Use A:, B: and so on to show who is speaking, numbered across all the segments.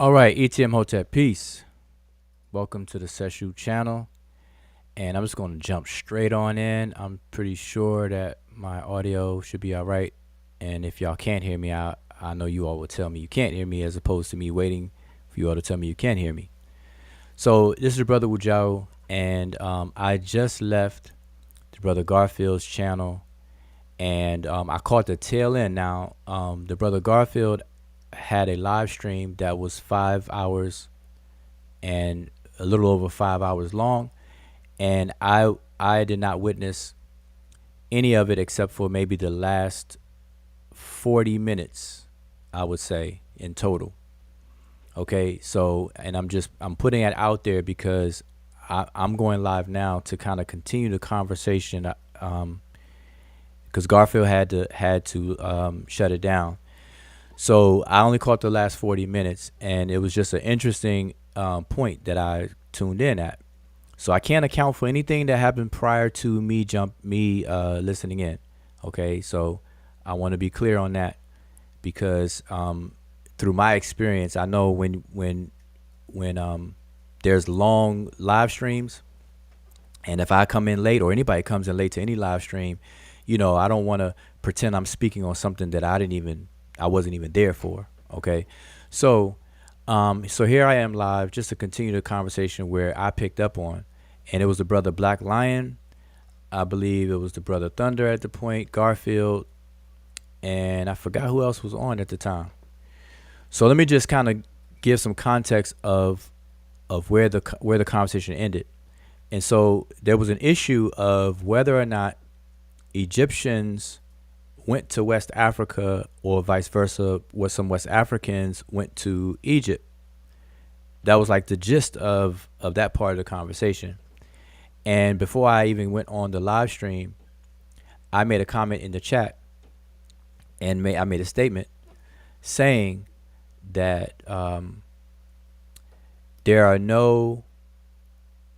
A: All right, ETM Hotep, peace. Welcome to the Sesh channel. And I'm just going to jump straight on in. I'm pretty sure that my audio should be all right. And if y'all can't hear me, I know you all will tell me you can't hear me, as opposed to me waiting for you all to tell me you can hear me. So this is your brother Wujao, and I just left the brother Garfield's channel, and I caught the tail end. Now, the brother Garfield had a live stream that was 5 hours and a little over 5 hours long, and I did not witness any of it except for maybe the last 40 minutes, I would say, in total. Okay, so, and I'm putting it out there because I'm going live now to kind of continue the conversation, because Garfield had to shut it down. So I only caught the last 40 minutes, and it was just an interesting point that I tuned in at. So I can't account for anything that happened prior to me listening in. Okay, so I want to be clear on that, because through my experience, I know when there's long live streams, and if I come in late, or anybody comes in late to any live stream, I don't want to pretend I'm speaking on something that I wasn't even there for. Okay, so here I am live just to continue the conversation where I picked up on, and it was the brother Black Lion, I believe it was the brother Thunder at the point, Garfield, and I forgot who else was on at the time. So let me just kind of give some context of where the conversation ended. And so there was an issue of whether or not Egyptians went to West Africa, or vice versa, where some West Africans went to Egypt. That was like the gist of that part of the conversation. And before I even went on the live stream, I made a comment in the chat, and I made a statement saying that there are no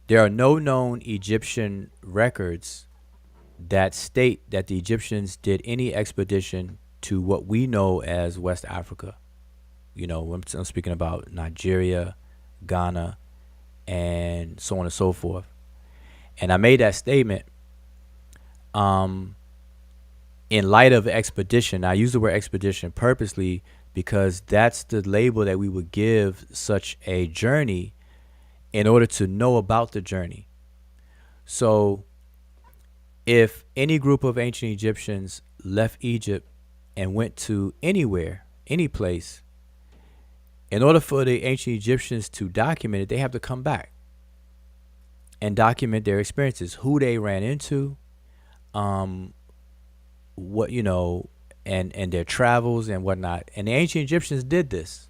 A: known Egyptian records that state that the Egyptians did any expedition to what we know as West Africa. I'm speaking about Nigeria, Ghana, and so on and so forth. And I made that statement in light of expedition. I use the word expedition purposely because that's the label that we would give such a journey in order to know about the journey. So if any group of ancient Egyptians left Egypt and went to anywhere, any place, in order for the ancient Egyptians to document it, they have to come back and document their experiences, who they ran into, what, and their travels and whatnot. And the ancient Egyptians did this.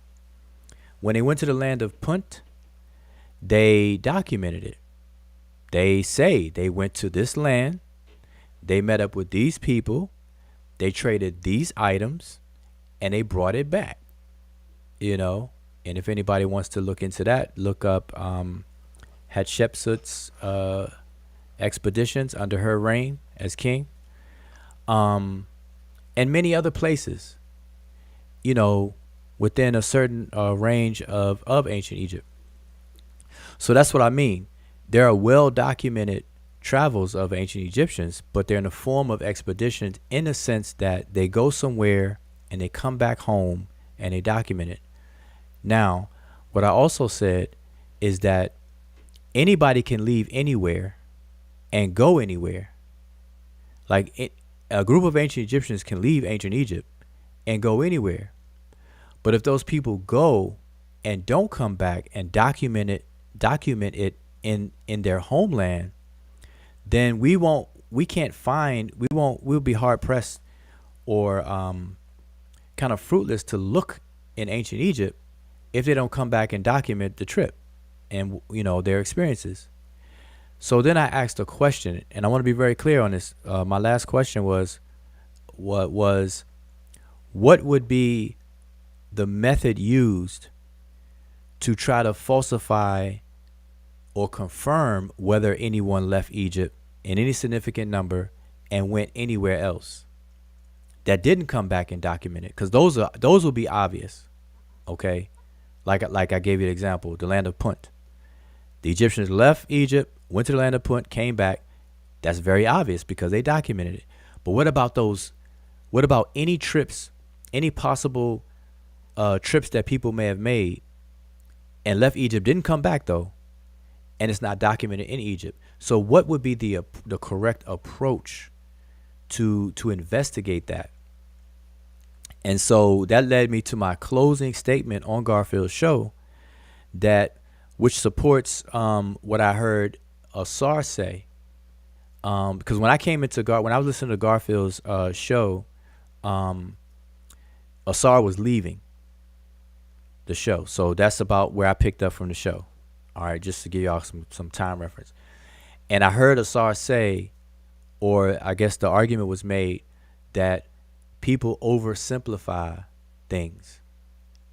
A: When they went to the land of Punt, they documented it. They say they went to this land, they met up with these people, they traded these items, and they brought it back. And if anybody wants to look into that, look up Hatshepsut's expeditions under her reign as king, and many other places, within a certain range of ancient Egypt. So that's what I mean. There are well-documented travels of ancient Egyptians, but they're in the form of expeditions, in the sense that they go somewhere and they come back home and they document it. Now, what I also said is that anybody can leave anywhere and go anywhere. Like a group of ancient Egyptians can leave ancient Egypt and go anywhere. But if those people go and don't come back and document it in their homeland, then we'll be hard pressed, or kind of fruitless to look in ancient Egypt if they don't come back and document the trip and their experiences. So then I asked a question, and I want to be very clear on this. My last question was, what would be the method used to try to falsify or confirm whether anyone left Egypt in any significant number and went anywhere else that didn't come back and document it? Because those will be obvious. Okay, Like I gave you the example, the land of Punt. The Egyptians left Egypt, went to the land of Punt, came back. That's very obvious because they documented it. But what about those? What about any trips, any possible trips that people may have made and left Egypt, didn't come back though, and it's not documented in Egypt? So what would be the correct approach to investigate that? And so that led me to my closing statement on Garfield's show, that which supports what I heard Asar say. Because when I came into when I was listening to Garfield's show, Asar was leaving the show. So that's about where I picked up from the show. All right, just to give y'all some time reference. And I heard Asar say, or I guess the argument was made, that people oversimplify things,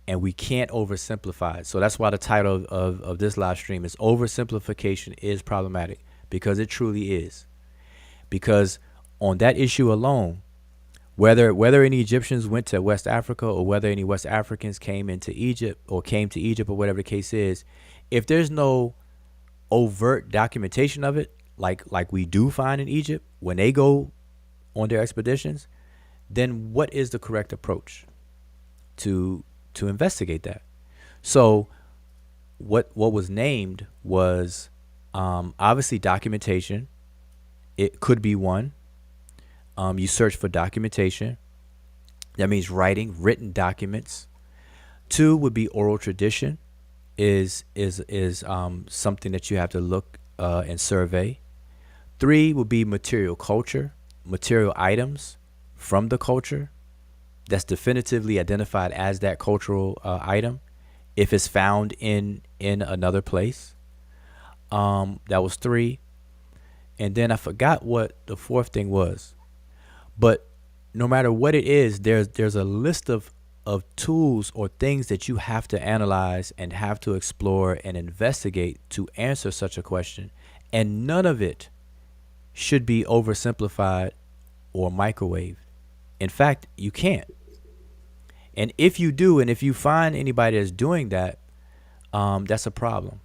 A: and we can't oversimplify it. So that's why the title of this live stream is Oversimplification is Problematic, because it truly is. Because on that issue alone, whether any Egyptians went to West Africa or whether any West Africans came into Egypt or came to Egypt or whatever the case is, if there's no overt documentation of it, like we do find in Egypt when they go on their expeditions, then what is the correct approach to investigate that? So what was named was obviously documentation. It could be one. You search for documentation. That means written documents. 2 would be oral tradition. Is something that you have to look and survey. 3 would be material culture, material items from the culture that's definitively identified as that cultural item if it's found in another place. That was 3. And then I forgot what the 4th thing was. But no matter what it is, there's a list of tools or things that you have to analyze and have to explore and investigate to answer such a question. And none of it should be oversimplified or microwaved. In fact, you can't. And if you do, and if you find anybody that's doing that, that's a problem.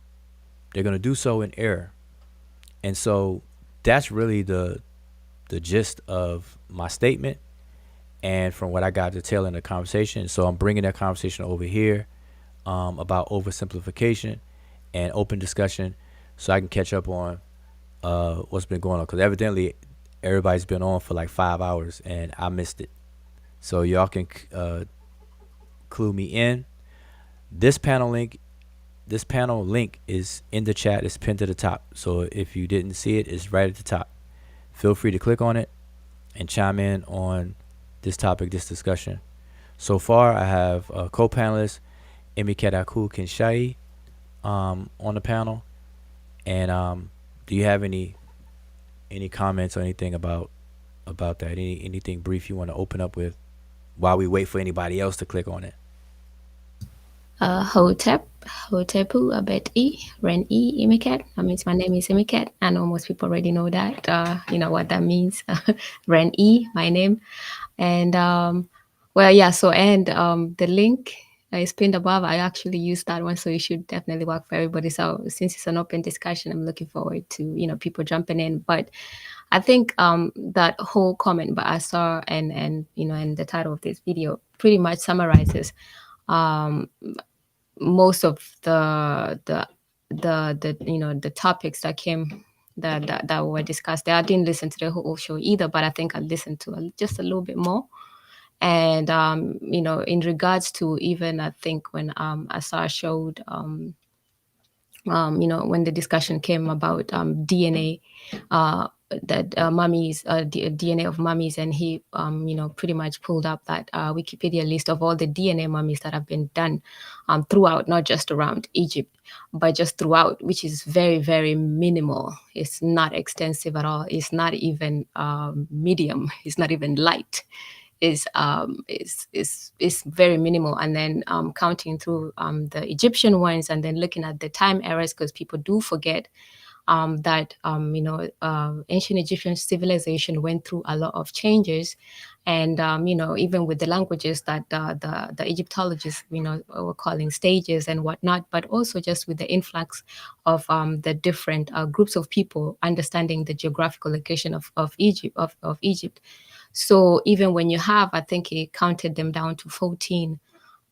A: They're going to do so in error. And so that's really the gist of my statement, and from what I got to tell in the conversation. So I'm bringing that conversation over here about oversimplification and open discussion, so I can catch up on what's been going on, because evidently everybody's been on for like 5 hours and I missed it. So y'all can clue me in. This panel link is in the chat. It's pinned to the top. So if you didn't see it, it's right at the top. Feel free to click on it and chime in on this topic, this discussion. So far, I have co-panelists Emiketaku Kinshai on the panel. And do you have any comments or anything about that? Anything brief you want to open up with while we wait for anybody else to click on it?
B: Hotepu Abet Ren Imiket. That means my name is Imiket. I know most people already know that. You know what that means. Ren my name. And well, yeah, so the link is pinned above. I actually used that one, so it should definitely work for everybody. So since it's an open discussion, I'm looking forward to, people jumping in. But I think that whole comment by Asar and the title of this video pretty much summarizes most of the topics that came that were discussed there. I didn't listen to the whole show either, but I think I listened to just a little bit more. And in regards to, even I think when Asar showed when the discussion came about DNA, that mummies, DNA of mummies, and he, pretty much pulled up that Wikipedia list of all the DNA mummies that have been done throughout, not just around Egypt, but just throughout, which is very, very minimal. It's not extensive at all. It's not even medium. It's not even light. Is very minimal. And then counting through the Egyptian ones, and then looking at the time errors, because people do forget that ancient Egyptian civilization went through a lot of changes, and even with the languages that the Egyptologists were calling stages and whatnot, but also just with the influx of the different groups of people understanding the geographical location of Egypt. So even when you have, I think he counted them down to 14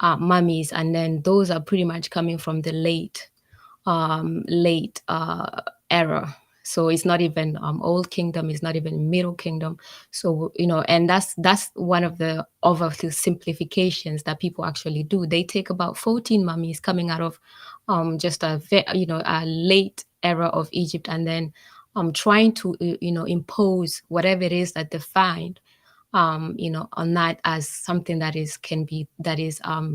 B: mummies, and then those are pretty much coming from the late era. So it's not even old kingdom, it's not even middle kingdom. So and that's one of the oversimplifications that people actually do. They take about 14 mummies coming out of just a late era of Egypt, and then trying to impose whatever it is that they find on that as something that is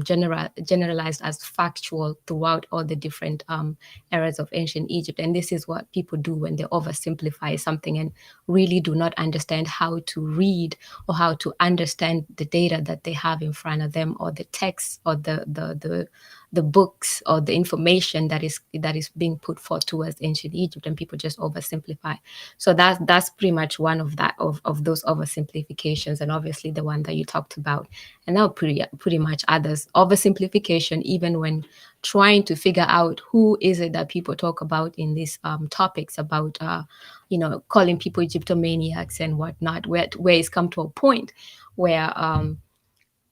B: generalized as factual throughout all the different eras of ancient Egypt. And this is what people do when they oversimplify something and really do not understand how to read or how to understand the data that they have in front of them, or the text, or the books, or the information that is being put forth towards ancient Egypt, and people just oversimplify. So that's pretty much one of those oversimplifications, and obviously the one that you talked about, and now pretty much others. Oversimplification, even when trying to figure out who is it that people talk about in these topics about calling people Egyptomaniacs and whatnot, where it's come to a point where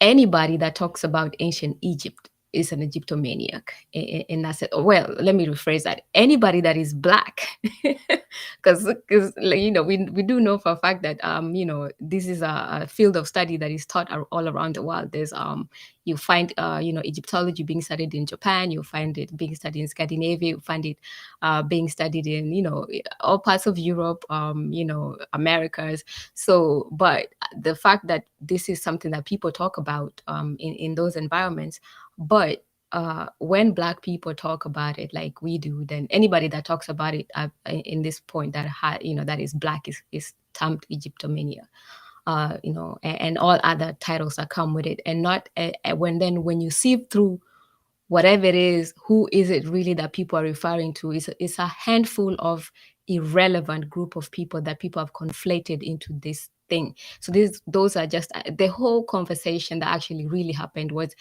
B: anybody that talks about ancient Egypt is an Egyptomaniac. And I said, well, let me rephrase that. Anybody that is Black, because we do know for a fact that this is a field of study that is taught all around the world. There's you find Egyptology being studied in Japan, you find it being studied in Scandinavia, you find it being studied in all parts of Europe, Americas. So, but the fact that this is something that people talk about in those environments, but when Black people talk about it like we do, then anybody that talks about it in this point that is Black is termed Egyptomania. And all other titles that come with it, and not when you sieve through whatever it is, who is it really that people are referring to? It's a handful of irrelevant group of people that people have conflated into this thing. So those are just the whole conversation that actually really happened was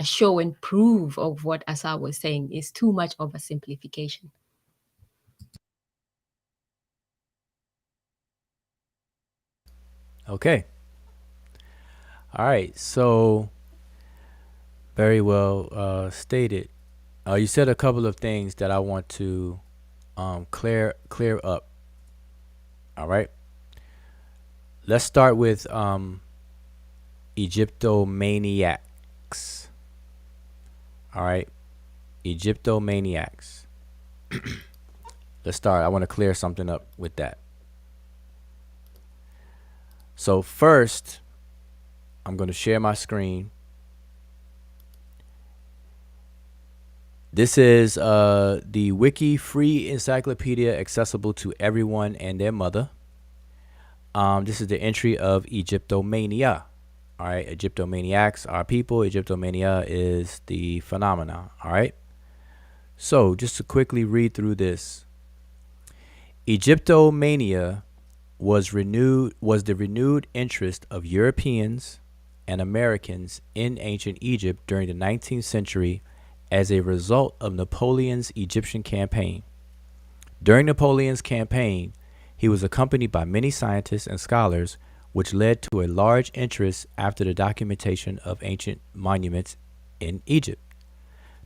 B: show and prove of what Asa was saying is too much of a simplification.
A: Okay. All right. So very well stated. You said a couple of things that I want to clear up. All right. Let's start with Egyptomaniacs. All right. Egyptomaniacs. Let's start. I want to clear something up with that. So first, I'm going to share my screen. This is the Wiki free encyclopedia accessible to everyone and their mother. This is the entry of Egyptomania. All right, Egyptomaniacs are people. Egyptomania is the phenomena. All right. So just to quickly read through this, Egyptomania was the renewed interest of Europeans and Americans in ancient Egypt during the 19th century as a result of Napoleon's Egyptian campaign. During Napoleon's campaign, he was accompanied by many scientists and scholars, which led to a large interest after the documentation of ancient monuments in Egypt.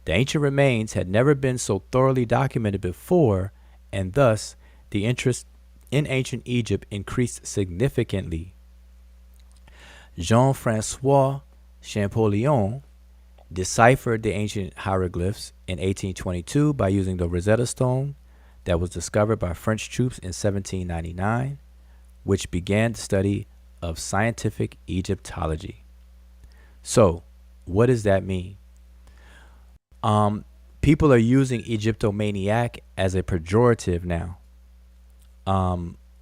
A: The ancient remains had never been so thoroughly documented before, and thus the interest in ancient Egypt increased significantly. Jean-François Champollion deciphered the ancient hieroglyphs in 1822 by using the Rosetta Stone that was discovered by French troops in 1799, which began the study of scientific Egyptology. So, what does that mean? People are using Egyptomaniac as a pejorative now,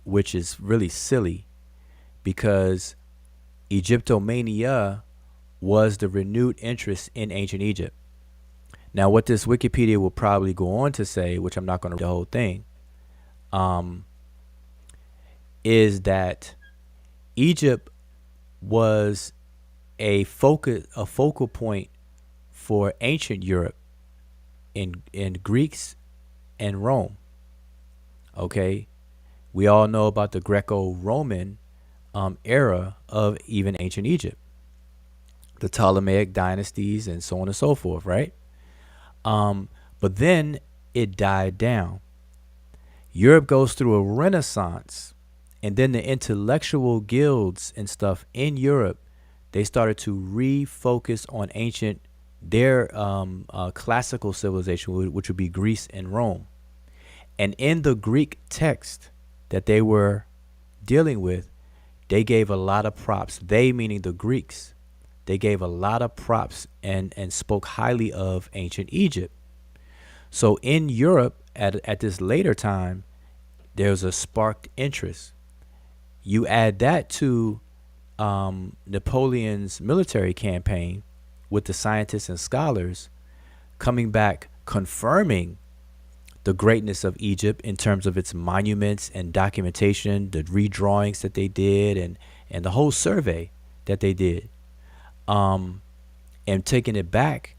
A: which is really silly because Egyptomania was the renewed interest in ancient Egypt. Now, what this Wikipedia will probably go on to say, which I'm not going to read the whole thing, is that Egypt was a focal point for ancient Europe in Greeks and Rome. Okay, we all know about the Greco-Roman era of even ancient Egypt, the Ptolemaic dynasties, and so on and so forth, right? But then it died down. Europe goes through a renaissance, and then the intellectual guilds and stuff in Europe, they started to refocus on their classical civilization, which would be Greece and Rome. And in the Greek text that they were dealing with, they gave a lot of props. They, meaning the Greeks, they gave a lot of props and spoke highly of ancient Egypt. So in Europe, at this later time, there's a sparked interest. You add that to Napoleon's military campaign with the scientists and scholars coming back confirming the greatness of Egypt in terms of its monuments and documentation, the redrawings that they did, and the whole survey that they did, and taking it back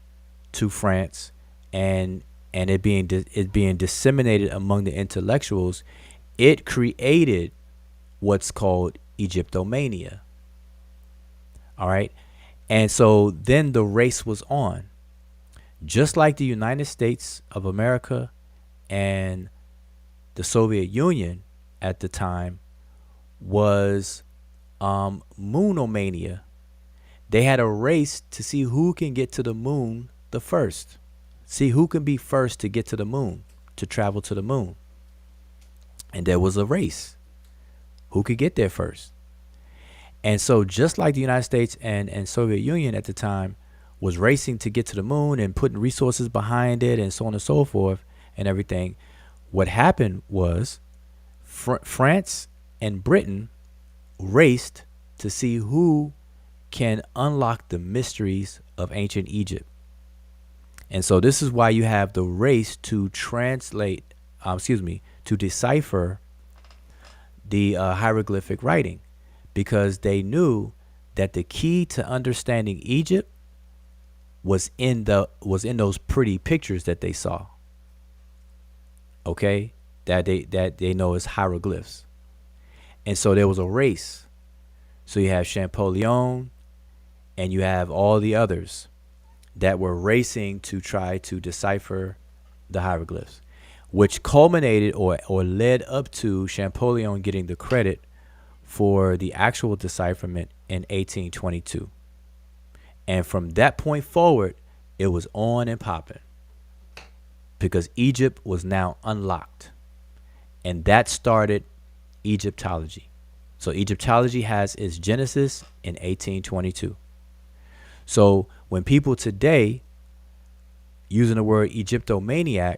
A: to France and it being disseminated among the intellectuals. It created what's called Egyptomania. All right. And so then the race was on. Just like the United States of America and the Soviet Union at the time was moonomania. They had a race to see who can get to the moon the first. See who can be first to get to the moon, to travel to the moon. And there was a race. Who could get there first? And so just like the United States and Soviet Union at the time was racing to get to the moon and putting resources behind it and so on and so forth and everything, what happened was France and Britain raced to see who can unlock the mysteries of ancient Egypt. And so this is why you have the race to to decipher the hieroglyphic writing, because they knew that the key to understanding Egypt was in those pretty pictures that they saw. Okay, that they know as hieroglyphs. And so there was a race. So you have Champollion and you have all the others that were racing to try to decipher the hieroglyphs, which culminated or led up to Champollion getting the credit for the actual decipherment in 1822. And from that point forward, it was on and popping, because Egypt was now unlocked. And that started Egyptology. So Egyptology has its genesis in 1822. So when people today using the word Egyptomaniac,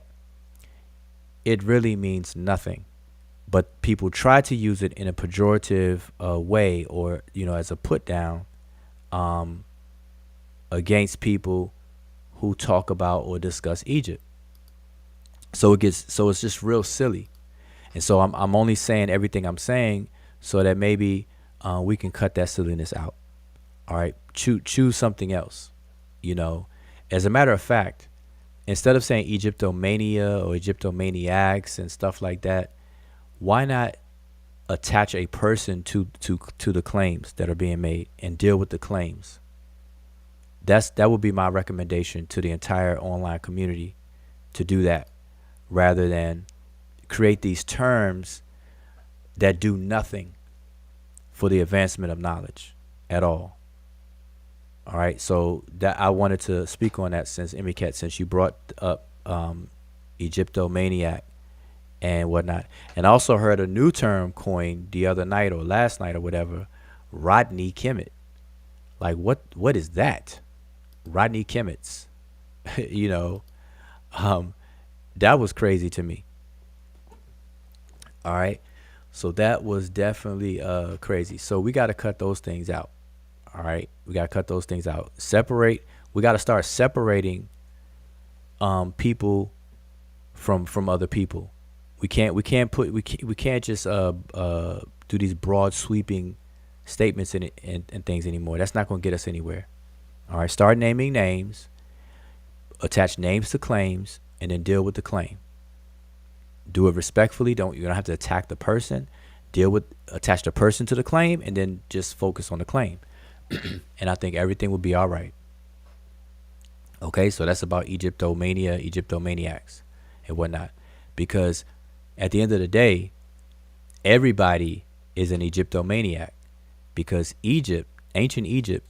A: it really means nothing. But people try to use it in a pejorative way, or as a put down against people who talk about or discuss Egypt. So it's just real silly. And so I'm only saying everything I'm saying so that maybe we can cut that silliness out. All right, choose something else. As a matter of fact, instead of saying Egyptomania or Egyptomaniacs and stuff like that, why not attach a person to the claims that are being made and deal with the claims? That would be my recommendation to the entire online community, to do that, rather than create these terms that do nothing for the advancement of knowledge at all. All right, so that I wanted to speak on that, since you brought up Egyptomaniac and whatnot. And I also heard a new term coined the other night or last night or whatever, Rodney Kemet. Like what is that? Rodney Kemets. That was crazy to me. All right. So that was definitely crazy. So we got to cut those things out. All right. We got to cut those things out. We got to start separating people from other people. We can't just do these broad sweeping statements and things anymore. That's not going to get us anywhere. All right, start naming names, attach names to claims, and then deal with the claim. Do it respectfully. You don't have to attack the person. Attach the person to the claim, and then just focus on the claim. And I think everything will be all right. Okay, so that's about Egyptomania, Egyptomaniacs, and whatnot. Because at the end of the day, everybody is an Egyptomaniac, because ancient Egypt,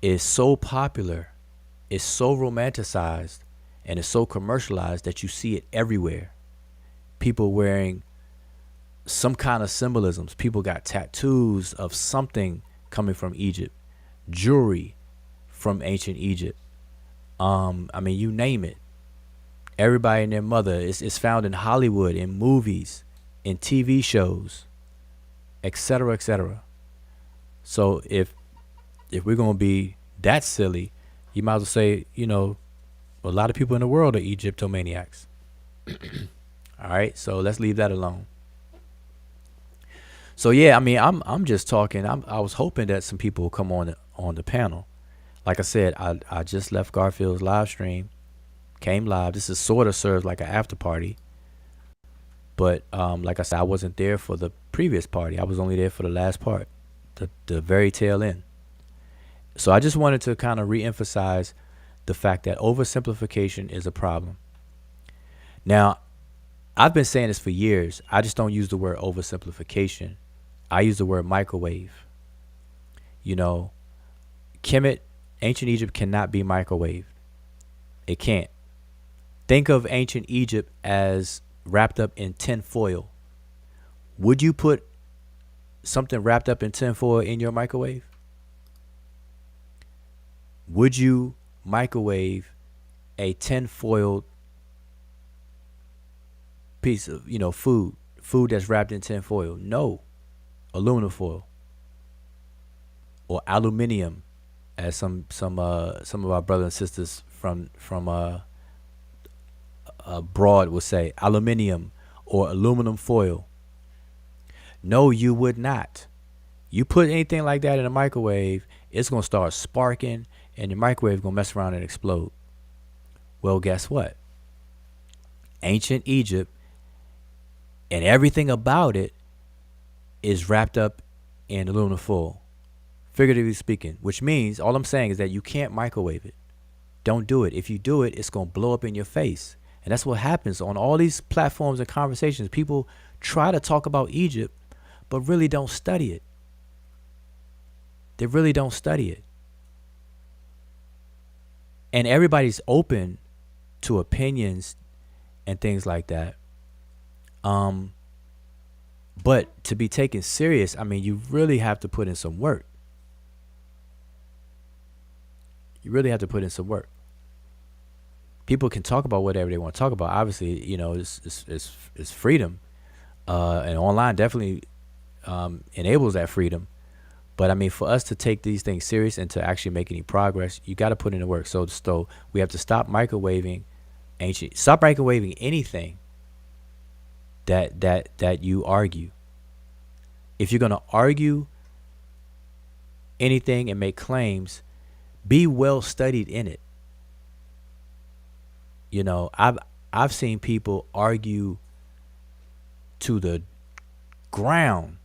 A: is so popular, is so romanticized, and is so commercialized that you see it everywhere. People wearing some kind of symbolisms. People got tattoos of something coming from Egypt, jewelry from ancient Egypt. I mean, you name it. Everybody and their mother is found in Hollywood, in movies, in TV shows, etc., etc. So if we're gonna be that silly, you might as well say, a lot of people in the world are Egyptomaniacs. All right, so let's leave that alone. So yeah, I mean, I'm just talking. I was hoping that some people will come on the panel. Like I said, I just left Garfield's live stream, came live. This is sort of serves like an after party, but like I said, I wasn't there for the previous party. I was only there for the last part, the very tail end. So I just wanted to kind of reemphasize the fact that oversimplification is a problem. Now, I've been saying this for years. I just don't use the word oversimplification. I use the word microwave. Kemet, ancient Egypt cannot be microwaved. It can't. Think of ancient Egypt as wrapped up in tin foil. Would you put something wrapped up in tin foil in your microwave? Would you microwave a tin foiled piece of food that's wrapped in tin foil? No. Aluminum foil or aluminium, as some of our brothers and sisters from abroad will say, aluminium or aluminum foil. No, you would not. You put anything like that in a microwave, it's gonna start sparking, and your microwave gonna mess around and explode. Well, guess what? Ancient Egypt and everything about it is wrapped up in aluminum foil, figuratively speaking, which means all I'm saying is that you can't microwave it. Don't do it. If you do it, it's going to blow up in your face. And that's what happens on all these platforms and conversations. People try to talk about Egypt, but really don't study it. They really don't study it. And everybody's open to opinions and things like that. But to be taken serious, I mean, you really have to put in some work. You really have to put in some work. People can talk about whatever they want to talk about. Obviously, it's freedom, and online definitely enables that freedom. But I mean, for us to take these things serious and to actually make any progress, you got to put in the work. So we have to stop microwaving anything that you argue. If you're going to argue anything and make claims, be well studied in it. I've seen people argue to the ground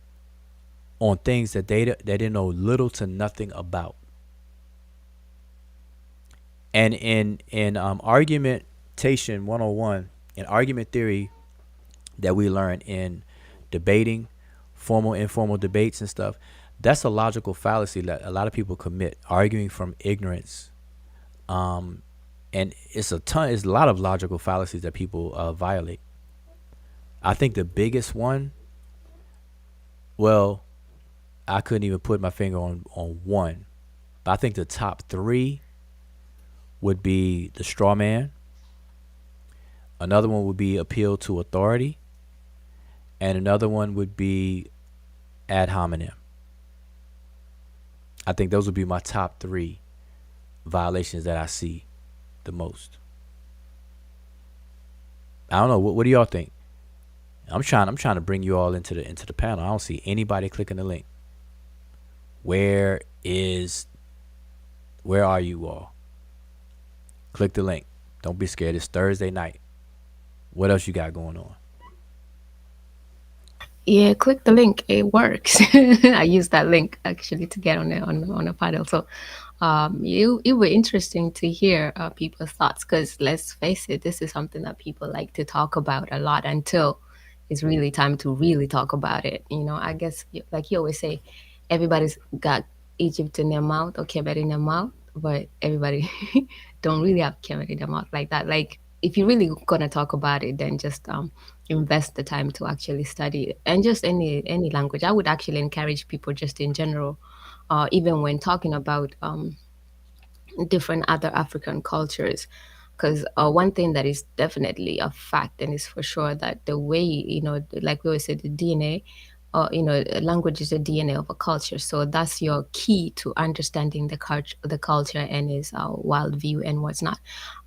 A: on things that they didn't know little to nothing about. And in argumentation 101, in argument theory that we learn in debating, formal, informal debates and stuff, that's a logical fallacy that a lot of people commit, arguing from ignorance. And it's a lot of logical fallacies that people violate. I think the biggest one, well, I couldn't even put my finger on one, but I think the top three would be the straw man. Another one would be appeal to authority. And another one would be ad hominem. I think those would be my top three violations that I see the most. I don't know. What do y'all think? I'm trying to bring you all into the panel. I don't see anybody clicking the link. Where is where are you all? Click the link. Don't be scared. It's Thursday night. What else you got going on?
B: Yeah, click the link. It works. I use that link actually to get on a panel. So, it would be interesting to hear people's thoughts because let's face it, this is something that people like to talk about a lot until it's really time to really talk about it. I guess like you always say, everybody's got Egypt in their mouth or Kemet in their mouth, but everybody don't really have Kemet in their mouth like that. Like if you're really gonna talk about it, then just invest the time to actually study it. And just any language. I would actually encourage people just in general, even when talking about different other African cultures. Because one thing that is definitely a fact and is for sure that the way, like we always say, the DNA, language is the DNA of a culture. So that's your key to understanding the culture and its worldview and what's not.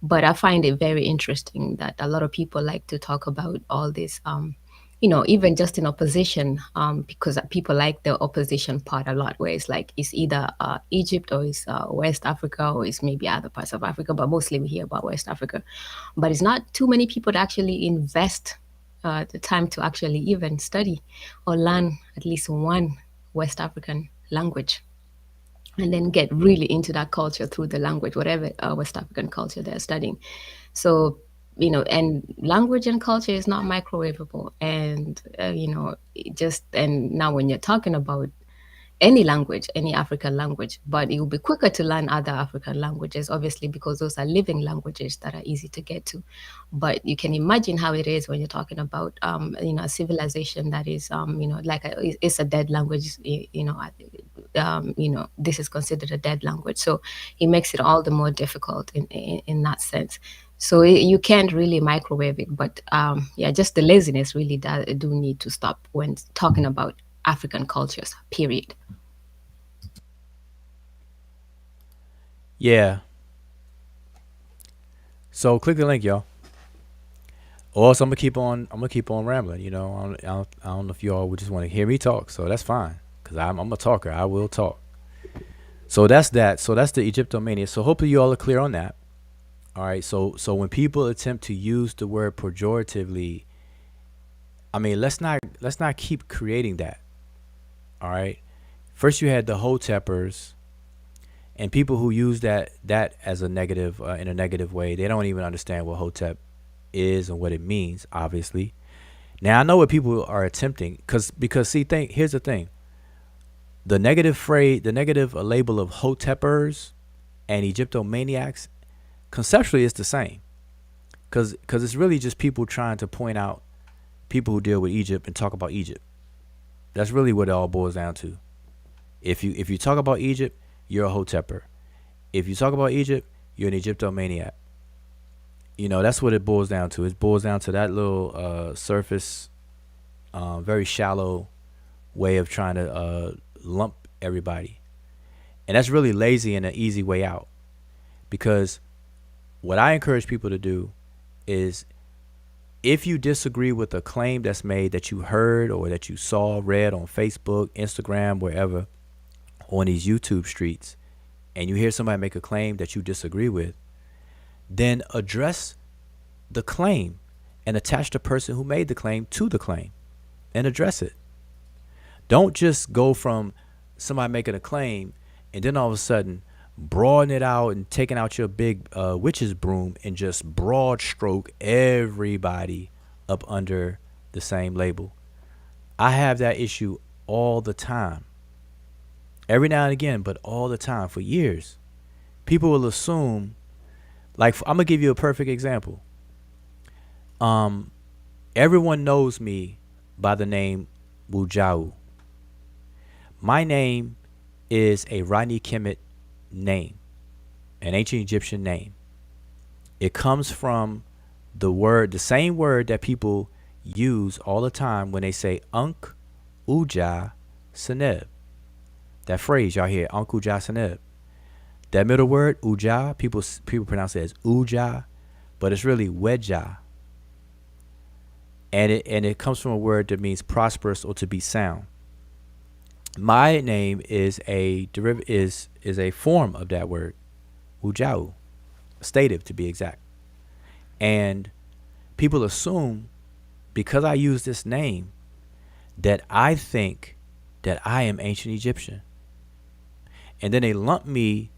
B: But I find it very interesting that a lot of people like to talk about all this even just in opposition, because people like the opposition part a lot, where it's like it's either Egypt or it's West Africa or it's maybe other parts of Africa, but mostly we hear about West Africa. But it's not too many people that actually invest the time to actually even study or learn at least one West African language and then get really into that culture through the language, whatever West African culture they're studying. So, and language and culture is not microwavable. And, and now when you're talking about any language, any African language, but it will be quicker to learn other African languages, obviously, because those are living languages that are easy to get to. But you can imagine how it is when you're talking about, a civilization that is, like it's a dead language, this is considered a dead language. So it makes it all the more difficult in that sense. So you can't really microwave it, but yeah, just the laziness really do need to stop when talking about African cultures, period.
A: Yeah. So click the link, y'all. Or else I'm gonna keep on rambling. I don't know if you all would just want to hear me talk. So that's fine, cause I'm a talker. I will talk. So that's that. So that's the Egyptomania. So hopefully you all are clear on that. All right. So when people attempt to use the word pejoratively, I mean, let's not keep creating that. All right. First you had the Hoteppers and people who use that as a negative in a negative way. They don't even understand what Hotep is and what it means. Obviously, now I know what people are attempting because see, here's the thing: the negative phrase, the negative label of Hoteppers and Egyptomaniacs, conceptually it's the same because it's really just people trying to point out people who deal with Egypt and talk about Egypt. That's really what it all boils down to. If you talk about Egypt, you're a Hotepper. If you talk about Egypt, you're an Egyptomaniac. That's what it boils down to. It boils down to that little surface, very shallow way of trying to lump everybody. And that's really lazy and an easy way out. Because what I encourage people to do is if you disagree with a claim that's made that you heard or that you saw, read on Facebook, Instagram, wherever, on these YouTube streets, and you hear somebody make a claim that you disagree with, then address the claim and attach the person who made the claim to the claim and address it. Don't just go from somebody making a claim and then all of a sudden broaden it out and taking out your big witch's broom and just broad stroke everybody up under the same label. I have that issue all the time. Every now and again, but all the time for years. People will assume, like, I'm gonna give you a perfect example. Um, Everyone knows me by the name Wujau. My name is a Rani Kemet name, an ancient Egyptian name. It comes from the same word that people use all the time when they say Unk Uja Seneb. That phrase y'all hear, Unk Uja Seneb. That middle word, Uja, people pronounce it as Uja, but it's really Weja. and it comes from a word that means prosperous or to be sound. My name is is a form of that word, Ujau, stative to be exact. And people assume because I use this name that I think that I am ancient Egyptian. And then they lump me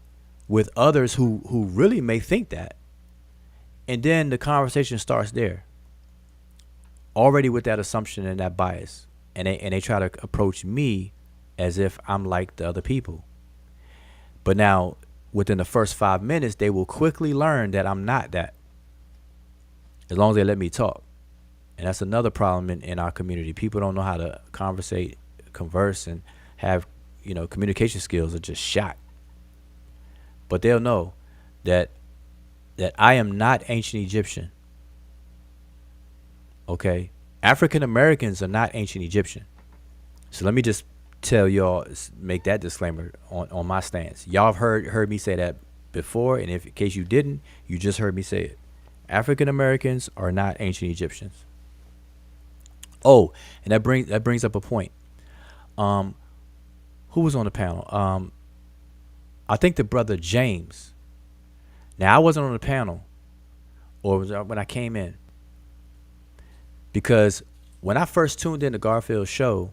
A: with others who really may think that. And then the conversation starts there, already with that assumption and that bias. And they try to approach me as if I'm like the other people. But now, within the first 5 minutes, they will quickly learn that I'm not that, as long as they let me talk. And that's another problem in our community. People don't know how to converse, and have, communication skills are just shot. But they'll know that I am not ancient Egyptian. Okay? African Americans are not ancient Egyptian. So let me just tell y'all, make that disclaimer on my stance. Y'all have heard me say that before, and if in case you didn't, you just heard me say it. African Americans are not ancient Egyptians. Oh, and that brings up a point. Who was on the panel? I think the brother James. Now, I wasn't on the panel, or was when I came in, because when I first tuned in to Garfield's show,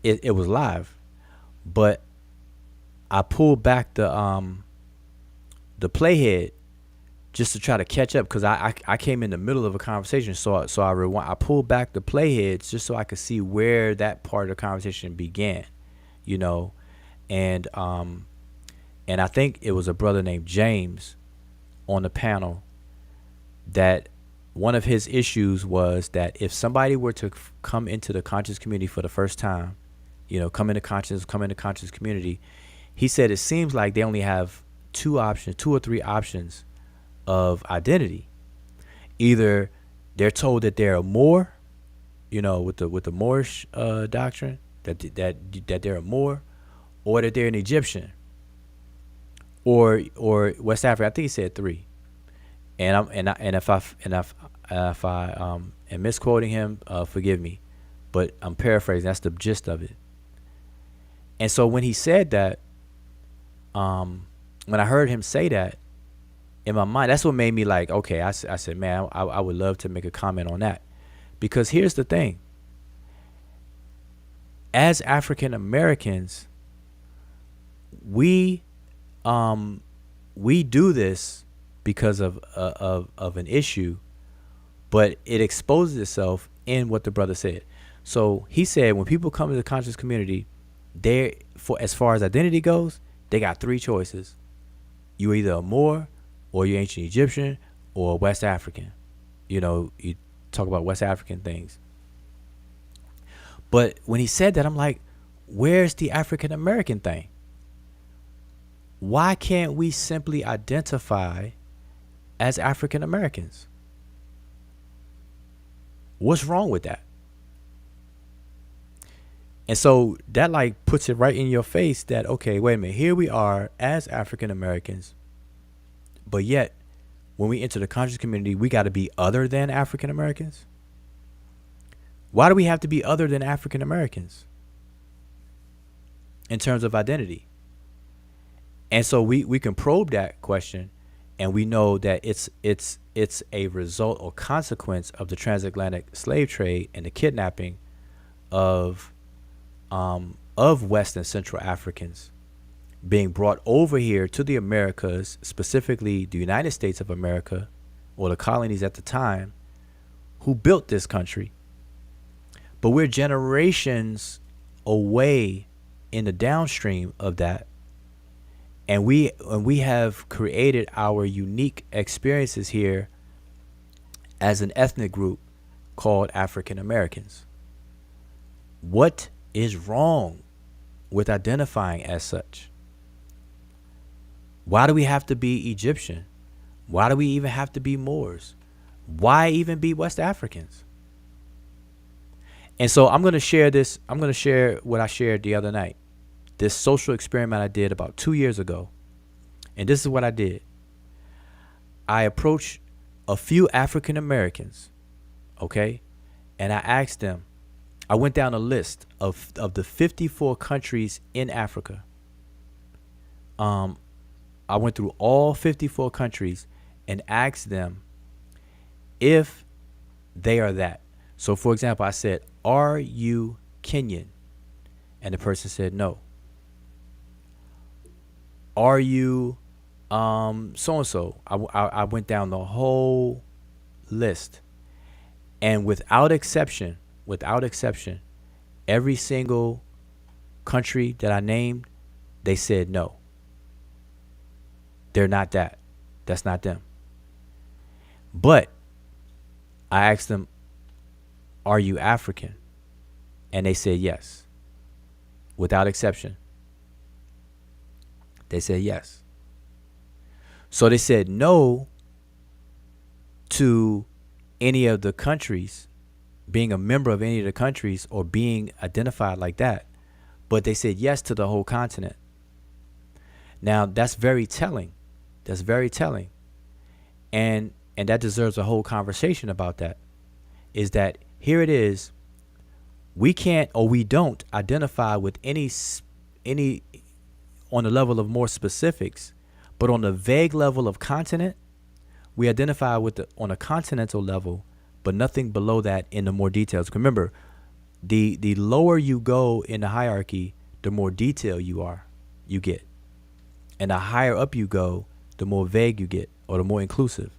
A: it was live, but I pulled back the playhead just to try to catch up, because I came in the middle of a conversation, so I pulled back the playheads just so I could see where that part of the conversation began, and I think it was a brother named James on the panel that one of his issues was that if somebody were to come into the conscious community for the first time, come into conscious community, he said it seems like they only have two or three options of identity. Either they're told that they're a Moor, with the Moorish doctrine, that they're a Moor, or that they're an Egyptian, or West Africa. I think he said three. And if I am misquoting him, forgive me, but I'm paraphrasing. That's the gist of it. And so when he said that, when I heard him say that, in my mind, that's what made me like, okay. I said, man, I would love to make a comment on that, because here's the thing: as African Americans, we do this because of an issue, but it exposes itself in what the brother said. So he said when people come to the conscious community, as far as identity goes, they got three choices. You either a Moor, or you're ancient Egyptian, or West African. You talk about West African things. But when he said that, I'm like, where's the African American thing? Why can't we simply identify as African Americans? What's wrong with that? And so that puts it right in your face that, okay, wait a minute, here we are as African Americans, but yet when we enter the conscious community, we got to be other than African Americans. Why do we have to be other than African Americans in terms of identity? And so we can probe that question, and we know that it's a result or consequence of the transatlantic slave trade and the kidnapping of West and Central Africans being brought over here to the Americas, specifically the United States of America, or the colonies at the time, who built this country. But we're generations away in the downstream of that. And we have created our unique experiences here as an ethnic group called African Americans. What is wrong with identifying as such? Why do we have to be Egyptian? Why do we even have to be Moors? Why even be West Africans? And so I'm going to share this. I'm going to share what I shared the other night. This social experiment I did about 2 years ago. And this is what I did. I approached a few African Americans Okay. And I asked them, I went down a list of the 54 countries in Africa. I went through all 54 countries and asked them if they are that. So, for example, I said, "Are you Kenyan?" And the person said, "No." "Are you so and so?" I went down the whole list, and without exception, every single country that I named, they said no. They're not that. That's not them. But I asked them, "Are you African?" And they said yes. Without exception. They said yes. So they said no to any of the countries, being a member of any of the countries or being identified like that. But they said yes to the whole continent. Now, that's very telling. That's very telling. And that deserves a whole conversation about that. Is that here it is, we can't or we don't identify with any on the level of more specifics, but on the vague level of continent, we identify with on a continental level, but nothing below that in the more details. Remember, the lower you go in the hierarchy, the more detail you get. And the higher up you go, the more vague you get, or the more inclusive.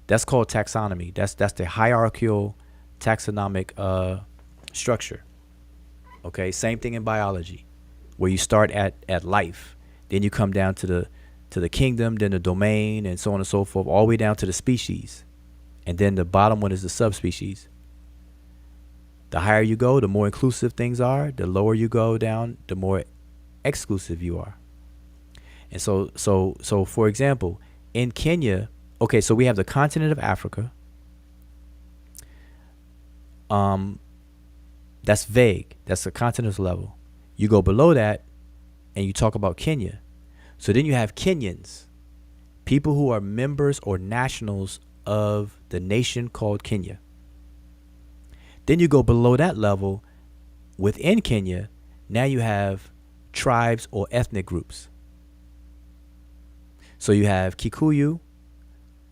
A: That's called taxonomy. That's the hierarchical taxonomic structure. Okay, same thing in biology, where you start at life, then you come down to the kingdom, then the domain, and so on and so forth, all the way down to the species, and then the bottom one is the subspecies. The higher you go, the more inclusive things are. The lower you go down, the more exclusive you are. And so for example, in Kenya, okay, so we have the continent of Africa. That's vague. That's the continental level. You go below that and you talk about Kenya. So then you have Kenyans, people who are members or nationals of the nation called Kenya. Then you go below that level within Kenya. Now you have tribes or ethnic groups. So you have Kikuyu,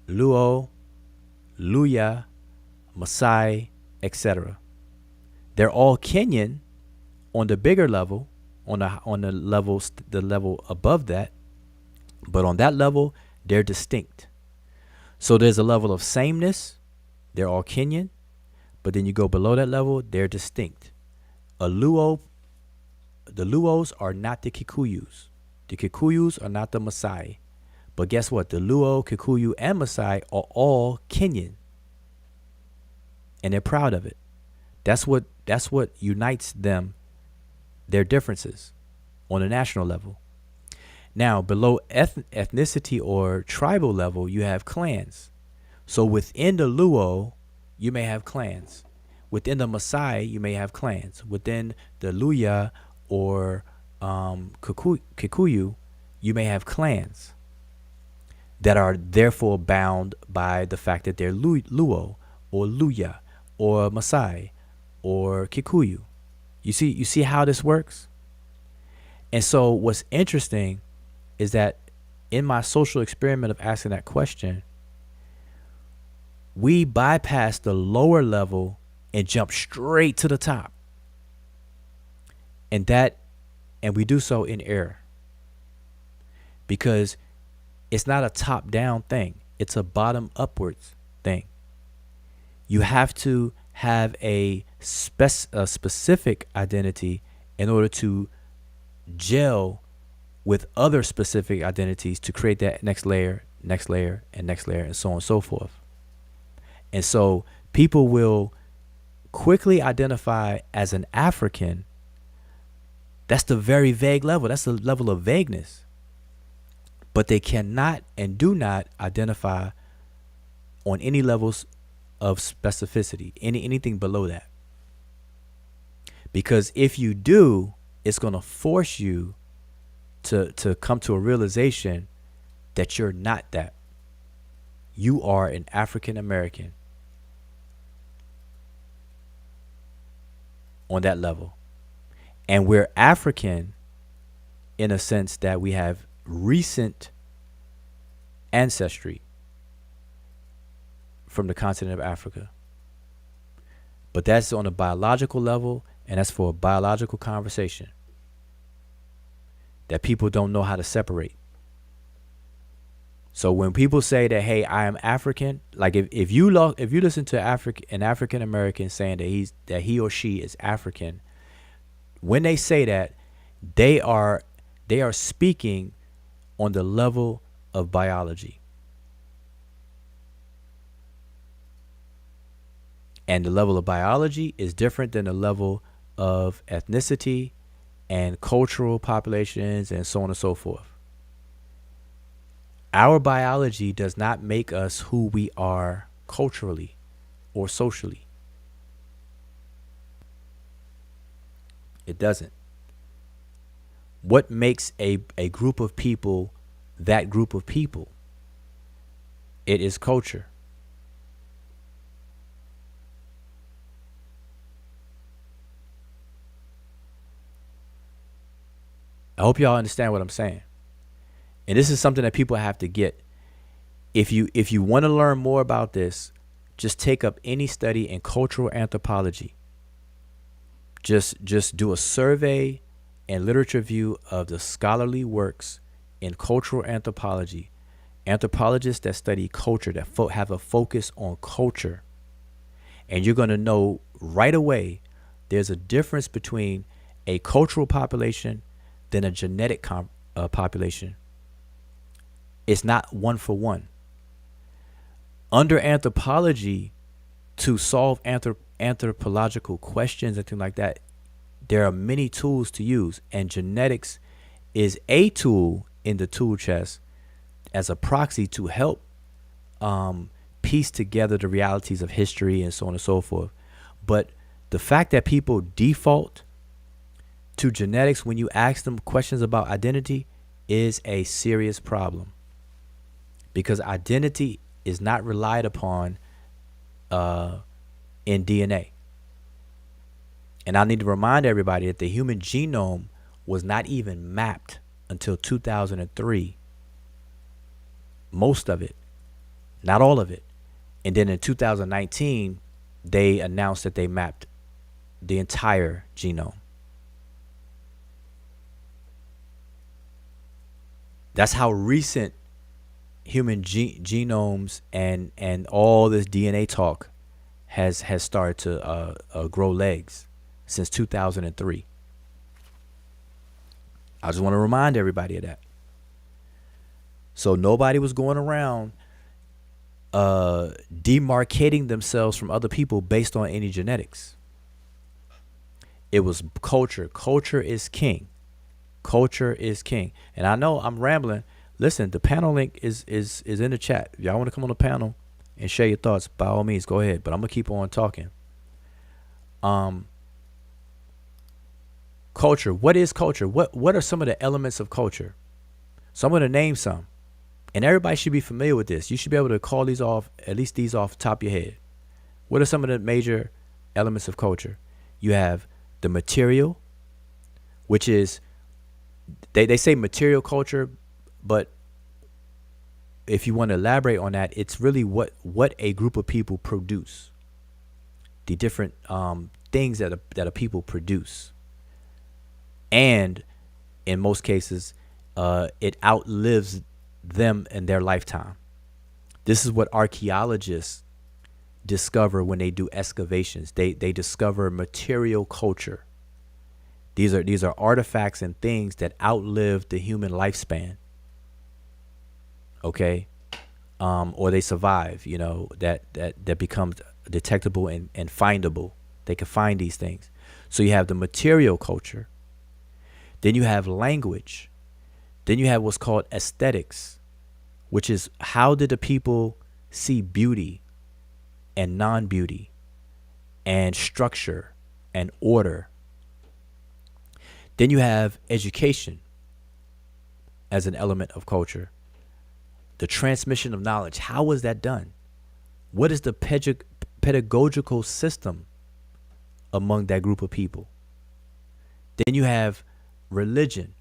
A: Luo, Luya, Maasai, etc. They're all Kenyan on the bigger level, on the level above that, but on that level they're distinct. So there's a level of sameness. They're all Kenyan, but then you go below that level, they're distinct. The Luos are not the Kikuyus. The Kikuyus are not the Maasai. But guess what? The Luo, Kikuyu, and Maasai are all Kenyan. And they're proud of it. That's what unites them, their differences on a national level. Now, below ethnicity or tribal level, you have clans. So within the Luo, you may have clans. Within the Maasai, you may have clans. Within the Luya or Kikuyu, you may have clans that are therefore bound by the fact that they're Luo or Luya or Maasai or Kikuyu. You see how this works? And so what's interesting is that in my social experiment of asking that question, we bypass the lower level and jump straight to the top. And we do so in error. Because it's not a top-down thing. It's a bottom-upwards thing. You have to have a specific identity in order to gel with other specific identities to create that next layer, and next layer, and so on and so forth. And so people will quickly identify as an African. That's the very vague level. That's the level of vagueness. But they cannot and do not identify on any levels of specificity, anything below that. Because if you do, it's going to force you to come to a realization that you're not that. You are an African American. on that level. And we're African in a sense that we have recent ancestry from the continent of Africa. But that's on a biological level, and that's for a biological conversation that people don't know how to separate. So when people say that, hey, I am African, like if you listen to an African American saying that he or she is African, when they say that, they are speaking on the level of biology. And the level of biology is different than the level of ethnicity and cultural populations and so on and so forth. Our biology does not make us who we are culturally or socially. It doesn't. What makes a group of people that group of people? It is culture. I hope y'all understand what I'm saying. And this is something that people have to get. If you want to learn more about this, just take up any study in cultural anthropology. Just do a survey and literature review of the scholarly works in cultural anthropology. Anthropologists that study culture, that have a focus on culture. And you're going to know right away there's a difference between a cultural population than a genetic population. It's not one for one. Under anthropology, to solve anthropological questions and things like that, there are many tools to use, and genetics is a tool in the tool chest as a proxy to help piece together the realities of history and so on and so forth. But the fact that people default to genetics when you ask them questions about identity is a serious problem, because identity is not relied upon in DNA. And I need to remind everybody that the human genome was not even mapped until 2003. Most of it, not all of it. And then in 2019, they announced that they mapped the entire genome. That's how recent human genomes and all this DNA talk has started to grow legs since 2003. I just want to remind everybody of that. So nobody was going around demarcating themselves from other people based on any genetics. It was culture. Culture is king. Culture is king. And I know I'm rambling. Listen, the panel link is in the chat. If y'all want to come on the panel and share your thoughts, by all means, go ahead. But I'm gonna keep on talking. Culture. What is culture? What are some of the elements of culture? So I'm gonna name some, and everybody should be familiar with this. You should be able to call these off, at least these off the top of your head. What are some of the major elements of culture? You have the material, which is they say material culture, but if you want to elaborate on that, it's really what a group of people produce. The different things that a people produce, and in most cases, it outlives them in their lifetime. This is what archaeologists discover when they do excavations. They discover material culture. These are artifacts and things that outlive the human lifespan. Okay, or they survive. You know, that becomes detectable and findable. They can find these things. So you have the material culture. Then you have language. Then you have what's called aesthetics, which is how did the people see beauty and non-beauty and structure and order. Then you have education as an element of culture. The transmission of knowledge. How was that done? What is the pedagogical system among that group of people. Then you have religion.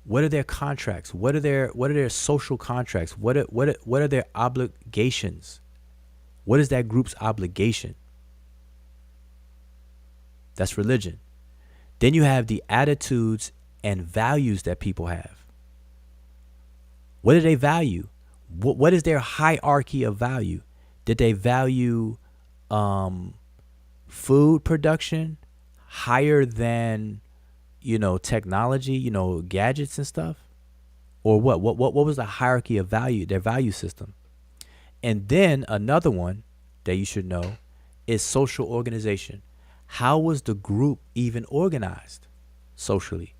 A: What are their contracts? What are their social contracts? What are their obligations? What is that group's obligation? That's religion. Then you have the attitudes and values that people have. What do they value? What is their hierarchy of value? Did they value food production higher than, technology, gadgets and stuff? Or what was the hierarchy of value, their value system? And then another one that you should know is social organization. How was the group even organized socially?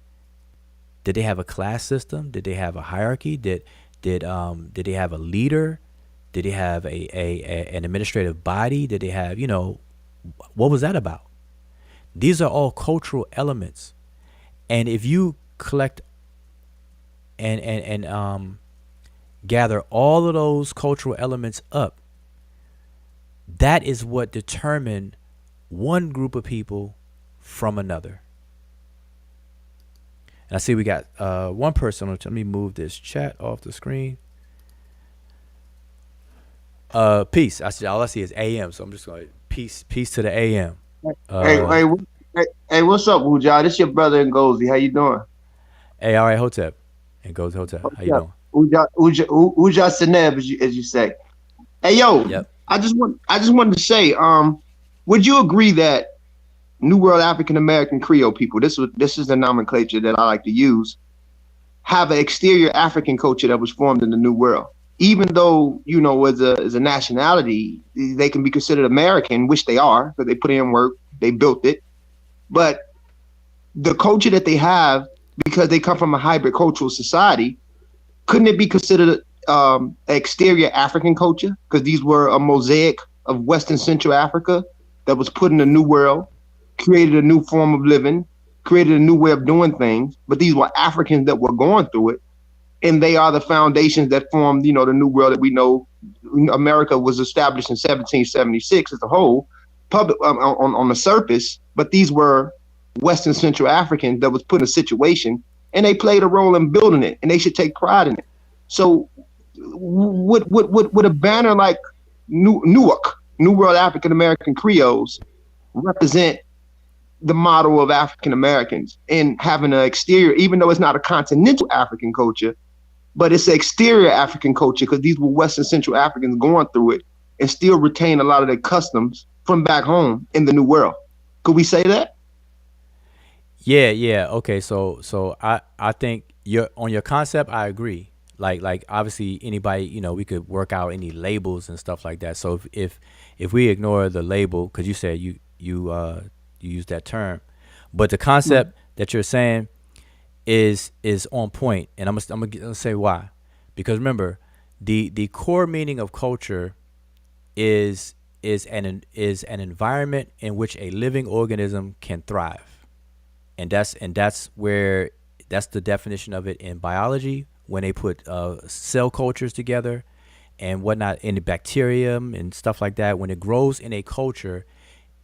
A: Did they have a class system? Did they have a hierarchy? Did they have a leader? Did they have an administrative body? Did they have, what was that about? These are all cultural elements. And if you collect and gather all of those cultural elements up, that is what determined one group of people from another. And I see we got one person. Let me move this chat off the screen. Peace. All I see is AM, so I'm just going peace to the AM.
C: Hey, what's up, Uja? This your brother Ngozi. How you doing?
A: Hey, all right, Hotep. And goes Hotep. How you doing?
C: Uja Seneb, as you say. Hey, yo,
A: Yep.
C: I just wanted to say, would you agree that New World African American Creole people, this is the nomenclature that I like to use, have an exterior African culture that was formed in the New World? Even though, as a nationality, they can be considered American, which they are, because they put in work, they built it. But the culture that they have, because they come from a hybrid cultural society, couldn't it be considered exterior African culture? Because these were a mosaic of Western Central Africa that was put in the New World, created a new form of living, created a new way of doing things. But these were Africans that were going through it. And they are the foundations that formed, the New World that we know. America was established in 1776 as a whole, public on the surface. But these were Western Central Africans that was put in a situation, and they played a role in building it, and they should take pride in it. So would a banner like Newark, New World African American Creoles, represent the model of African Americans in having an exterior, even though it's not a continental African culture, but it's an exterior African culture, because these were Western Central Africans going through it and still retain a lot of their customs from back home in the New World. Could we say that?
A: Yeah. Okay. So I think on your concept, I agree. Like obviously anybody, we could work out any labels and stuff like that. So if we ignore the label, because you said you use that term, but the concept that you're saying is on point, and I'm gonna say why. Because remember, the core meaning of culture is an environment in which a living organism can thrive, and that's the definition of it in biology, when they put cell cultures together and whatnot in the bacterium and stuff like that. When it grows in a culture,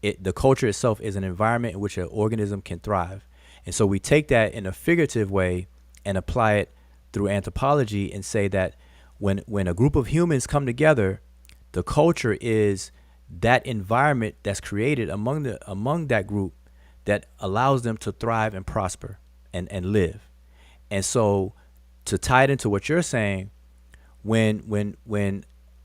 A: the culture itself is an environment in which an organism can thrive. And so we take that in a figurative way and apply it through anthropology and say that when a group of humans come together, the culture is that environment that's created among that group that allows them to thrive and prosper and live. And so to tie it into what you're saying, when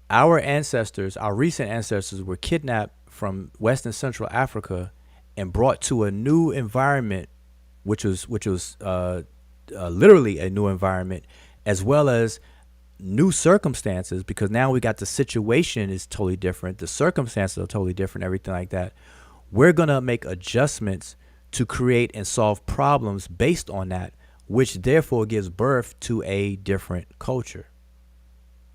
A: our ancestors, our recent ancestors, were kidnapped from Western Central Africa and brought to a new environment, which was literally a new environment, as well as new circumstances, because now we got the situation is totally different, the circumstances are totally different, everything like that. We're gonna make adjustments to create and solve problems based on that, which therefore gives birth to a different culture,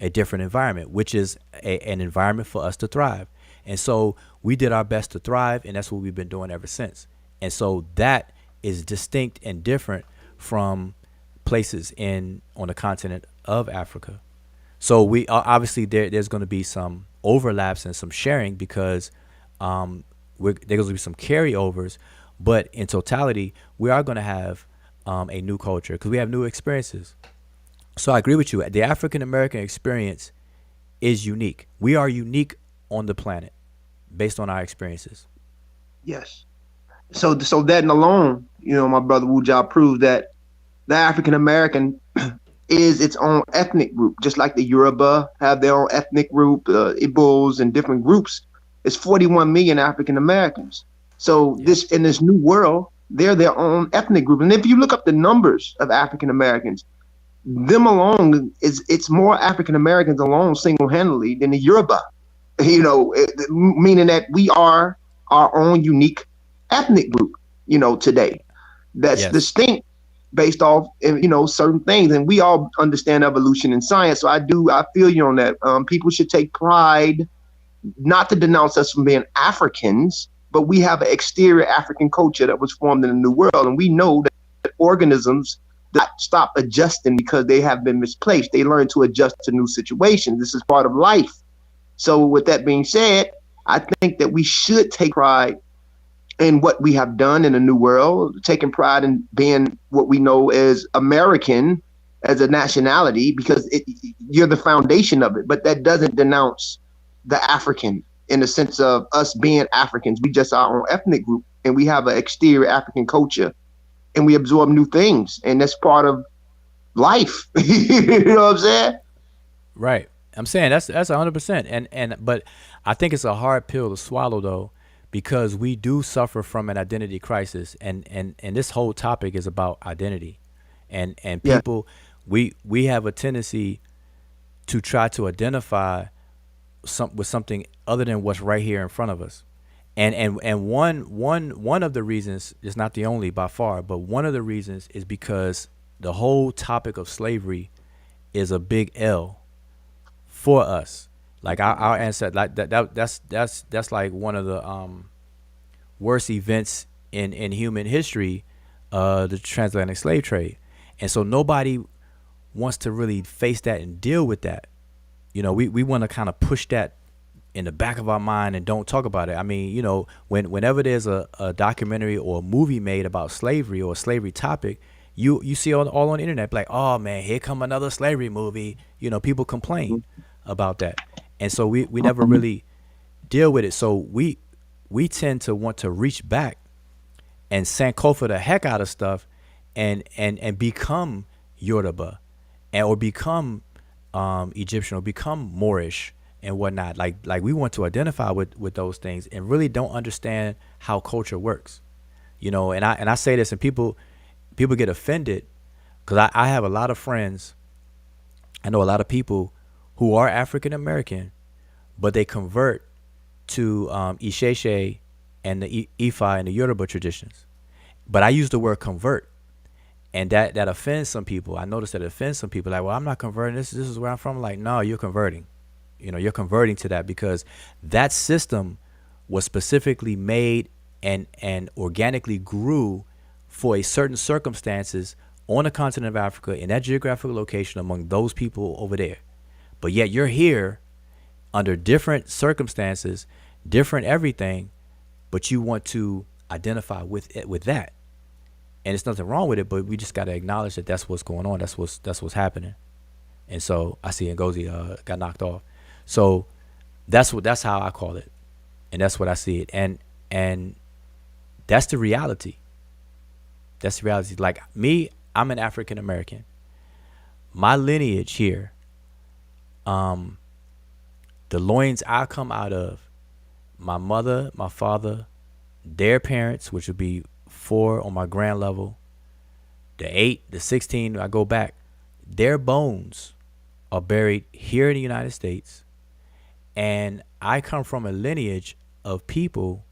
A: a different environment, which is an environment for us to thrive. And so we did our best to thrive, and that's what we've been doing ever since. And so that is distinct and different from places on the continent of Africa. So we obviously there's going to be some overlaps and some sharing, because there's gonna be some carryovers, but in totality, we are gonna have a new culture because we have new experiences. So I agree with you. The African American experience is unique. We are unique on the planet based on our experiences.
C: Yes. So that alone, my brother Wujah proves that the African American is its own ethnic group, just like the Yoruba have their own ethnic group, Igbos and different groups. It's 41 million African Americans. So
A: Yeah.
C: this in this new world, they're their own ethnic group. And if you look up the numbers of African Americans, them alone it's more African Americans alone single handedly than the Yoruba. Meaning that we are our own unique ethnic group. Today that's
A: Yes.
C: distinct based off certain things, and we all understand evolution in science. So I feel you on that. People should take pride, not to denounce us from being Africans, but we have an exterior African culture that was formed in the New World, and we know that organisms that stop adjusting because they have been misplaced. They learn to adjust to new situations. This is part of life. So with that being said, I think that we should take pride in what we have done in the New World, taking pride in being what we know as American as a nationality, because you're the foundation of it. But that doesn't denounce the African in the sense of us being Africans. We just our own ethnic group, and we have an exterior African culture, and we absorb new things, and that's part of life. You know what I'm saying?
A: Right. I'm saying that's 100%. And but I think it's a hard pill to swallow though, because we do suffer from an identity crisis, and this whole topic is about identity, and
C: Yeah.
A: people, we have a tendency to try to identify with something other than what's right here in front of us. And one of the reasons is not the only by far, but one of the reasons is because the whole topic of slavery is a big L for us. Like our ancestors, like that's like one of the worst events in human history, the transatlantic slave trade. And so nobody wants to really face that and deal with that. We want to kind of push that in the back of our mind and don't talk about it. I mean, whenever there's a documentary or a movie made about slavery or a slavery topic, you see all on the internet like, oh man, here come another slavery movie. People complain about that, and so we never really deal with it. So we tend to want to reach back and Sankofa the heck out of stuff, and become Yoruba, or become Egyptian, or become Moorish and whatnot. Like we want to identify with those things and really don't understand how culture works. And I say this, and people get offended because I have a lot of friends. I know a lot of people who are African American, but they convert to Isheshe and the Ifa and the Yoruba traditions. But I use the word convert, and that offends some people. I noticed that it offends some people. Like, well, I'm not converting. This is where I'm from. Like, no, you're converting. You're converting to that because that system was specifically made and organically grew for a certain circumstances on the continent of Africa in that geographical location among those people over there. But yet you're here under different circumstances, different everything, but you want to identify with that. And it's nothing wrong with it, but we just got to acknowledge that that's what's going on. That's what's happening. And so I see Ngozi got knocked off. So that's how I call it. And that's what I see it. And that's the reality. That's the reality. Like me, I'm an African American. My lineage here, the loins I come out of, my mother, my father, their parents, which would be 4 on my grand level, the 8, the 16, I go back, their bones are buried here in the United States. And I come from a lineage of people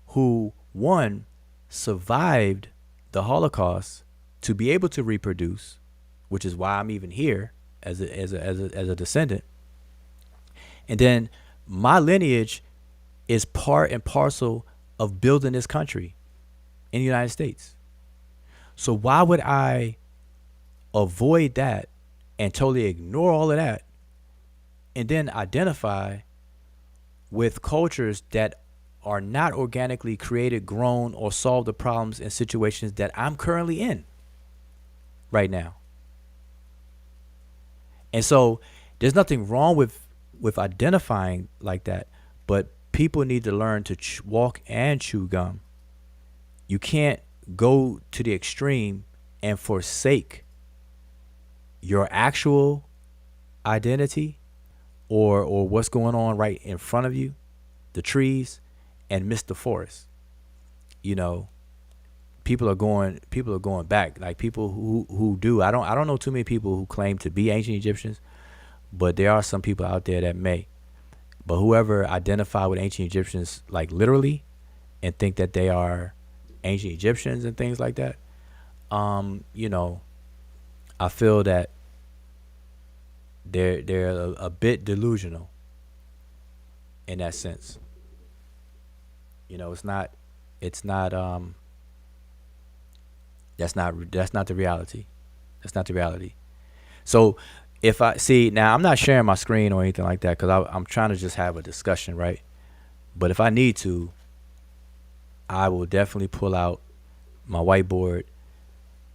A: who, one, survived the Holocaust to be able to reproduce, which is why I'm even here as a descendant. And then my lineage is part and parcel of building this country in the United States. So why would I avoid that and totally ignore all of that and then identify with cultures that are not organically created, grown, or solve the problems and situations that I'm currently in right now. And so there's nothing wrong with identifying like that, but people need to learn to walk and chew gum. You can't go to the extreme and forsake your actual identity or what's going on right in front of you, the trees, and miss the forest. You know, people are going back. Like people who do. I don't know too many people who claim to be ancient Egyptians, but there are some people out there that may. But whoever identify with ancient Egyptians like literally and think that they are ancient Egyptians and things like that, you know, I feel that they're a bit delusional in that sense. You know, it's not that's not the reality. That's not the reality. So if I see now, I'm not sharing my screen or anything like that because I'm trying to just have a discussion, right? But if I need to, I will definitely pull out my whiteboard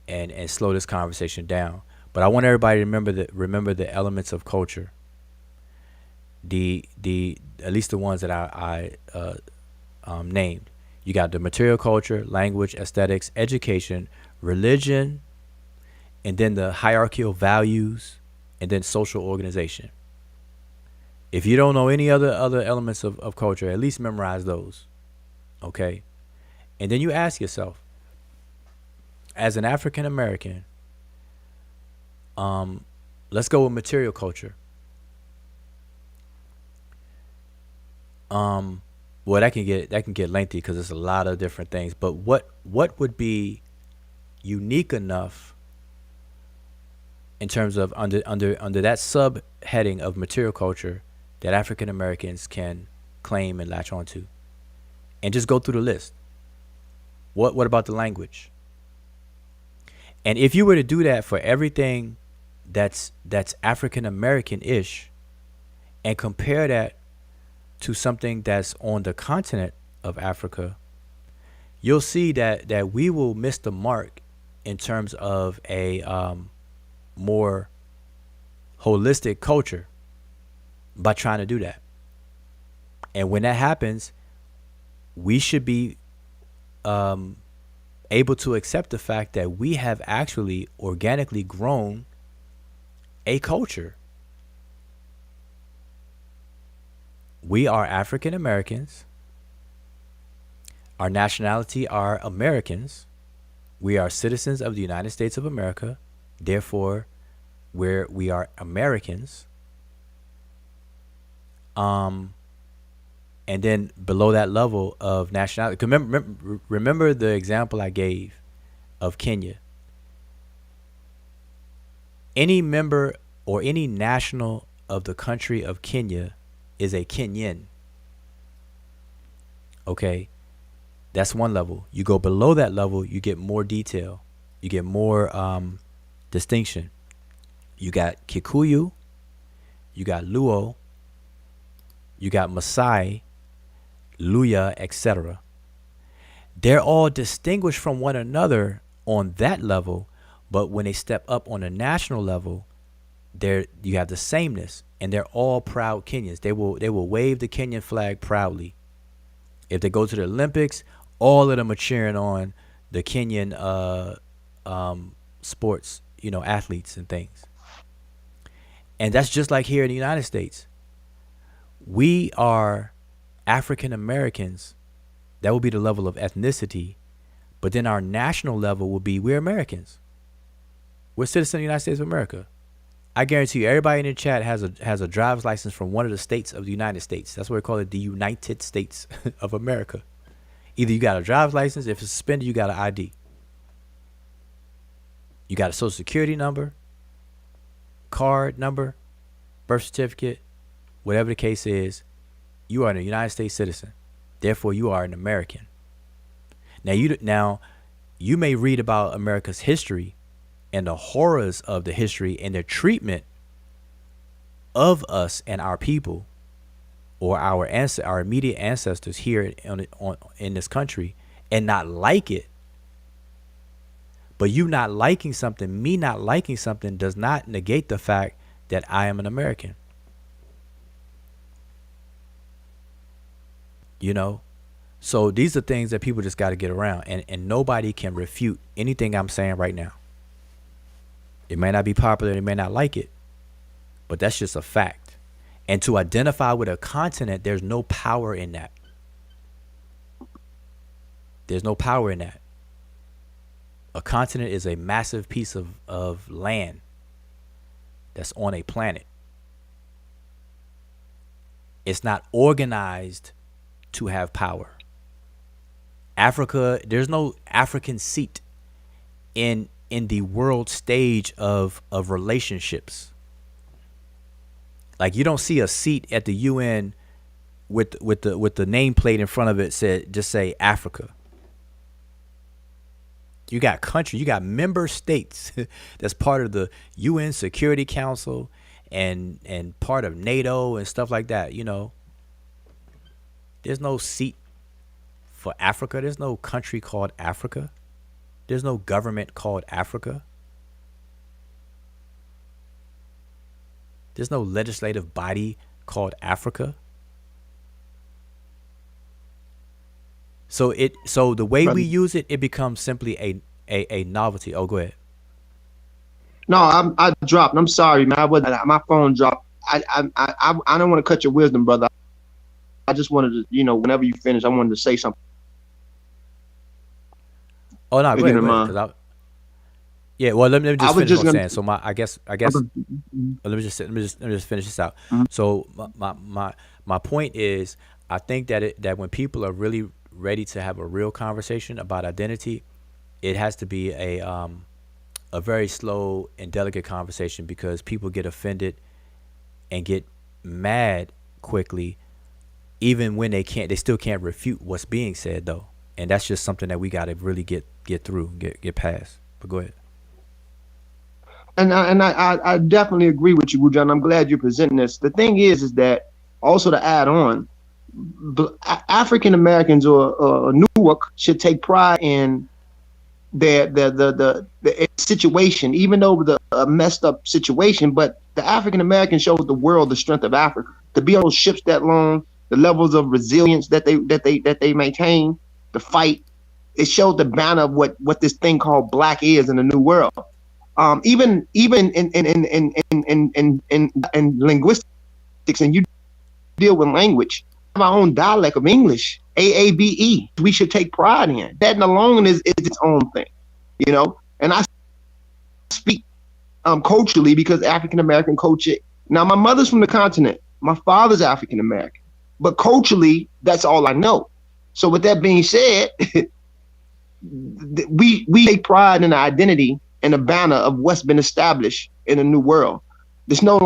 A: and slow this conversation down. But I want everybody to remember the elements of culture. The at least the ones that I named. You got the material culture, language, aesthetics, education, religion, and then the hierarchical values, and then social organization. If you don't know any other elements of culture, at least memorize those. Okay? And then you ask yourself, as an African American, let's go with material culture. Well, that can get lengthy because it's a lot of different things. But what would be unique enough in terms of under that subheading of material culture that African Americans can claim and latch onto, and just go through the list. What about the language? And if you were to do that for everything that's African American-ish, and compare that to something that's on the continent of Africa, you'll see that we will miss the mark in terms of a more holistic culture by trying to do that. And when that happens, we should be able to accept the fact that we have actually organically grown a culture. We are African Americans. Our nationality are Americans. We are citizens of the United States of America. Therefore, we are Americans. And then below that level of nationality, remember the example I gave of Kenya. Any member or any national of the country of Kenya is a Kenyan. Okay, that's one level. You go below that level, you get more detail. You get more distinction. You got Kikuyu, you got Luo, you got Maasai, Luya, etc. They're all distinguished from one another on that level, but when they step up on a national level, you have the sameness, and they're all proud Kenyans. They will wave the Kenyan flag proudly. If they go to the Olympics, all of them are cheering on the Kenyan sports, athletes and things. And that's just like here in the United States. We are African Americans. That will be the level of ethnicity. But then our national level will be we're Americans. We're citizens of the United States of America. I guarantee you, everybody in the chat has a driver's license from one of the states of the United States. That's why we call it the United States of America. Either you got a driver's license, if it's suspended, you got an ID. You got a social security number, card number, birth certificate, whatever the case is, you are a United States citizen. Therefore, you are an American. Now, you may read about America's history and the horrors of the history and the treatment of us and our people or our immediate ancestors here in this country and not like it. But you not liking something, me not liking something, does not negate the fact that I am an American. You know? So these are things that people just got to get around. And nobody can refute anything I'm saying right now. It may not be popular, they may not like it, but that's just a fact. And to identify with a continent, there's no power in that. There's no power in that. A continent is a massive piece of land that's on a planet. It's not organized to have power. Africa, there's no African seat in the world stage of relationships. Like, you don't see a seat at the UN with the nameplate in front of it say Africa. You got country, you got member states that's part of the UN Security Council and part of NATO and stuff like that, you know. There's no seat for Africa. There's no country called Africa. There's no government called Africa. There's no legislative body called Africa. So the way we use it, it becomes simply a novelty. Oh, go ahead.
C: No, I dropped. I'm sorry, man. My phone dropped. I don't want to cut your wisdom, brother. I just wanted to, you know, whenever you finish, I wanted to say something.
A: Oh no, go ahead. Yeah, well, let me just finish what I'm saying. So I guess.
C: Okay.
A: Let me just finish this out.
C: Mm-hmm.
A: So my point is, I think that when people are really ready to have a real conversation about identity, it has to be a very slow and delicate conversation, because people get offended and get mad quickly, even when they still can't refute what's being said though. And that's just something that we got to really get through, get past. But go ahead.
C: And I definitely agree with you, Wujan. I'm glad you're presenting this. The thing is that, also to add on, African Americans or Newark should take pride in the situation, even though the messed up situation. But the African Americans showed the world the strength of Africa, to be on those ships that long, the levels of resilience that they maintain, the fight. It showed the banner of what this thing called black is in the new world. Even in linguistics, and you deal with language, have our own dialect of English, AABE. We should take pride in that. And alone is its own thing, you know. And I speak culturally, because African American culture. Now, my mother's from the continent. My father's African American, but culturally, that's all I know. So, with that being said, we take pride in the identity and the banner of what's been established in a new world. There's no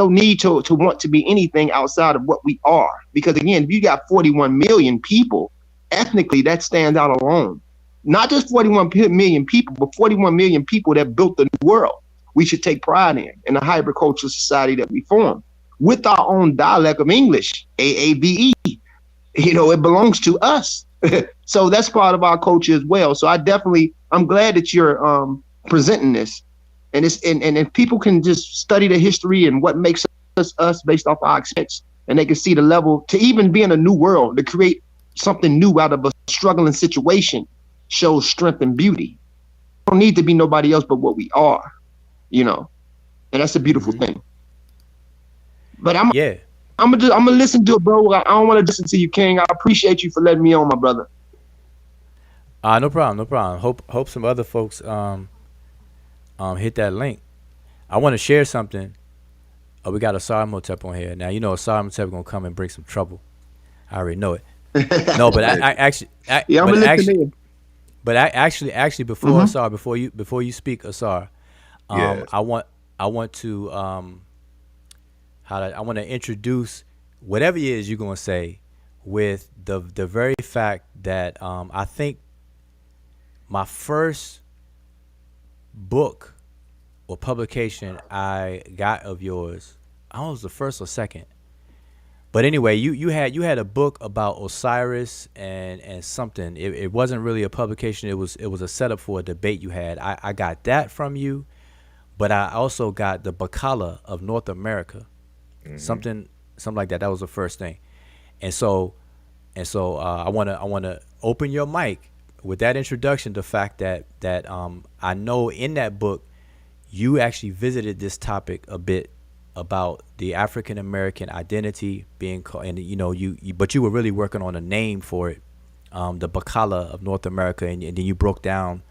C: need to want to be anything outside of what we are. Because again, if you got 41 million people, ethnically, that stands out alone. Not just 41 million people, but 41 million people that built the new world. We should take pride in the hybrid cultural society that we form with our own dialect of English, AABE. You know, it belongs to us. So that's part of our culture as well. So I'm glad that you're presenting this. And if people can just study the history and what makes us based off our experience, and they can see the level to even be in a new world, to create something new out of a struggling situation, shows strength and beauty. We don't need to be nobody else but what we are, you know, and that's a beautiful thing. But I'm gonna listen to it, bro. I don't want to listen to you, King. I appreciate you for letting me on, my brother.
A: No problem. Hope some other folks hit that link. I want to share something. We got Asar Motep on here. Now, you know Asar Motep gonna come and bring some trouble. I already know it. No, but I actually before Asar, before you speak, Asar, I want to I want to introduce whatever it is you're gonna say with the very fact that I think my first book or publication I got of yours, I don't know if it was the first or second, But anyway, you had a book about Osiris and something. It wasn't really a publication. It was a setup for a debate you had. I got that from you, but I also got the Bacala of North America,
D: Hmm.
A: something like that. That was the first thing, and so I wanna open your mic with that introduction. The fact that I know in that book you actually visited this topic a bit about the African American identity being called, and but you were really working on a name for it, the Bacala of North America, and then you broke down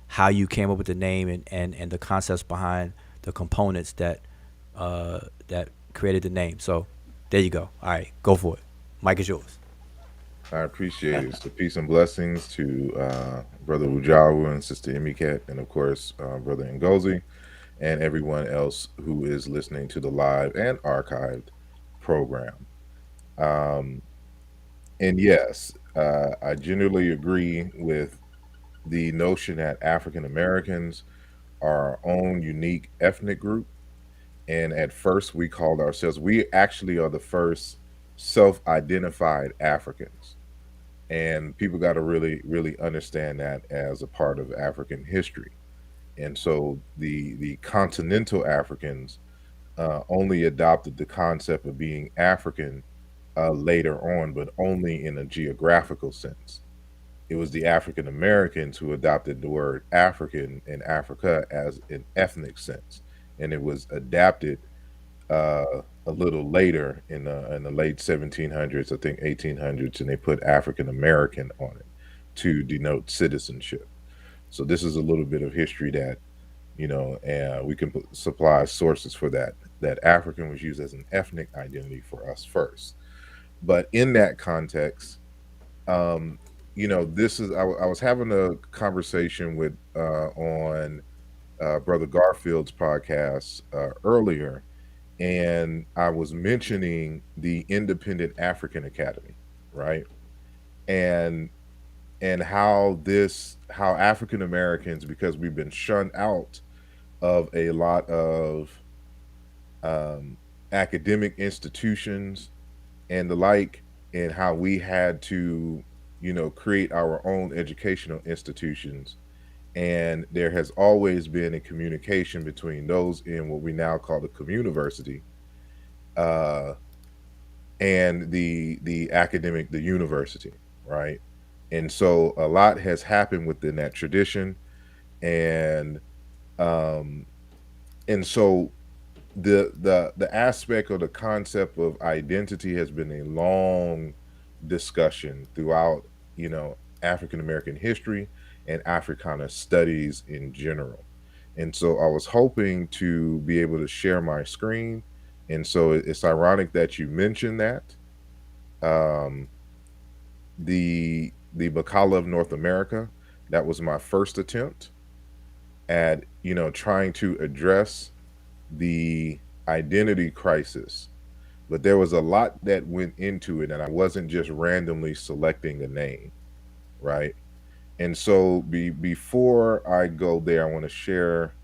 A: how you came up with the name and the concepts behind the components that created the name. So there you go. All right, go for it. Mike is yours.
D: I appreciate it. So peace and blessings to Brother Ujawu and Sister Imiket, and of course Brother Ngozi, and everyone else who is listening to the live and archived program. Um, and yes, I generally agree with the notion that African Americans are our own unique ethnic group. And at first, we called ourselves, we actually are the first self identified Africans. And people got to really understand that as a part of African history. And so the continental Africans only adopted the concept of being African later on, but only in a geographical sense. It was the African Americans who adopted the word African in Africa as an ethnic sense, and it was adapted a little later in the late 1700s, I think 1800s, and they put African American on it to denote citizenship. So this is a little bit of history that we can supply sources for that. That African was used as an ethnic identity for us first, but in that context, um, this is I was having a conversation with on Brother Garfield's podcast earlier, and I was mentioning the Independent African Academy, right? And how African Americans, because we've been shunned out of a lot of um, academic institutions and the like, and how we had to, create our own educational institutions. And there has always been a communication between those in what we now call the communiversity uh, and the university, right? And so a lot has happened within that tradition, and um, so the aspect or the concept of identity has been a long discussion throughout African American history and Africana studies in general. And so I was hoping to be able to share my screen, and so it's ironic that you mentioned that. um, the Bacala of North America, that was my first attempt at trying to address the identity crisis, but there was a lot that went into it, and I wasn't just randomly selecting a name, right? And so before I go there, I want to share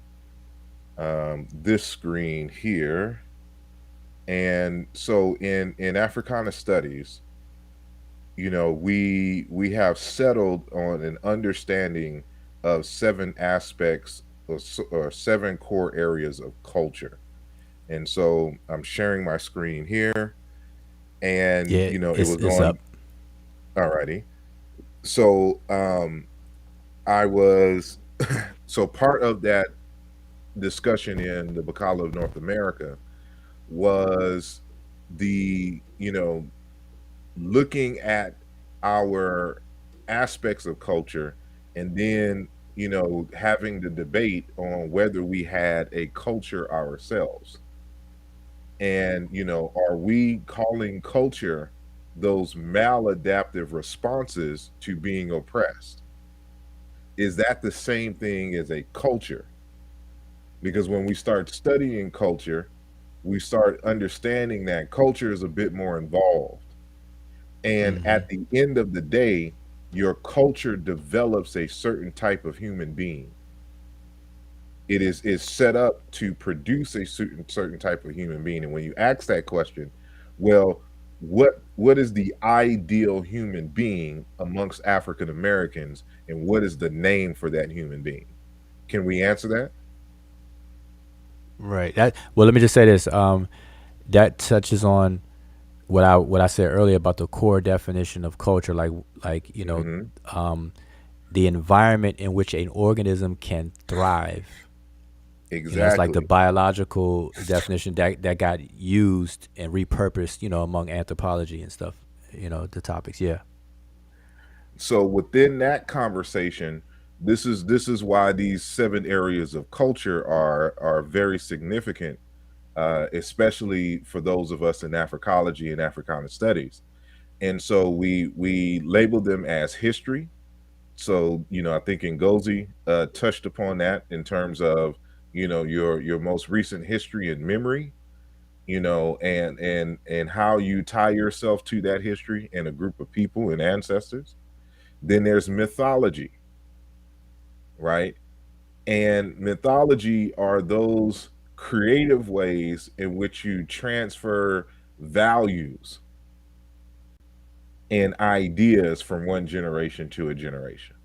D: this screen here. And so in Africana studies, we have settled on an understanding of seven aspects or seven core areas of culture. And so I'm sharing my screen here, and
A: Yeah,
D: it
A: it's
D: was
A: it's up.
D: on. Alrighty. So I was so part of that discussion in the Bacala of North America was the looking at our aspects of culture, and then having the debate on whether we had a culture ourselves. And are we calling culture those maladaptive responses to being oppressed? Is that the same thing as a culture? Because when we start studying culture, we start understanding that culture is a bit more involved. And
A: Hmm.
D: at the end of the day, your culture develops a certain type of human being. It is set up to produce a certain type of human being. And when you ask that question, well, what is the ideal human being amongst African Americans, and what is the name for that human being? Can we answer that?
A: Right. That well, let me just say this. That touches on what I said earlier about the core definition of culture, like
D: Hmm.
A: the environment in which an organism can thrive. It's like the
D: Exactly.
A: biological definition that got used and repurposed, among anthropology and stuff. The topics. Yeah.
D: So within that conversation, this is why these 7 areas of culture are very significant, especially for those of us in Africology and Africana studies. And so we label them as history. So I think Ngozi touched upon that in terms of your most recent history and memory, and how you tie yourself to that history and a group of people and ancestors. Then there's mythology, right? And mythology are those creative ways in which you transfer values and ideas from one generation to a generation,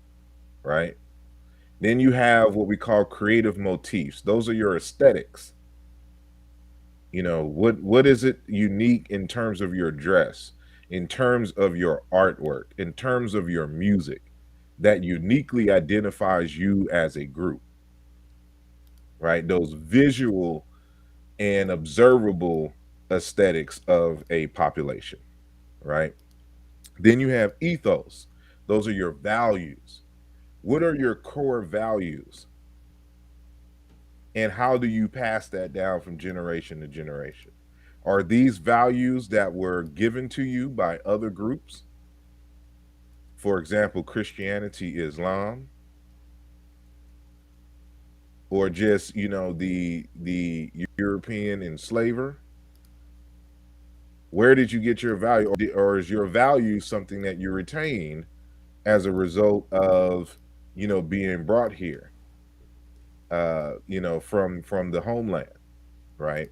D: right? Then you have what we call creative motifs. Those are your aesthetics. What is it unique in terms of your dress, in terms of your artwork, in terms of your music that uniquely identifies you as a group, right? Those visual and observable aesthetics of a population, right? Then you have ethos. Those are your values. What are your core values? And how do you pass that down from generation to generation? Are these values that were given to you by other groups? For example, Christianity, Islam, or just, the European enslaver? Where did you get your value? Or is your value something that you retain as a result of, being brought here, from the homeland, right?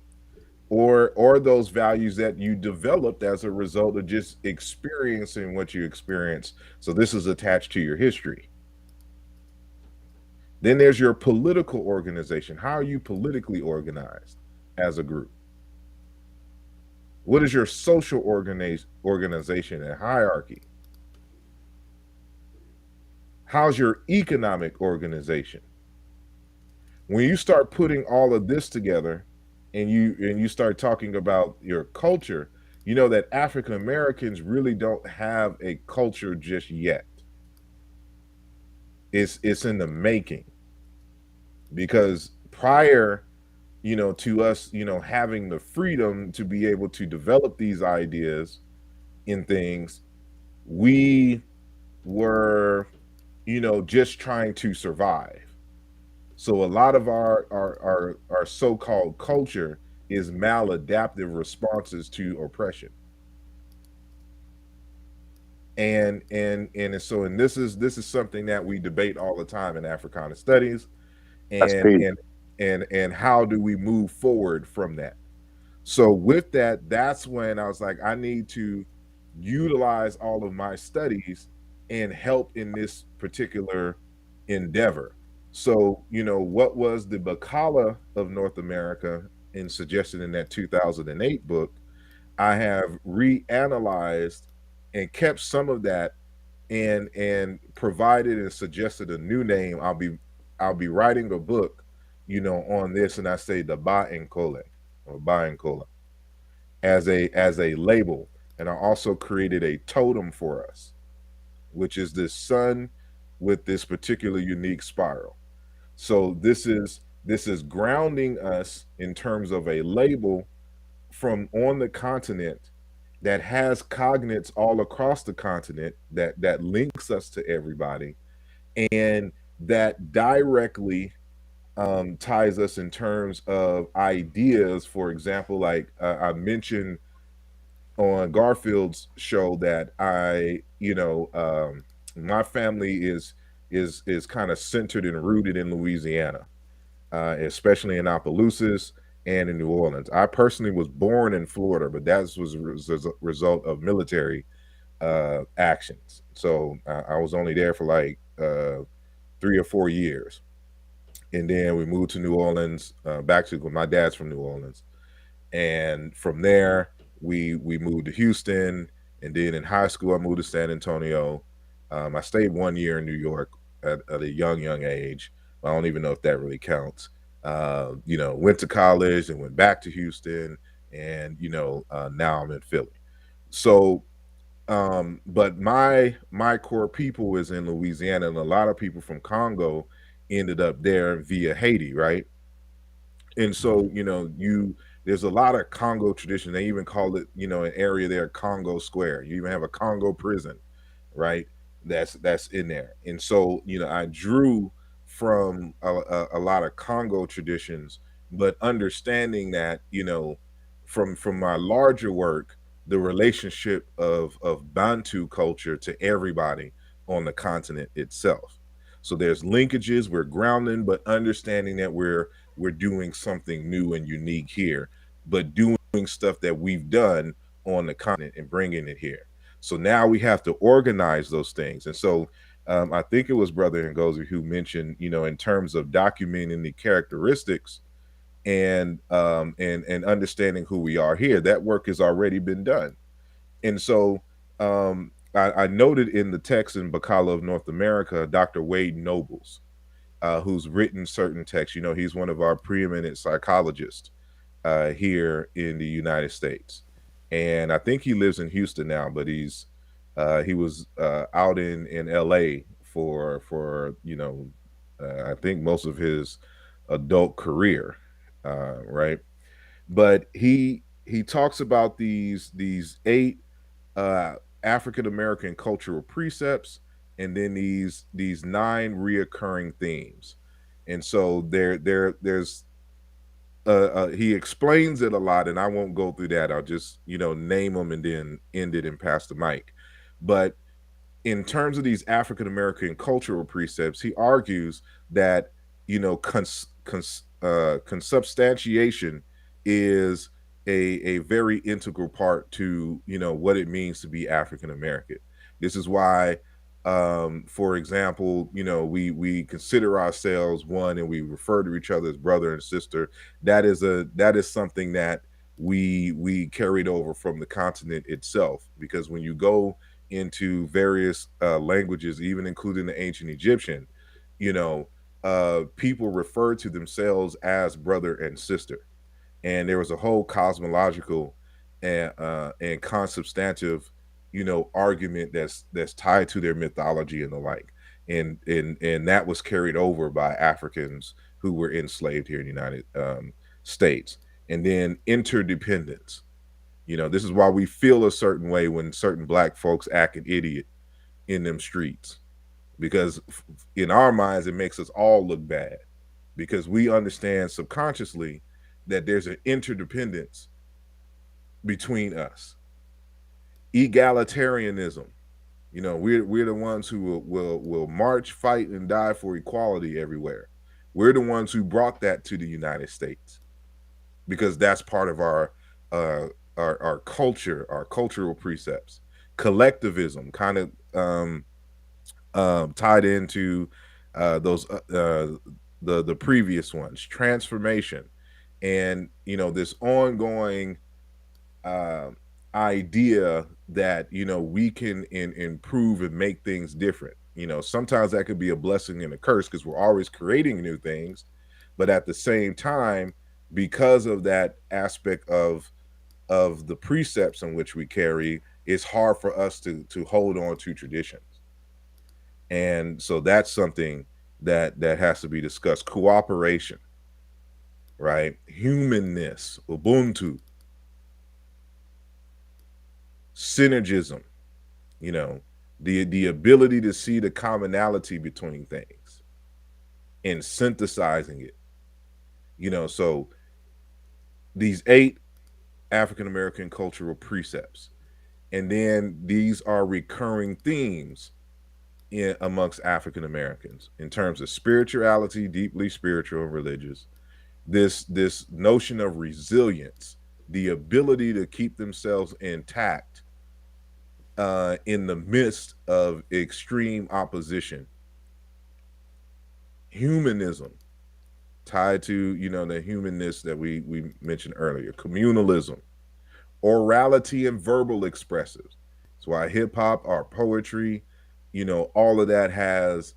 D: Or those values that you developed as a result of just experiencing what you experienced. So this is attached to your history. Then there's your political organization. How are you politically organized as a group? What is your social organization and hierarchy? How's your economic organization? When you start putting all of this together, and you start talking about your culture, you know that African Americans really don't have a culture just yet. It's in the making, because prior, to us, having the freedom to be able to develop these ideas in things, we were, just trying to survive. So a lot of our so-called culture is maladaptive responses to oppression. And this is something that we debate all the time in Africana studies,
C: That's
D: and
C: peace.
D: and how do we move forward from that? So with that, that's when I was like, I need to utilize all of my studies and help in this particular endeavor. So, what was the Bacala of North America, in suggested in that 2008 book, I have reanalyzed and kept some of that, and provided and suggested a new name. I'll be writing a book, on this, and I say the Ba and Kole, or Ba and Kola, as a label. And I also created a totem for us, which is this sun with this particular unique spiral. So this is grounding us in terms of a label from on the continent that has cognates all across the continent, that links us to everybody, and that directly ties us in terms of ideas. For example, like I mentioned on Garfield's show, that my family is kind of centered and rooted in Louisiana, especially in Opelousas, and in New Orleans. I personally was born in Florida, but that was a result of military actions. So I was only there for like 3 or 4 years, and then we moved to New Orleans. Back to my dad's from New Orleans, and from there we moved to Houston, and then in high school I moved to San Antonio. I stayed 1 year in New York at a young age. I don't even know if that really counts. Went to college and went back to Houston, and now I'm in Philly. So but my core people is in Louisiana, and a lot of people from Congo ended up there via Haiti, right? And so there's a lot of Congo tradition. They even call it an area there Congo Square. You even have a Congo prison, right? That's in there. And so I drew from a lot of Congo traditions, but understanding that from my larger work, the relationship of Bantu culture to everybody on the continent itself. So there's linkages, we're grounding, but understanding that we're doing something new and unique here, but doing stuff that we've done on the continent and bringing it here. So now we have to organize those things. And so I think it was Brother Ngozi who mentioned, in terms of documenting the characteristics and understanding who we are here, that work has already been done. And so I noted in the text in Bacala of North America, Dr. Wade Nobles, who's written certain texts. He's one of our preeminent psychologists here in the United States, and I think he lives in Houston now. But he was out in L.A. for I think most of his adult career, right? But he talks about these 8 uh, African American cultural precepts, and then these 9 reoccurring themes. And so there's he explains it a lot, and I won't go through that. I'll just name them and then end it and pass the mic. But in terms of these African American cultural precepts, he argues that consubstantiation is a very integral part to what it means to be African American. This is why, for example, we consider ourselves one, and we refer to each other as brother and sister. That is something that we carried over from the continent itself, because when you go into various languages, even including the ancient Egyptian, people refer to themselves as brother and sister. And there was a whole cosmological and consubstantive, argument that's tied to their mythology and the like. And that was carried over by Africans who were enslaved here in the United States. And then interdependence. This is why we feel a certain way when certain black folks act an idiot in them streets, because in our minds it makes us all look bad, because we understand subconsciously that there's an interdependence between us. Egalitarianism. We're the ones who will march, fight, and die for equality everywhere. We're the ones who brought that to the United States, because that's part of our culture, our cultural precepts. Collectivism, kind of tied into those the previous ones. Transformation, and this ongoing idea that we can improve and make things different. Sometimes that could be a blessing and a curse, because we're always creating new things, but at the same time, because of that aspect of the precepts in which we carry, it's hard for us to hold on to traditions. And so that's something that has to be discussed. Cooperation, right? Humanness, Ubuntu, synergism, the ability to see the commonality between things and synthesizing it. So these 8 African American cultural precepts, and then these are recurring themes amongst African Americans in terms of spirituality, deeply spiritual and religious, this notion of resilience, the ability to keep themselves intact in the midst of extreme opposition. Humanism, tied to, you know, the humanness that we mentioned earlier. Communalism, orality and verbal expressives. That's why hip hop, our poetry, you know, all of that has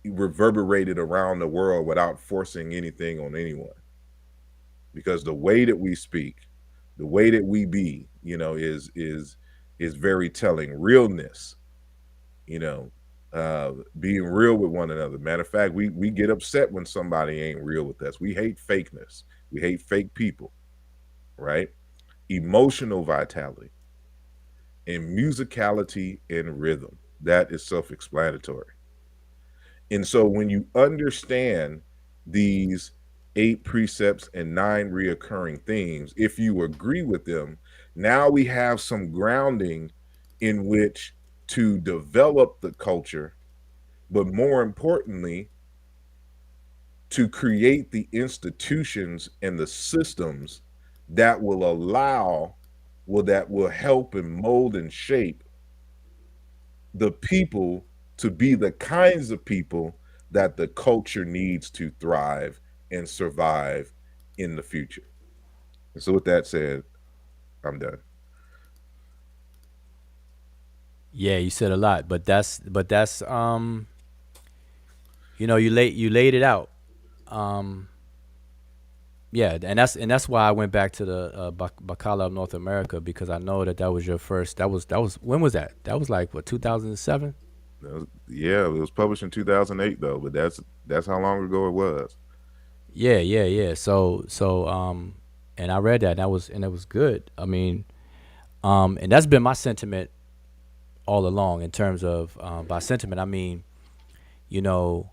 D: reverberated around the world without forcing anything on anyone. Because the way that we speak, the way that we be, you know, is very telling. Realness, you know, being real with one another. Matter of fact, we get upset when somebody ain't real with us. We hate fakeness. We hate fake people, right? Emotional vitality and musicality and rhythm. That is self-explanatory. And so when you understand these 8 precepts and 9 reoccurring themes, if you agree with them, now we have some grounding in which to develop the culture, but more importantly, to create the institutions and the systems that will allow, that will help and mold and shape the people to be the kinds of people that the culture needs to thrive and survive in the future. And so with that said, I'm done.
A: Yeah, you said a lot, but that's you know, you laid it out. Yeah, and that's why I went back to the Bacala of North America, because I know that was your first. That was when was that? That was like what, 2007?
D: Yeah, it was published in 2008 though, but that's how long ago it was.
A: Yeah. And I read that, and it was good. I mean, and that's been my sentiment all along, in terms of, by sentiment I mean, you know,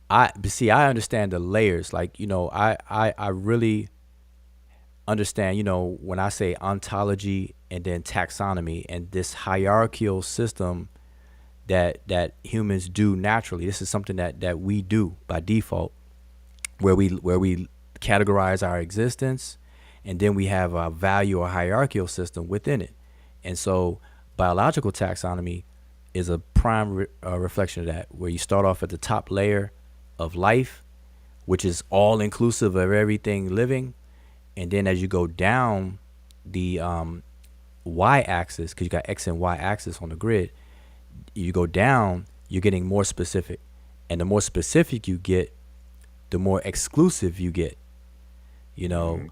A: I understand the layers. Like, you know, I really understand, you know, when I say ontology and then taxonomy and this hierarchical system that humans do naturally. This is something that we do by default, where we categorize our existence, and then we have a value or hierarchical system within it. And so biological taxonomy is a prime reflection of that, where you start off at the top layer of life, which is all inclusive of everything living. And then as you go down the y-axis, because you got x and y-axis on the grid, you go down, you're getting more specific. And the more specific you get, the more exclusive you get, you know.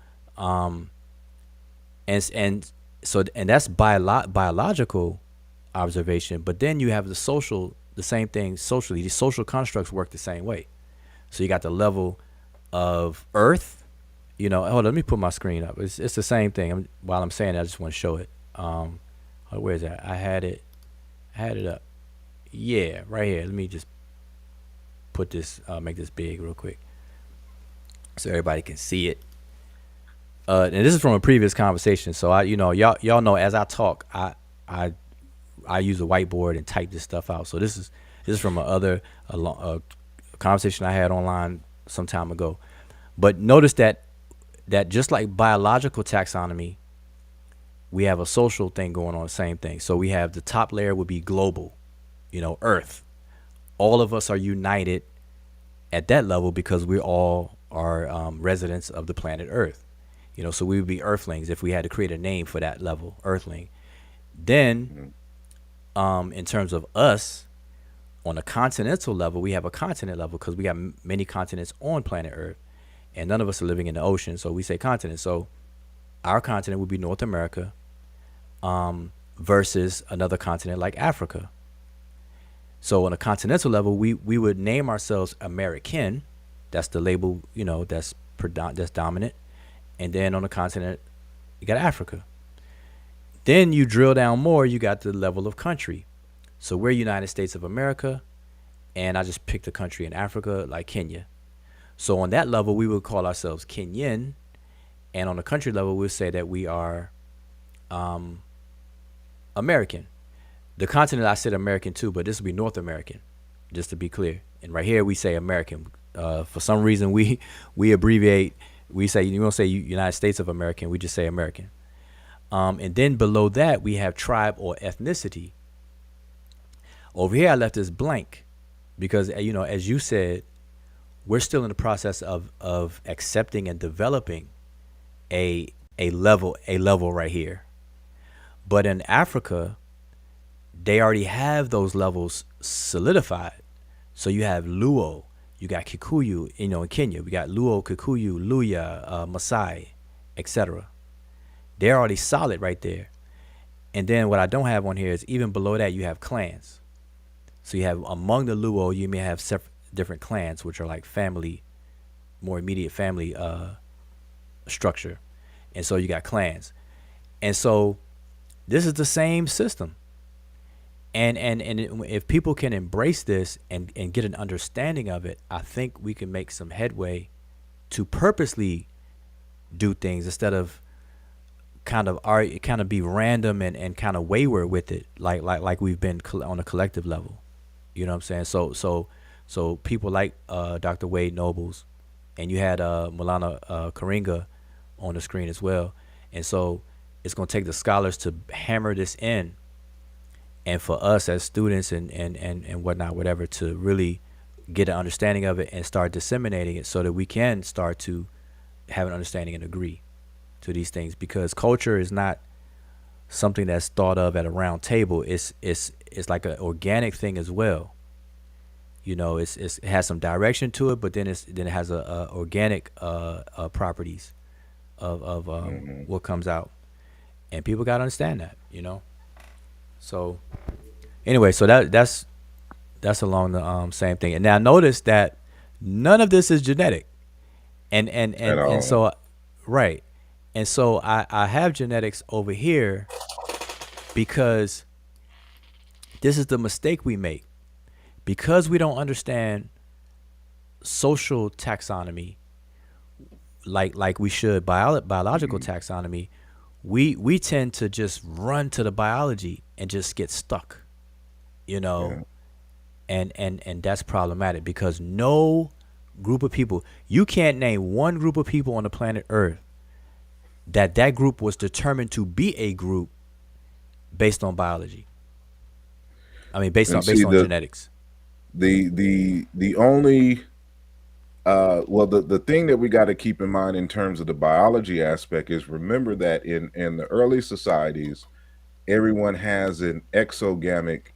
A: And so, and that's biological observation. But then you have the same thing socially. These social constructs work the same way. So you got the level of earth, you know. Hold on, let me put my screen up. It's the same thing. While I'm saying it, I just want to show it. Where is that? I had it up. Yeah, right here. Let me just put this, make this big real quick, so everybody can see it. And this is from a previous conversation. So y'all know, as I talk, I use a whiteboard and type this stuff out. So this is from a conversation I had online some time ago. But notice that just like biological taxonomy, we have a social thing going on, the same thing. So we have the top layer would be global, you know, Earth. All of us are united at that level because we all are residents of the planet Earth. You know, so we would be Earthlings if we had to create a name for that level, Earthling. Then, in terms of us, on a continental level, we have a continent level because we got many continents on planet Earth, and none of us are living in the ocean, so we say continent. So our continent would be North America, versus another continent like Africa. So on a continental level, we would name ourselves American. That's the label, you know, that's dominant. And then on the continent, you got Africa. Then you drill down more, you got the level of country. So we're United States of America, and I just picked a country in Africa, like Kenya. So on that level, we would call ourselves Kenyan, and on the country level, we'll say that we are American. The continent, I said American too, but this would be North American, just to be clear. And right here, we say American. For some reason, we abbreviate. We say you don't say United States of American. We just say American. And then below that, we have tribe or ethnicity. Over here, I left this blank because as you said, we're still in the process of accepting and developing a a level right here. But in Africa, they already have those levels solidified. So you have Luo, you got Kikuyu, in Kenya, we got Luo, Kikuyu, Luya, Masai, etc. They're already solid right there. And then what I don't have on here is even below that you have clans. So you have among the Luo, you may have different clans, which are like family, more immediate family structure. And so you got clans. And so this is the same system. And if people can embrace this and get an understanding of it, I think we can make some headway to purposely do things instead of kind of be random and kind of wayward with it, like we've been on a collective level. You know what I'm saying? So people like Dr. Wade Nobles, and you had Milana Karinga on the screen as well. And so it's going to take the scholars to hammer this in, and for us as students and whatnot, whatever, to really get an understanding of it and start disseminating it so that we can start to have an understanding and agree to these things, because culture is not something that's thought of at a round table. It's like an organic thing as well. It has some direction to it, but then it has a organic properties of what comes out, and people got to understand that. So anyway, so that's along the same thing. And now notice that none of this is genetic,
D: At
A: and
D: all.
A: so right, and so I have genetics over here because this is the mistake we make, because we don't understand social taxonomy like we should, biological taxonomy. We tend to just run to the biology and just get stuck, you know,
D: Yeah.
A: and that's problematic, because no group of people, you can't name one group of people on the planet Earth that group was determined to be a group based on biology. I mean, based
D: And
A: on
D: see,
A: genetics.
D: the only well, the thing that we got to keep in mind in terms of the biology aspect is, remember that in the early societies, everyone has an exogamic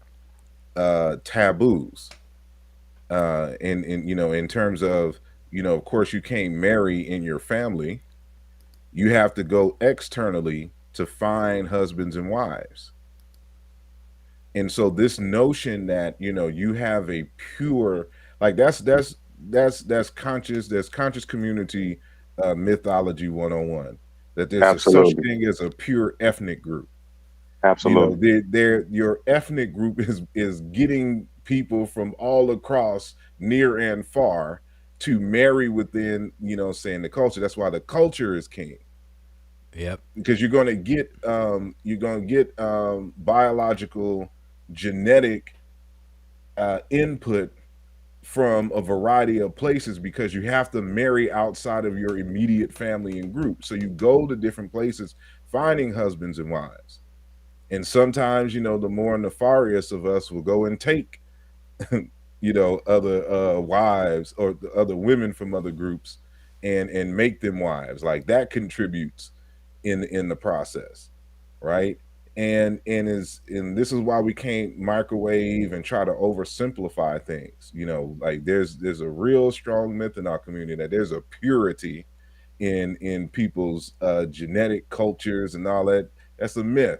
D: taboos. In terms of, of course, you can't marry in your family. You have to go externally to find husbands and wives. And so this notion that, you have a pure, like, that's conscious community mythology 101, that there's a such
E: Absolutely.
D: thing as a pure ethnic group.
E: Absolutely.
D: Your ethnic group is getting people from all across, near and far, to marry within, saying the culture. That's why the culture is king,
A: Yep.
D: because you're going to get biological, genetic input from a variety of places, because you have to marry outside of your immediate family and group. So you go to different places finding husbands and wives. And sometimes, the more nefarious of us will go and take, other wives or the other women from other groups, and make them wives. Like, that contributes in the process, right? And this is why we can't microwave and try to oversimplify things. Like, there's a real strong myth in our community that there's a purity in people's genetic cultures and all that. That's a myth.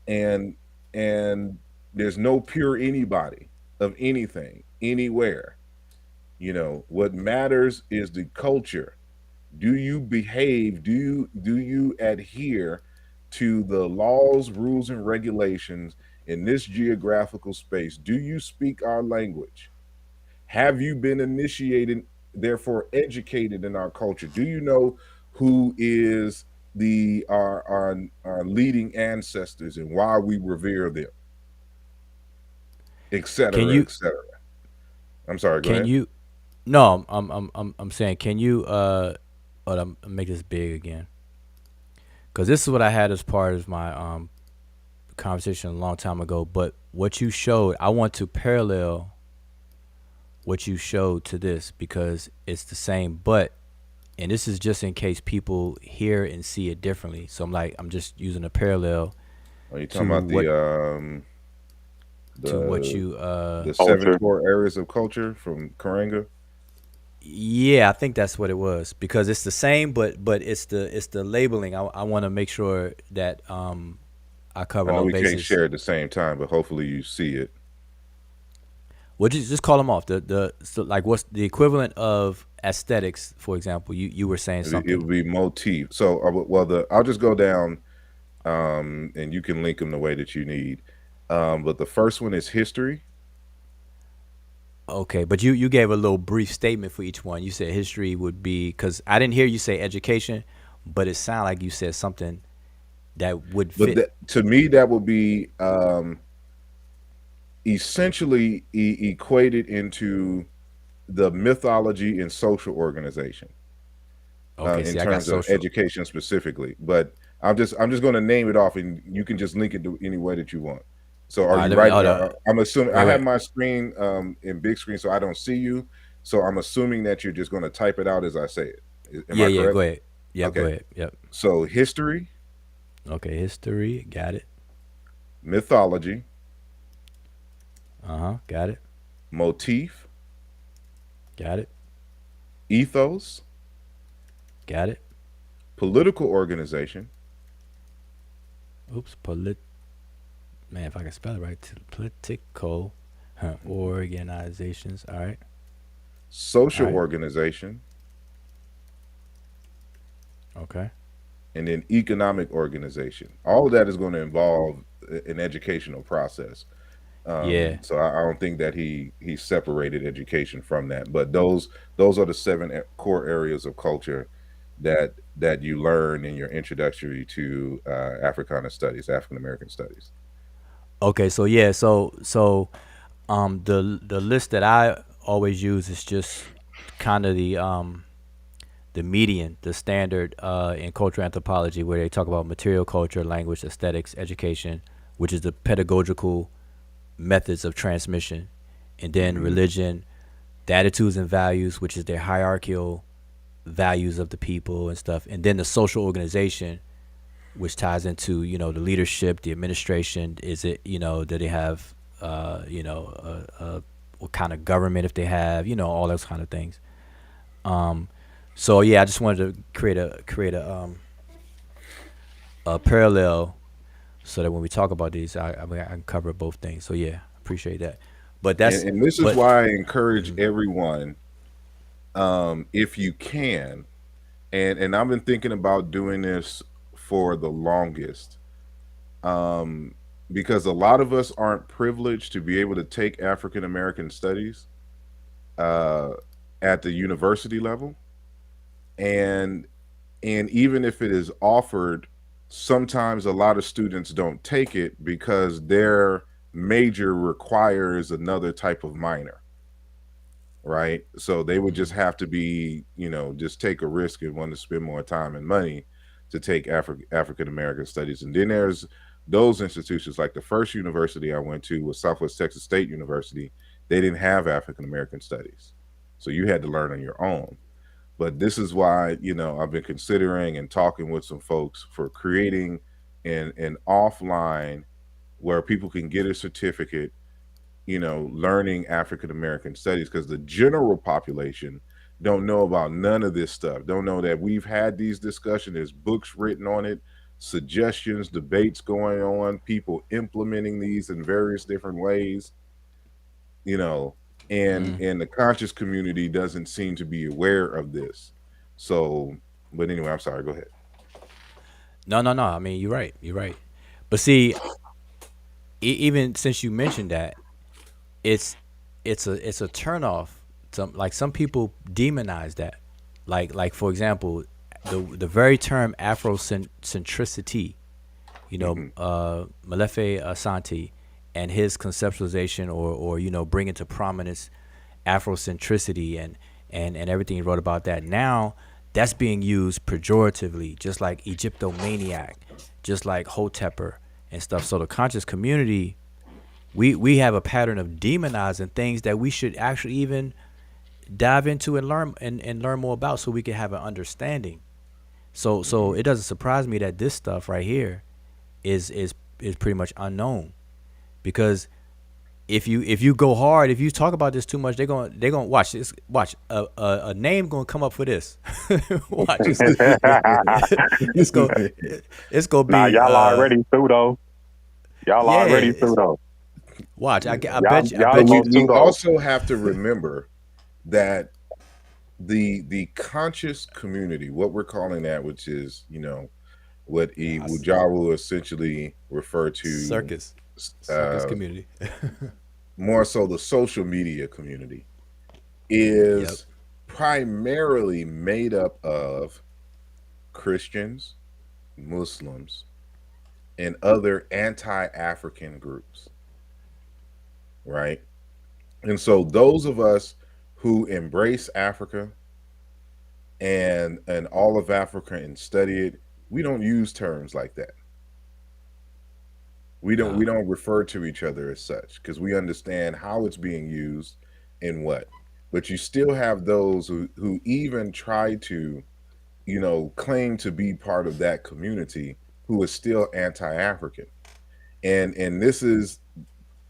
D: And and there's no pure anybody of anything anywhere. What matters is the culture. Do you behave? Do you adhere to the laws, rules, and regulations in this geographical space? Do you speak our language? Have you been initiated, therefore educated in our culture? Do you know who is our leading ancestors and why we revere them, et
A: Can
D: cetera,
A: you
D: et cetera? I'm sorry, go
A: can
D: ahead.
A: you No, I'm saying, can you make this big again? Because this is what I had as part of my conversation a long time ago. But what you showed, I want to parallel what you showed to this because it's the same. But and this is just in case people hear and see it differently. So I'm just using a parallel
D: Are you talking
A: to
D: about
A: what
D: the
A: you
D: the seven
E: Culture.
D: core areas of culture from Karenga?
A: yeah, I think that's what it was because it's the same, but it's the labeling. I want to make sure that I cover
D: I know
A: all
D: we can't
A: bases.
D: share at the same time, but hopefully you see it.
A: Well, just call them off. So like what's the equivalent of aesthetics, for example? You were saying
D: It
A: something.
D: would be motif. So, I'll just go down, and you can link them the way that you need. But the first one is history.
A: Okay, but you gave a little brief statement for each one. You said history would be because I didn't hear you say education, but it sounded like you said something that would
D: But
A: fit.
D: to me, that would be essentially equated into the mythology and social organization
A: Okay,
D: in
A: see, I got
D: terms of
A: social.
D: education specifically. But I'm just going to name it off, and you can just link it to any way that you want. So,
A: All
D: are
A: right,
D: you
A: let me
D: writing?
A: hold on.
D: I'm assuming I
A: Wait,
D: have
A: wait.
D: my screen in big screen, so I don't see you. So, I'm assuming that you're just going to type it out as I say it. Am
A: Yeah,
D: I
A: yeah. Go
D: correct?
A: ahead. Yep, go
D: Okay.
A: ahead. Yep.
D: So, history,
A: Okay, history. Got it.
D: mythology,
A: Got it.
D: motif,
A: Got it.
D: ethos,
A: Got it.
D: political organization,
A: Oops. Man, if I can spell it right, political organizations. All right. All
D: social
A: right.
D: organization,
A: Okay.
D: and then economic organization. All of that is going to involve an educational process.
A: Yeah.
D: So I don't think that he separated education from that. But those are the seven core areas of culture that you learn in your introductory to Africana studies, African American studies.
A: Okay. So yeah. The list that I always use is just kind of the median, the standard in cultural anthropology, where they talk about material culture, language, aesthetics, education, which is the pedagogical methods of transmission, and then
D: Hmm.
A: religion, the attitudes and values, which is their hierarchical values of the people and stuff, and then the social organization, which ties into the leadership, the administration. Is it do they have what kind of government if they have all those kind of things. So yeah, I just wanted to create a parallel so that when we talk about these, I can cover both things. So yeah, appreciate that. But that's
D: And this is
A: but
D: why I encourage everyone, if you can, and I've been thinking about doing this for the longest, um, because a lot of us aren't privileged to be able to take African American studies uh, at the university level, and even if it is offered, sometimes a lot of students don't take it because their major requires another type of minor, right? So they would just have to be, just take a risk and want to spend more time and money to take African American studies. And then there's those institutions, like the first university I went to was Southwest Texas State University. They didn't have African American studies, so you had to learn on your own. But this is why, I've been considering and talking with some folks for creating an offline where people can get a certificate, learning African American studies, because the general population don't know about none of this stuff. Don't know that we've had these discussions. There's books written on it, suggestions, debates going on, people implementing these in various different ways, you know, and the conscious community doesn't seem to be aware of this. So, but anyway, I'm sorry. Go ahead.
A: no. I mean, you're right. You're right. But see, even since you mentioned that, it's it's a turnoff. Some people demonize that. For example, the very term Afrocentricity,
D: Hmm.
A: Malefe Asante, and his conceptualization or bringing to prominence Afrocentricity and everything he wrote about that. Now that's being used pejoratively, just like Egyptomaniac, just like Hoteper and stuff. So the conscious community, we have a pattern of demonizing things that we should actually even dive into and learn more about, so we can have an understanding. So it doesn't surprise me that this stuff right here is pretty much unknown, because if you go hard, if you talk about this too much, they're gonna watch this. Watch a name gonna come up for this. Watch it's gonna it's gonna
E: Nah,
A: be
E: y'all already pseudo. Y'all
A: yeah.
E: already pseudo.
A: Watch, I
E: Y'all,
A: bet you, I
E: y'all the
D: But
A: bet you.
E: most
D: we
E: pseudo.
D: also have to remember that the conscious community, what we're calling that, which is, what Wujawu essentially refer to,
A: Circus
D: uh,
A: community.
D: more so the social media community,
A: Yep.
D: is primarily made up of Christians, Muslims, and other anti-African groups, right? And so those of us who embrace Africa and all of Africa and study it, we don't use terms like that. We don't refer to each other as such, because we understand how it's being used and what. But you still have those who even try to, claim to be part of that community, who is still anti-African. And this is,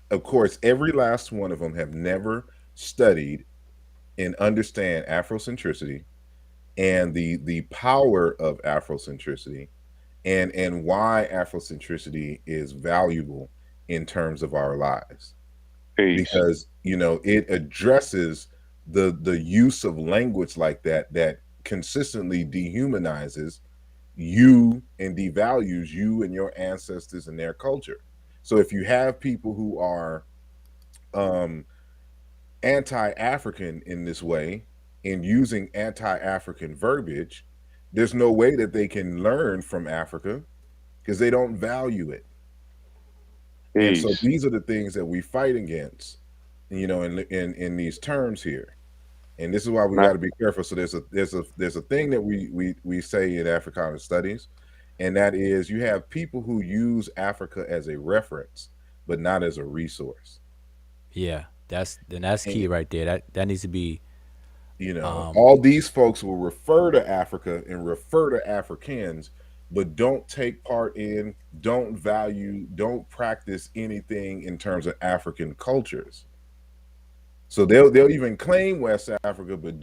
D: of course, every last one of them have never studied and understand Afrocentricity and the power of Afrocentricity, and why Afrocentricity is valuable in terms of our lives.
E: Peace.
D: Because it addresses the use of language like that consistently dehumanizes you and devalues you and your ancestors and their culture. So if you have people who are anti-African in this way and using anti-African verbiage, there's no way that they can learn from Africa, because they don't value it. And so
E: Peace.
D: these are the things that we fight against, in these terms here. And this is why we
E: Nah,
D: got to be careful. So there's a thing that we say in Africana studies, and that is, you have people who use Africa as a reference, but not as a resource.
A: Yeah, that's key
D: And
A: right there. That needs to be.
D: all these folks will refer to Africa and refer to Africans, but don't take part in, don't value, don't practice anything in terms of African cultures. So they'll even claim West Africa, but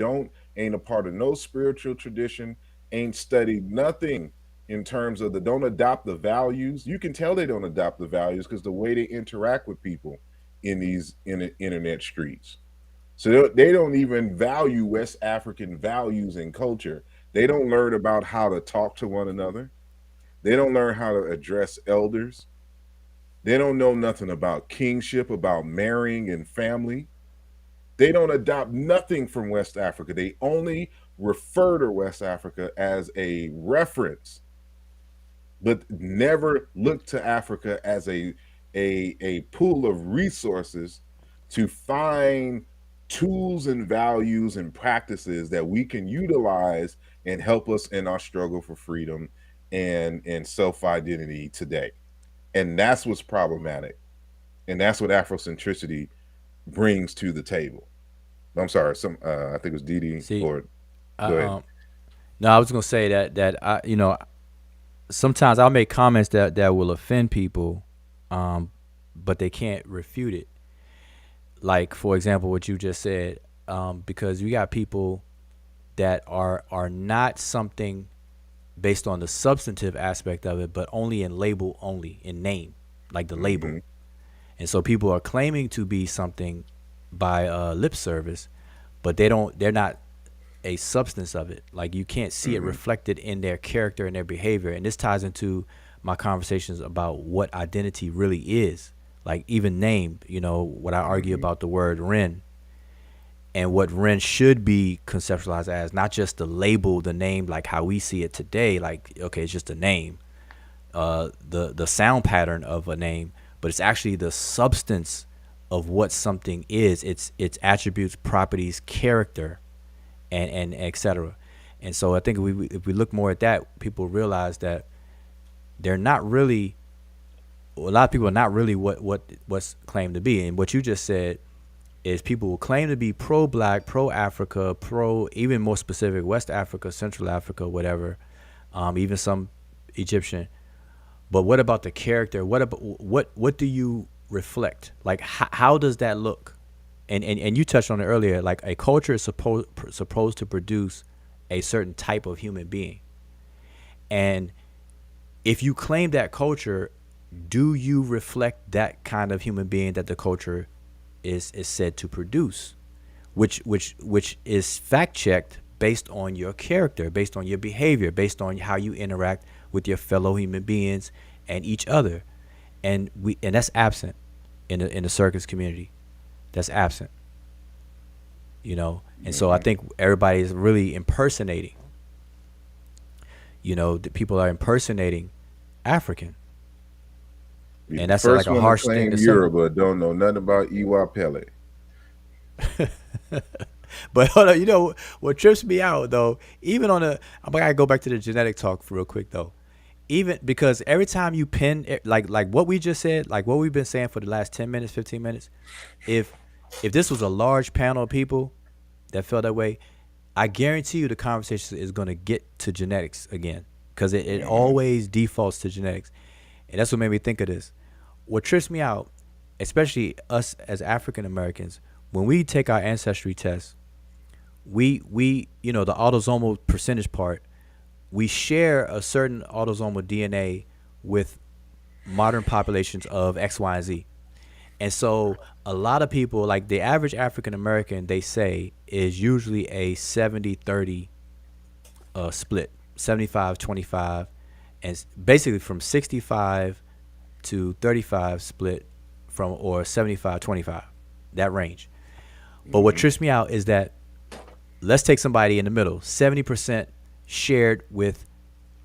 D: ain't a part of no spiritual tradition, ain't studied nothing in terms of don't adopt the values. You can tell they don't adopt the values because the way they interact with people in the internet streets. So they don't even value West African values and culture. They don't learn about how to talk to one another. They don't learn how to address elders. They don't know nothing about kingship, about marrying and family. They don't adopt nothing from West Africa. They only refer to West Africa as a reference, but never look to Africa as a pool of resources to find tools and values and practices that we can utilize and help us in our struggle for freedom and self-identity today. And that's what's problematic. And that's what Afrocentricity brings to the table. I'm sorry, I think it was Didi,
A: See,
D: or go ahead.
A: No, I was gonna say that I sometimes I'll make comments that will offend people, but they can't refute it. Like, for example, what you just said, because you got people that are not something based on the substantive aspect of it, but only in label, only in name, like the label. And so people are claiming to be something by lip service, but they're not a substance of it. Like, you can't see it reflected in their character and their behavior. And this ties into my conversations about what identity really is. Like, even name, what I argue about the word Ren, and what Ren should be conceptualized as, not just the label, the name, like how we see it today. Like, okay, it's just a name, the sound pattern of a name, but it's actually the substance of what something is. Its attributes, properties, character, and et cetera. And so I think if we look more at that, people realize that they're not really, a lot of people are not really what's claimed to be. And what you just said is people will claim to be pro-black, pro-Africa, even more specific, West Africa, Central Africa, whatever, even some Egyptian. But what about the character? What do you reflect? Like, how does that look? And you touched on it earlier. Like, a culture is supposed to produce a certain type of human being. And if you claim that culture, do you reflect that kind of human being that the culture is said to produce, which is fact checked based on your character, based on your behavior, based on how you interact with your fellow human beings and each other, and that's absent in the circus community. That's absent, and so I think everybody is really impersonating. The people are impersonating African.
D: Be
A: And
D: the
A: that's
D: first
A: like a
D: one
A: harsh
D: to claim
A: thing to say.
D: Yoruba don't know nothing about Iwa Pele.
A: But hold on, what trips me out though, even on I gotta go back to the genetic talk real quick though. Even because every time you pin like what we just said, like what we've been saying for the last 10 minutes, 15 minutes, if this was a large panel of people that felt that way, I guarantee you the conversation is gonna get to genetics again. Because it always defaults to genetics. And that's what made me think of this. What trips me out, especially us as African Americans, when we take our ancestry tests, we the autosomal percentage part, we share a certain autosomal DNA with modern populations of X, Y, and Z. And so a lot of people, like the average African American, they say is usually a 70-30 split, 75-25, and basically from 65 to 35 split from, or 75-25, that range. But what trips me out is that let's take somebody in the middle, 70% shared with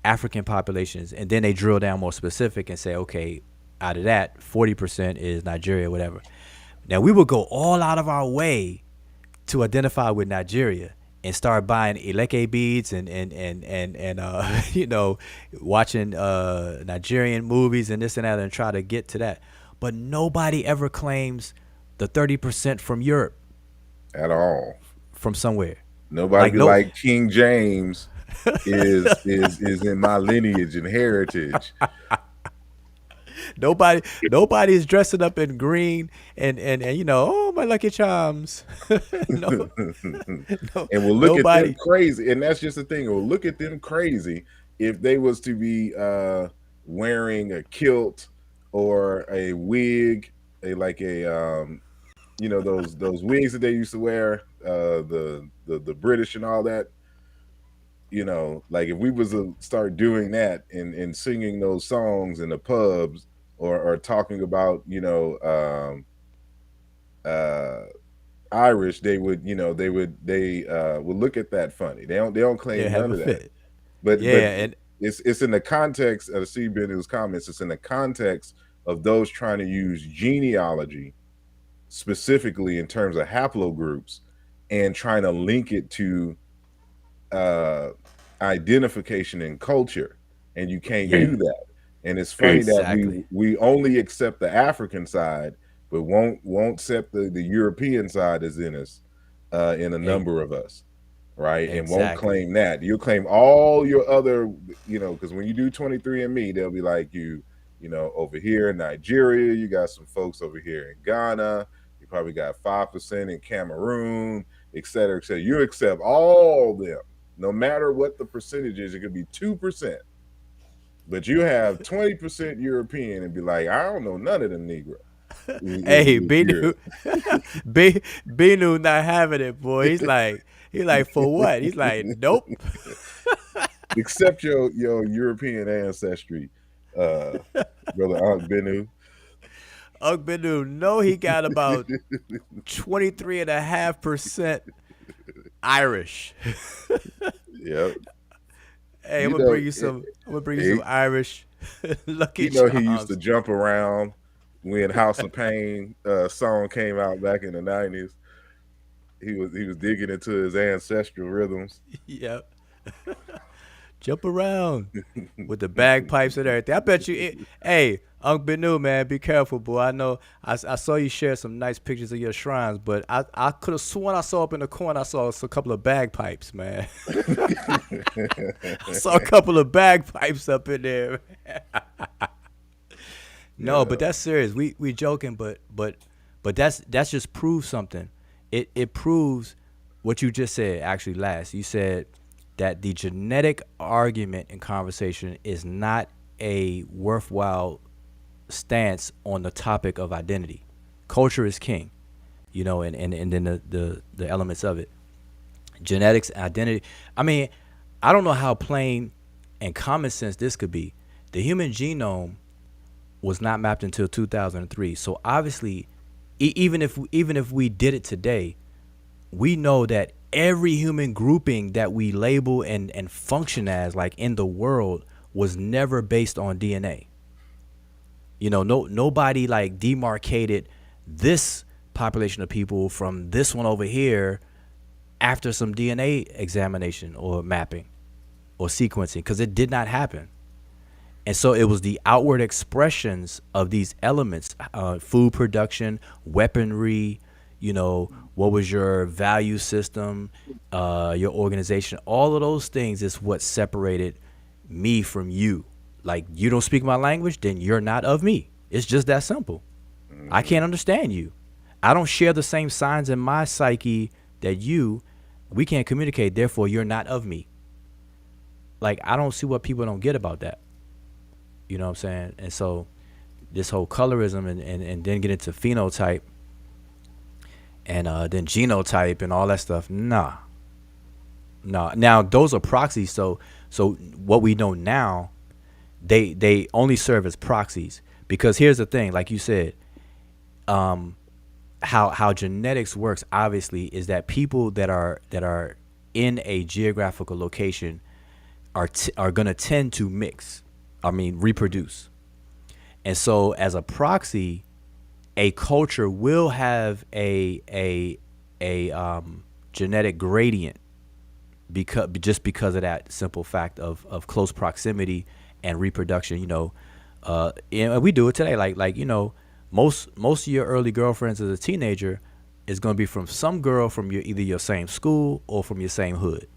A: African populations, and then they drill down more specific and say, okay, out of that, 40% is Nigeria, whatever. Now we will go all out of our way to identify with Nigeria and start buying Eleke beads and watching Nigerian movies and this and that and try to get to that. But nobody ever claims the 30% from Europe
D: At all.
A: from somewhere.
D: Nobody be like King James is in my lineage and heritage.
A: Nobody is dressing up in green and oh, my Lucky Charms. No,
D: and we'll look at them crazy, and that's just the thing. We'll look at them crazy if they was to be wearing a kilt or a wig, those wigs that they used to wear, the British and all that. Like if we was to start doing that and singing those songs in the pubs or talking about, Irish, they would look at that funny. They don't claim none of that. But it's in the context of C. Benew's comments. It's in the context of those trying to use genealogy specifically in terms of haplogroups and trying to link it to identification and culture, and you can't do that. And it's funny that we only accept the African side, but won't accept the European side as in us, in a number of us, right? And won't claim that. You'll claim all your other, because when you do 23andMe, they'll be like over here in Nigeria, you got some folks over here in Ghana, you probably got 5% in Cameroon, et cetera, et cetera. You accept all them. No matter what the percentage is, it could be 2%. But you have 20% European and be like, I don't know none of them Negro.
A: Hey, Benu not having it, boy. He's like, for what? He's like, nope.
D: Except your European ancestry, brother Aunt Benu.
A: Unc Benu, no, he got about 23.5% Irish.
D: Yep.
A: Hey, I'm gonna bring you some Irish Lucky Charms.
D: He used to jump around when House of Pain song came out back in the 90s. he was digging into his ancestral rhythms.
A: Yep. Jump around with the bagpipes and everything. I bet you. Hey, Uncle Benu, man, be careful, boy. I know. I saw you share some nice pictures of your shrines, but I could have sworn I saw up in the corner. I saw a couple of bagpipes, man. I saw a couple of bagpipes up in there. No, but
D: Yeah.
A: that's serious. We joking, but that's just proves something. It proves what you just said. Actually, last you said that the genetic argument in conversation is not a worthwhile stance on the topic of identity. Culture is king, and then the elements of it. Genetics, identity. I mean, I don't know how plain and common sense this could be. The human genome was not mapped until 2003. So obviously, even if we did it today, we know that every human grouping that we label and function as like in the world was never based on DNA. Nobody like demarcated this population of people from this one over here after some DNA examination or mapping or sequencing, because it did not happen. And so it was the outward expressions of these elements, food production, weaponry, what was your value system, your organization. All of those things is what separated me from you. Like, you don't speak my language, then you're not of me. It's just that simple. I can't understand you. I don't share the same signs in my psyche that you. We can't communicate, therefore you're not of me. Like, I don't see what people don't get about that. You know what I'm saying? And so this whole colorism and then get into phenotype and then genotype and all that stuff. Nah. Now those are proxies. So what we know now, they only serve as proxies, because here's the thing, like you said, how genetics works obviously is that people that are in a geographical location are going to tend to mix. I mean, reproduce. And so as a proxy, a culture will have a genetic gradient because of that simple fact of close proximity and reproduction. And we do it today. Like most of your early girlfriends as a teenager is going to be from some girl from either your same school or from your same hood.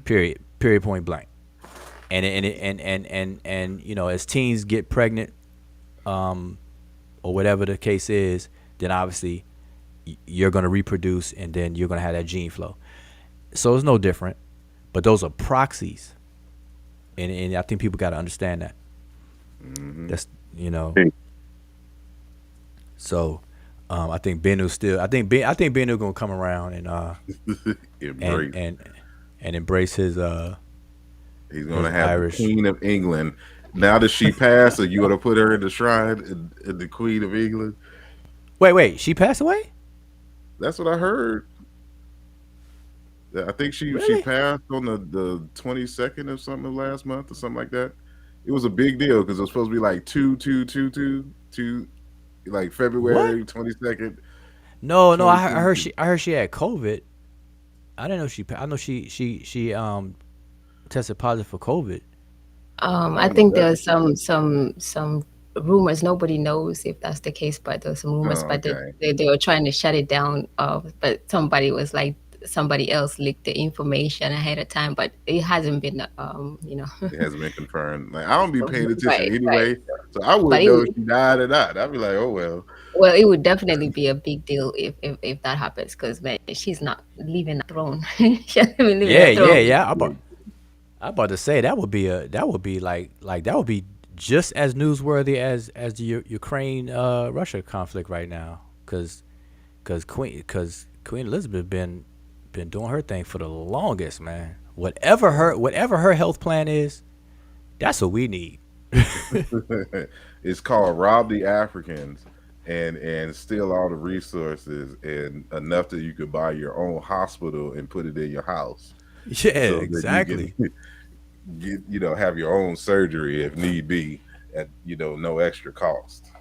A: Period. Point blank. And as teens get pregnant, or whatever the case is, then obviously you're going to reproduce, and then you're going to have that gene flow. So it's no different, but those are proxies, and I think people got to understand that. That's
E: Hey,
A: So, I think Benu still. I think Benu gonna come around
D: Embrace.
A: and embrace his
D: He's
A: his
D: gonna have the
A: Irish.
D: Queen of England. Now that she passed, are you gonna put her in the shrine in the Queen of England?
A: Wait, she passed away?
D: That's what I heard. I think she
A: Really?
D: passed on the 22nd or something of last month or something like that. It was a big deal because it was supposed to be like two, like
A: What?
D: February 22nd,
A: No. I heard
D: 2022.
A: she had COVID. I didn't know she. I know she tested positive for COVID.
B: I
D: Oh no,
B: think
D: that
B: there's some rumors. Nobody knows if that's the case, but there's some rumors.
D: oh
B: But
D: okay.
B: they were trying to shut it down. But somebody was like, somebody else leaked the information ahead of time, but it hasn't been
D: It hasn't been confirmed. Like I don't be paying attention
B: right.
D: anyway, so I
B: But
D: wouldn't know if she died or not. I'd be like, oh well.
B: well, it would definitely be a big deal if that happens, because man, she's not leaving the throne. She hasn't been leaving
A: Yeah,
B: the
A: yeah,
B: throne.
A: yeah. I about to say that would be like that would be just as newsworthy as the Ukraine Russia conflict right now, because Queen Elizabeth been doing her thing for the longest, man. Whatever her health plan is, that's what we need.
D: It's called Rob the Africans and steal all the resources and enough that you could buy your own hospital and put it in your house
A: Yeah,
D: so that you can
A: exactly.
D: get have your own surgery if need be at no extra cost.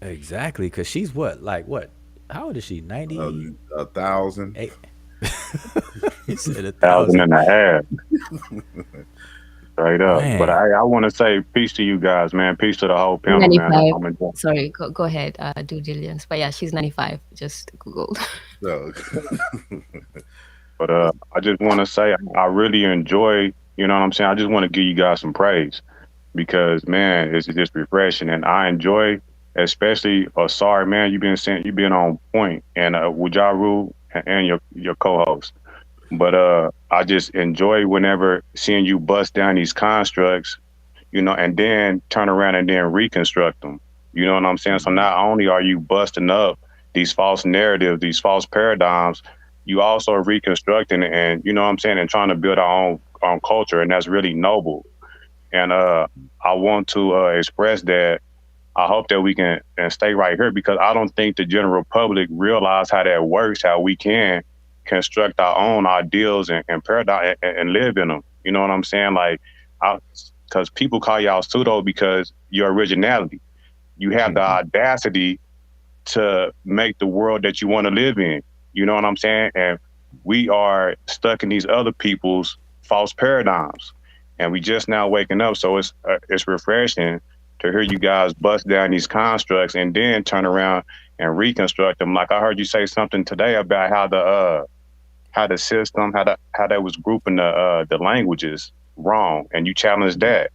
A: Exactly, because she's what, like what? How old is she? 90?
D: 1,000.
A: He said a
E: 1,000
A: thousand.
E: and a half, straight up. But
A: Man.
E: I want to say peace to you guys, man. Peace to the whole panel, man.
B: 95.
E: I'm enjoying.
B: Sorry, go ahead, due diligence. But yeah, she's 95. Just Google.
D: So,
E: But I just want to say I really enjoy. You know what I'm saying? I just want to give you guys some praise because man, it's just refreshing, and I enjoy, especially. Sorry, man, you've been on point, and Wujaru and your co-host. But I just enjoy whenever seeing you bust down these constructs, you know, and then turn around and then reconstruct them. You know what I'm saying? So not only are you busting up these false narratives, these false paradigms, you also are reconstructing and you know what I'm saying, and trying to build our own culture, and that's really noble. And I want to express that I hope that we can and stay right here because I don't think the general public realize how that works, how we can construct our own ideals and paradigm and live in them. You know what I'm saying? Like, because people call y'all pseudo because your originality. You have the audacity to make the world that you want to live in. You know what I'm saying? And we are stuck in these other people's false paradigms, and we just now waking up. So it's refreshing to hear you guys bust down these constructs and then turn around and reconstruct them. Like I heard you say something today about how the system, how that was grouping the languages wrong, and you challenged that.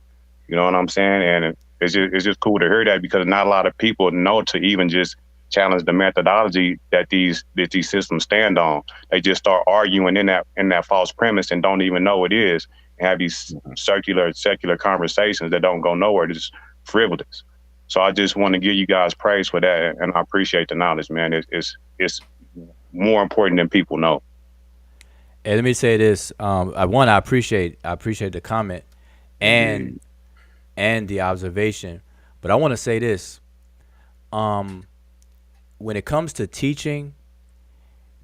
E: You know what I'm saying? And it's just cool to hear that because not a lot of people know to even just challenge the methodology that these systems stand on. They just start arguing in that false premise and don't even know what it is, and have these secular conversations that don't go nowhere. They're just frivolous. So I just want to give you guys praise for that, and I appreciate the knowledge, man. It's more important than people know.
A: Hey, let me say this. I appreciate the comment and the observation, but I want to say this. When it comes to teaching,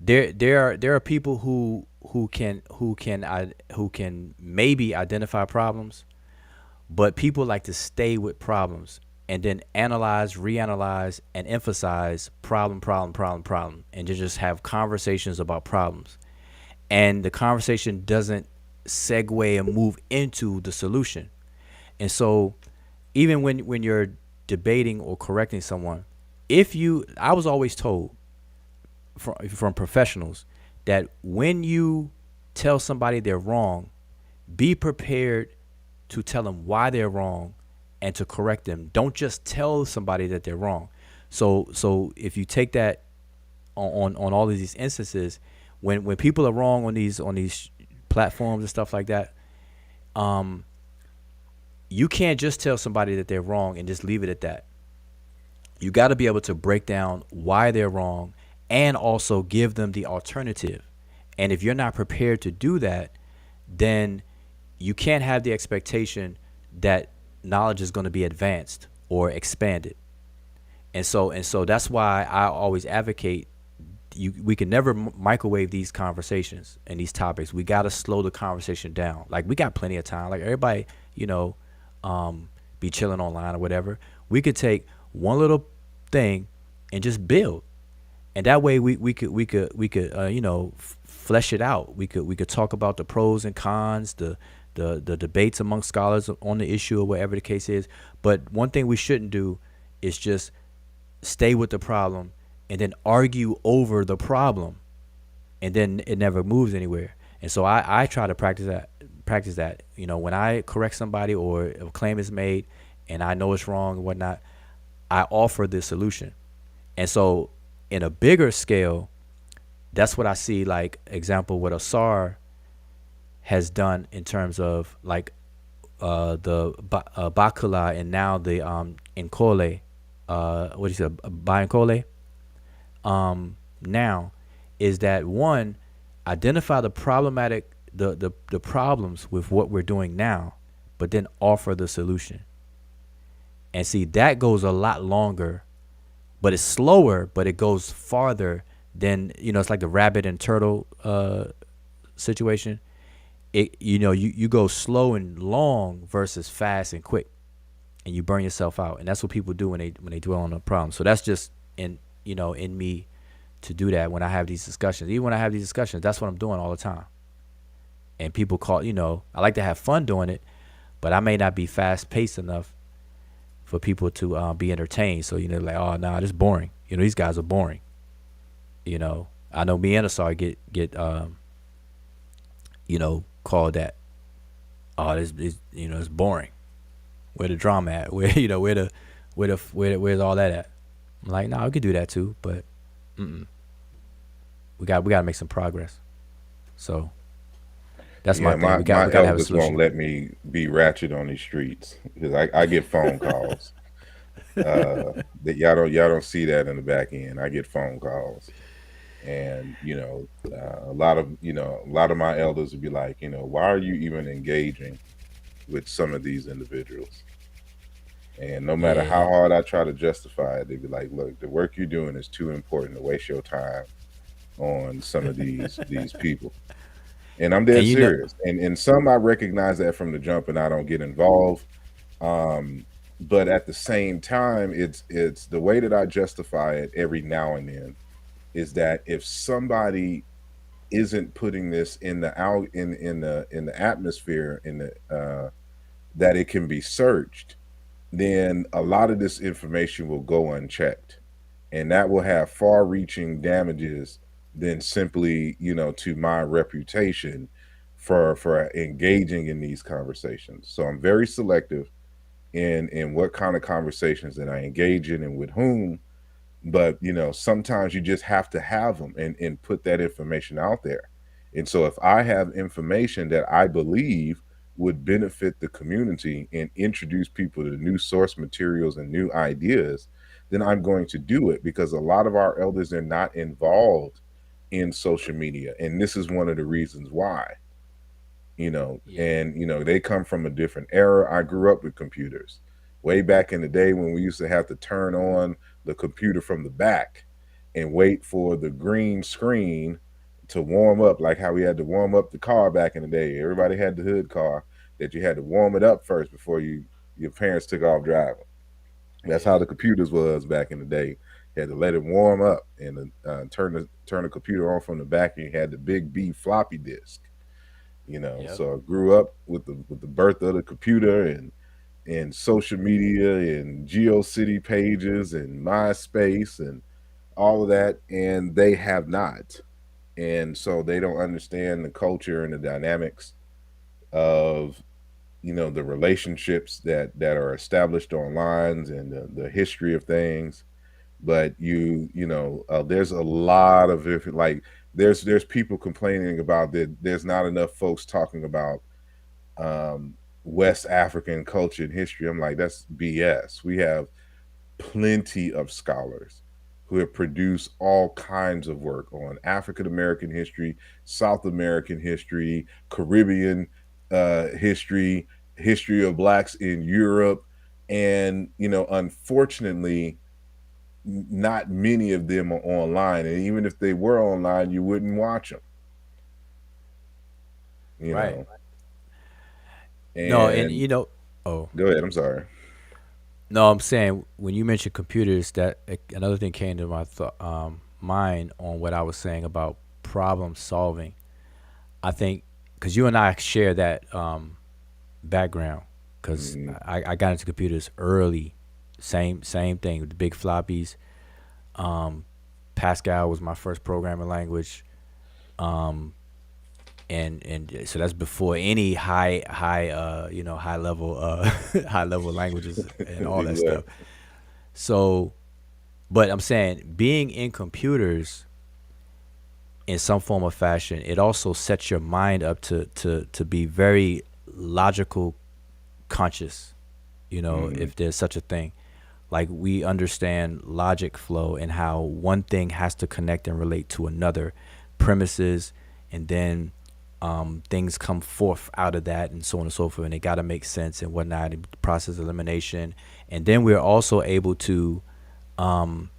A: there are people who can maybe identify problems, but people like to stay with problems and then analyze, reanalyze, and emphasize problem, and to just have conversations about problems. And the conversation doesn't segue and move into the solution. And so even when you're debating or correcting someone, I was always told from professionals that when you tell somebody they're wrong, be prepared to tell them why they're wrong and to correct them. Don't just tell somebody that they're wrong. So if you take that on all of these instances, when people are wrong on these platforms and stuff like that, you can't just tell somebody that they're wrong and just leave it at that. You got to be able to break down why they're wrong and also give them the alternative. And if you're not prepared to do that, then you can't have the expectation that knowledge is going to be advanced or expanded. And so that's why I always advocate we can never microwave these conversations and these topics. We got to slow the conversation down. Like, we got plenty of time. Like, everybody, be chilling online or whatever. We could take one little thing and just build. And that way we could flesh it out. We could talk about the pros and cons, the debates among scholars on the issue or whatever the case is. But one thing we shouldn't do is just stay with the problem and then argue over the problem, and then it never moves anywhere. And so I try to practice that. When I correct somebody or a claim is made and I know it's wrong and whatnot, I offer the solution. And so in a bigger scale, that's what I see, like, example, what Asar has done in terms of like the Bakula and now the Nkole, what do you say, Bayankole? Now is that, one, identify the problematic the problems with what we're doing now, but then offer the solution. And see, that goes a lot longer, but it's slower, but it goes farther than, it's like the rabbit and turtle situation. You go slow and long versus fast and quick, and you burn yourself out. And that's what people do when they dwell on a problem. So that's just in me to do that when I have these discussions. Even when I have these discussions, that's what I'm doing all the time. And people call, I like to have fun doing it, but I may not be fast paced enough for people to be entertained. So, like, oh, nah, this is boring. These guys are boring. I know me and Asar get called that. Oh, this is, it's boring. Where the drama at? Where, where's all that at? I'm like, nah, we could do that too, but we got to make some progress. So that's my
D: Yeah,
A: thing.
D: my
A: We got
D: my
A: to have a
D: eldest won't
A: solution.
D: let me be ratchet on these streets because I get phone calls. That y'all don't see that in the back end. I get phone calls, and a lot of my elders would be like, why are you even engaging with some of these individuals? And no matter how
A: Yeah,
D: hard I try to justify it, they'd be like, look, the work you're doing is too important to waste your time on some of these people. And I'm
A: and
D: dead serious. And some I recognize that from the jump, and I don't get involved. Um, but at the same time, it's the way that I justify it every now and then is that if somebody isn't putting this in the out in the atmosphere in the that it can be searched, then a lot of this information will go unchecked, and that will have far-reaching damages than simply, to my reputation for engaging in these conversations. So I'm very selective in what kind of conversations that I engage in and with whom. But sometimes you just have to have them and put that information out there. And so if I have information that I believe would benefit the community and introduce people to new source materials and new ideas, then I'm going to do it, because a lot of our elders are not involved in social media, and this is one of the reasons why.
A: yeah,
D: And they come from a different era. I grew up with computers way back in the day when we used to have to turn on the computer from the back and wait for the green screen to warm up, like how we had to warm up the car back in the day. Everybody had the hood car that you had to warm it up first before your parents took off driving. That's how
A: yeah,
D: the computers was back in the day. You had to let it warm up and turn the computer on from the back, and you had the big B floppy disk.
A: yep,
D: So I grew up with the birth of the computer and social media and GeoCity pages and MySpace and all of that, and they have not. And so they don't understand the culture and the dynamics of the relationships that are established online and the history of things. But there's a lot of different, like, there's people complaining about that there's not enough folks talking about West African culture and history. I'm like, that's BS. We have plenty of scholars who have produced all kinds of work on African American history, South American history, Caribbean history, history of blacks in Europe. And unfortunately, not many of them are online, and even if they were online, you wouldn't watch them. You
A: right.
D: know,
A: No, and
D: and
A: oh
D: go ahead. I'm sorry.
A: no, I'm saying when you mentioned computers, that another thing came to my mind on what I was saying about problem solving. I think because you and I share that background, because
D: Hmm.
A: I got into computers early. Same thing with the big floppies. Um, Pascal was my first programming language. Um, and so that's before any high level high level languages and all that stuff.
D: Exactly.
A: So, but I'm saying being in computers in some form or fashion, it also sets your mind up to be very logical conscious,
D: Hmm.
A: if there's such a thing. Like, we understand logic flow and how one thing has to connect and relate to another premises, and then things come forth out of that, and so on and so forth, and they got to make sense and whatnot, and process elimination. And then we're also able to um,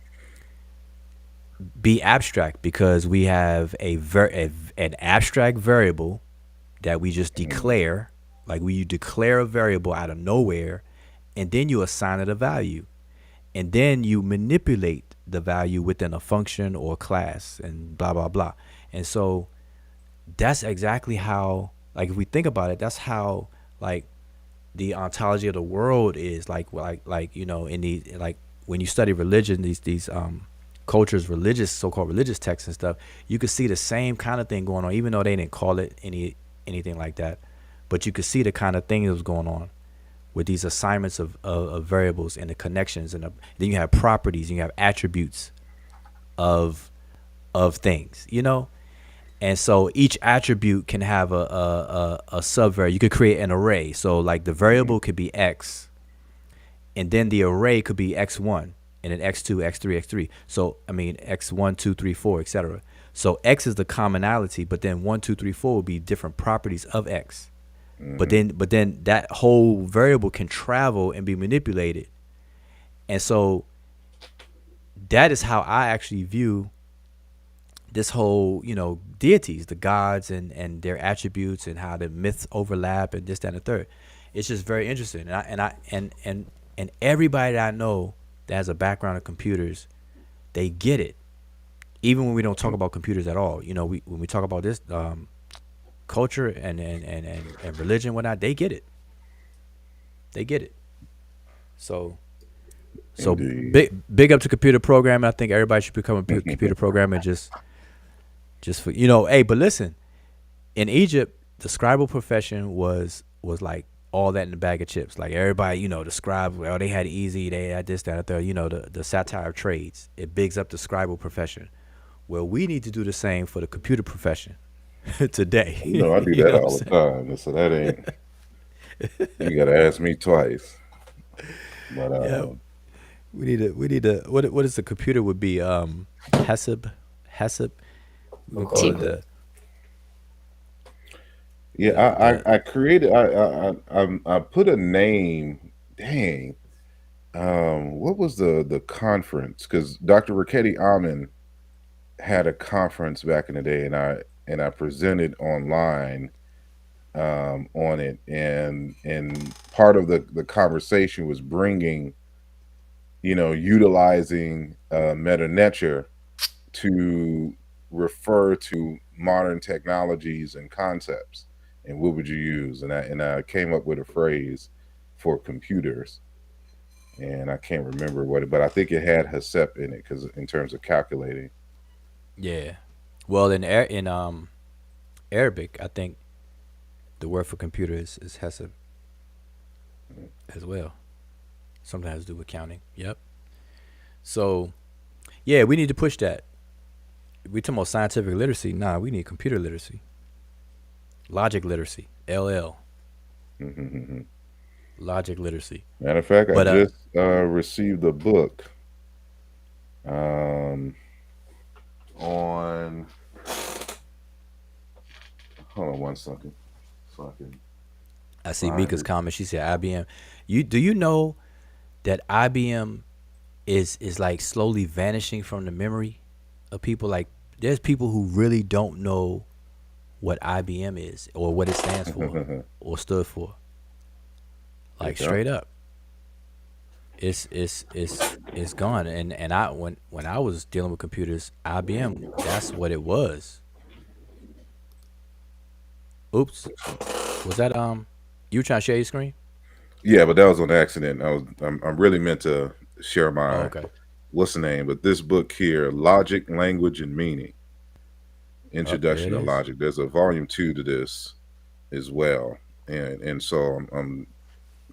A: be abstract, because we have an abstract variable that we just
D: Hmm.
A: declare. Like, we declare a variable out of nowhere, and then you assign it a value. and then you manipulate the value within a function or class and blah blah blah. And so that's exactly how, like, if we think about it, that's how, like, the ontology of the world is, like in the, like, when you study religion, these cultures, religious, so-called religious texts and stuff, you could see the same kind of thing going on, even though they didn't call it anything like that. But you could see the kind of thing that was going on with these assignments of variables and the connections, and then you have properties and you have attributes of things, and so each attribute can have a subvariable. You could create an array. So like the variable could be x, and then the array could be x1, and then x2, x3, x3. So I mean x1, 2, 3, 4, etc. So x is the commonality, but then 1, 2, 3, 4 would be different properties of x. But then that whole variable can travel and be manipulated. And so that is how I actually view this whole, deities, the gods and their attributes, and how the myths overlap and this, that, and the third. It's just very interesting. And everybody that I know that has a background in computers, they get it. Even when we don't talk about computers at all, when we talk about this culture and religion and whatnot, they get it. They get it. So big up to computer programming. I think everybody should become a computer programmer. Just for Hey, but listen, in Egypt, the scribal profession was like all that in the bag of chips. Like everybody, the scribe, well, they had it easy. They had this, that, and third. The satire of trades. It bigs up the scribal profession. Well, we need to do the same for the computer profession today.
D: I do that all the time. So that ain't. You gotta ask me twice. But
A: yeah, we need to. What is the computer would be? Hesab. We call it the.
D: Yeah, I created. I put a name. Dang. What was the conference? Because Dr. Raketti Amin had a conference back in the day, and I presented online on it, and part of the conversation was bringing, utilizing Netcher to refer to modern technologies and concepts, and what would you use? And I came up with a phrase for computers, and I can't remember but I think it had Hasep in it, because in terms of calculating.
A: Yeah, well, in Arabic, I think the word for computer is hesab as well. Something has to do with counting. Yep. So, yeah, we need to push that. We talking about scientific literacy. Nah, we need computer literacy. Logic literacy. LL. Logic literacy.
D: Matter of fact, I just received a book on. Hold on one second. So
A: I see Mika's comment. She said IBM. Do you know that IBM is like slowly vanishing from the memory of people? Like, there's people who really don't know what IBM is or what it stands for or stood for. Like, straight up. It's gone. And I when I was dealing with computers, IBM, that's what it was. Oops. Was that you trying to share your screen?
D: Yeah, but that was on accident. I'm really meant to share my what's the name? But this book here, Logic, Language, and Meaning. Introduction to Logic. There's a volume 2 to this as well. And so I'm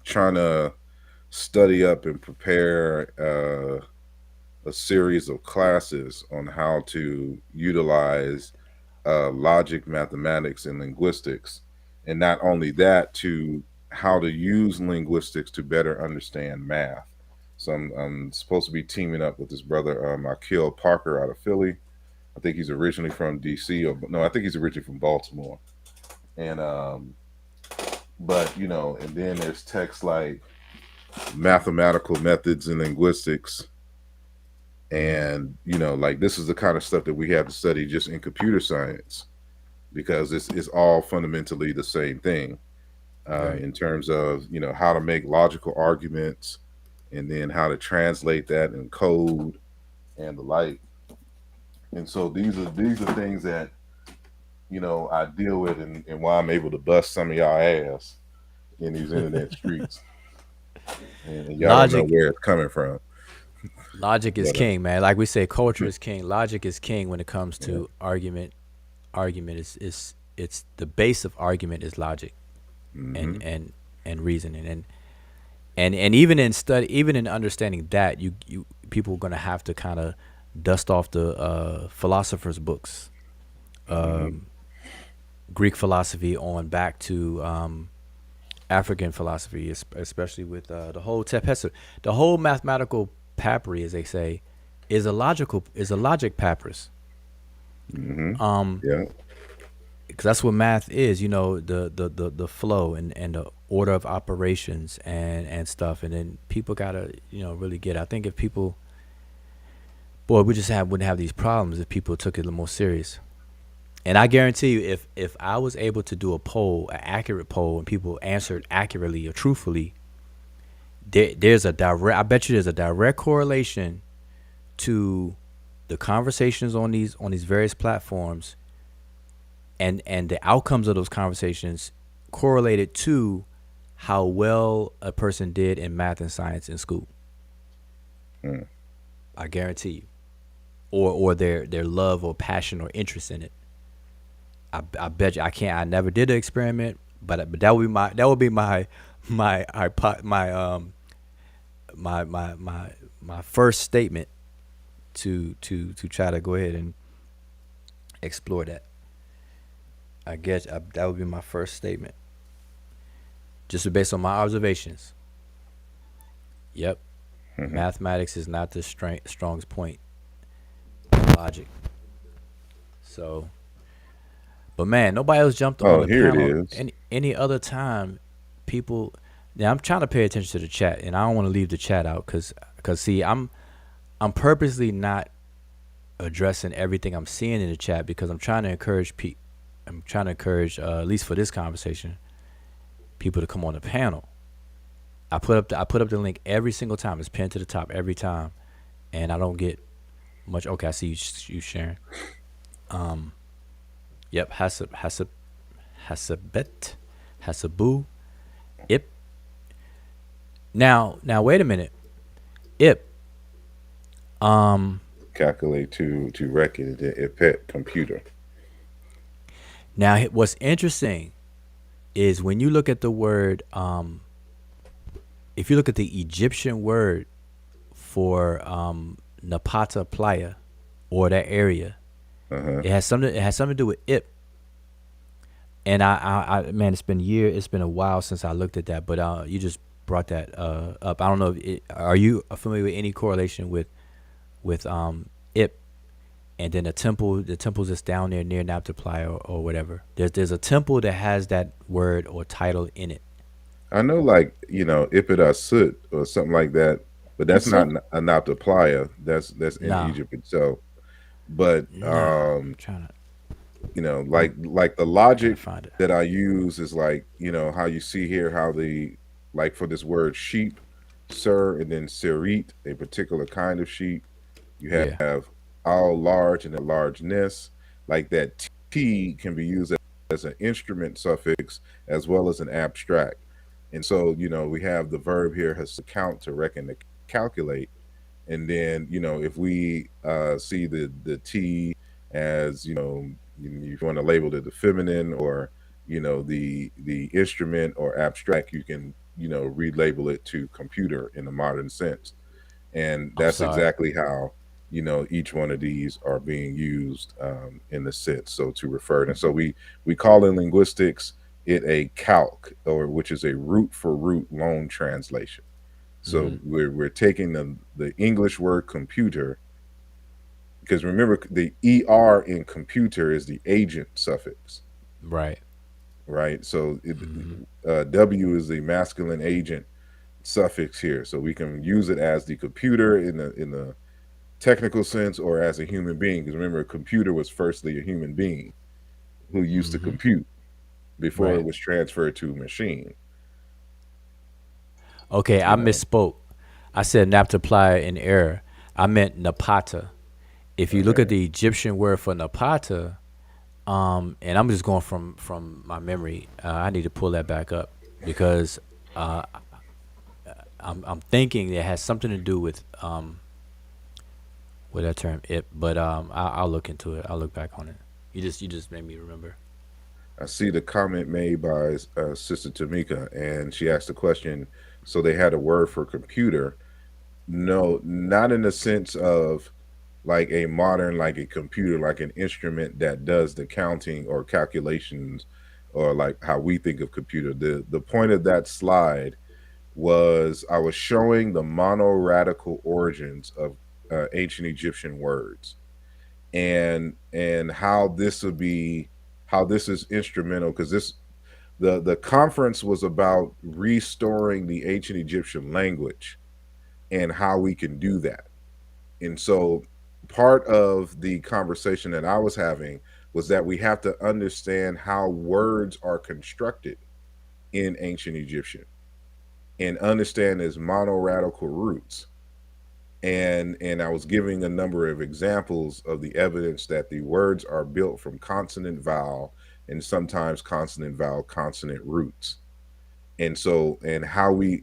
D: trying to study up and prepare a series of classes on how to utilize logic, mathematics, and linguistics. And not only that, to how to use linguistics to better understand math. So I'm supposed to be teaming up with this brother, Akil Parker, out of Philly. I think he's originally from DC, I think he's originally from Baltimore. And but and then there's texts like Mathematical Methods in Linguistics, and like this is the kind of stuff that we have to study just in computer science, because it's all fundamentally the same thing in terms of how to make logical arguments, and then how to translate that in code and the like. And so these are things that I deal with, and why I'm able to bust some of y'all ass in these internet streets, and y'all don't know
A: Logic,
D: where it's coming from.
A: logic is
D: But
A: king, man. Like we say, culture is king. Logic is king when it comes
D: yeah,
A: to argument. Argument is it's the base of argument is logic and
D: hmm
A: reasoning and even in study, even in understanding that you people are gonna have to kind of dust off the philosophers' books,
D: hmm
A: Greek philosophy on back to African philosophy, especially with the whole the whole mathematical papyri, as they say, is a logic papyrus.
D: hmm yeah,
A: Because that's what math is, the flow and the order of operations and stuff. And then people gotta really get it. I think if people, boy, we just wouldn't have these problems if people took it a little more serious. And I guarantee you, if I was able to do a poll, an accurate poll, and people answered accurately or truthfully, there's a direct. I bet you there's a direct correlation to the conversations on these various platforms and the outcomes of those conversations correlated to how well a person did in math and science in school.
D: mm.
A: I guarantee you, or their love or passion or interest in it. I bet you I can't. I never did an experiment, but that would be my my first statement to try to go ahead and explore that. I guess that would be my first statement, just based on my observations. Yep, mathematics is not the strongest point in logic. So, but man, nobody else jumped on
D: Oh,
A: the
D: here it
A: panel.
D: is.
A: Any other time, people. Now I'm trying to pay attention to the chat, and I don't want to leave the chat out because see, I'm purposely not addressing everything I'm seeing in the chat because I'm trying to encourage people. I'm trying to encourage, at least for this conversation, people to come on the panel. I put up the link every single time. It's pinned to the top every time, and I don't get much. Okay, I see you sharing. Yep, Hasabet, Hasabu, Ip. Now wait a minute, Ip. Um,
D: Calculate to reckon the epet computer.
A: Now what's interesting is when you look at the word, if you look at the Egyptian word for Napata Playa or that area,
D: Uh-huh.
A: it has something to do with Ip. And man, it's been a while since I looked at that, but you just brought that up. I don't know. Are you familiar with any correlation with Ip and then the temples that's down there near Naphtali or whatever? There's a temple that has that word or title in it.
D: I know, like Ipida Sut or something like that, but that's
B: That's
D: not
B: it.
D: a Nabta. That's in
A: Nah,
D: Egypt itself. But
A: I'm
D: like the
A: trying to
D: logic
A: find it.
D: that I use is like how you see here how the like for this word sheep, sir, and then serit, a particular kind of sheep. You
A: Yeah,
D: have all large and then largeness. Like that T can be used as an instrument suffix as well as an abstract. And so, we have the verb here has to count, to reckon, to calculate. And then, if we see the T as, if you want to label it the feminine or, the instrument or abstract, you can, relabel it to computer in the modern sense. And
A: I'm
D: that's
A: sorry.
D: exactly how each one of these are being used in the sense, so to refer it. And so we call in linguistics it a calc, or which is a root for root loan translation. So
A: Hmm.
D: we're taking the English word computer, because remember the er in computer is the agent suffix,
A: Right.
D: right? So
A: Hmm.
D: w is the masculine agent suffix here, so we can use it as the computer in the technical sense or as a human being, because remember a computer was firstly a human being who used to
A: Hmm.
D: compute before it
A: Right.
D: was transferred to a machine.
A: Okay, I
D: you know
A: misspoke. I said naptaply in error. I meant napata. If you look at
D: Okay.
A: the Egyptian word for napata, and I'm just going from my memory. I need to pull that back up because uh, I'm thinking it has something to do with that term it. But I'll look into it. I'll look back on it. You just made me remember.
D: I see the comment made by Sister Tamika, and she asked the question. So they had a word for computer. No, not in the sense of like a modern, like a computer, like an instrument that does the counting or calculations, or like how we think of computer. The point of that slide was I was showing the monoradical origins of ancient Egyptian words, and how this would be, how this is instrumental, because this, the conference was about restoring the ancient Egyptian language and how we can do that. And so part of the conversation that I was having was that we have to understand how words are constructed in ancient Egyptian and understand its monoradical roots. And I was giving a number of examples of the evidence that the words are built from consonant vowel and sometimes consonant vowel consonant roots. And so, and how we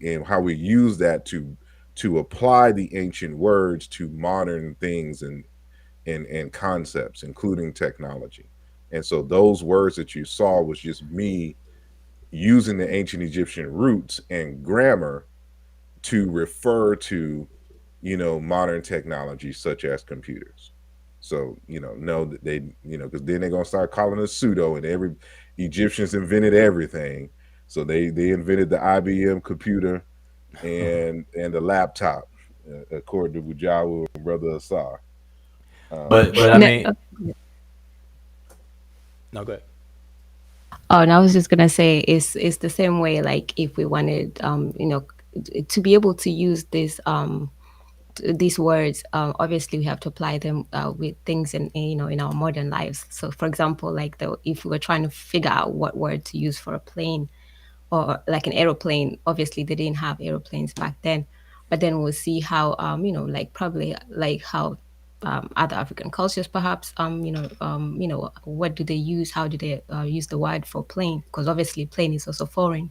D: use that to apply the ancient words to modern things and concepts, including technology. And so those words that you saw was just me using the ancient Egyptian roots and grammar to refer to, modern technology such as computers. So, know that they, because then they're gonna start calling us pseudo, and every Egyptians invented everything. So they invented the IBM computer and the laptop, according to Bujawu and Brother Asar.
A: But I
B: No,
A: mean, no, go ahead.
B: oh, and I was just gonna say it's the same way. Like if we wanted, to be able to use these words, obviously we have to apply them with things in our modern lives. So, for example, like if we were trying to figure out what word to use for a plane, or like an aeroplane. Obviously, they didn't have aeroplanes back then, but then we'll see how like probably like how other African cultures perhaps what do they use? How do they use the word for plane? Because obviously, plane is also foreign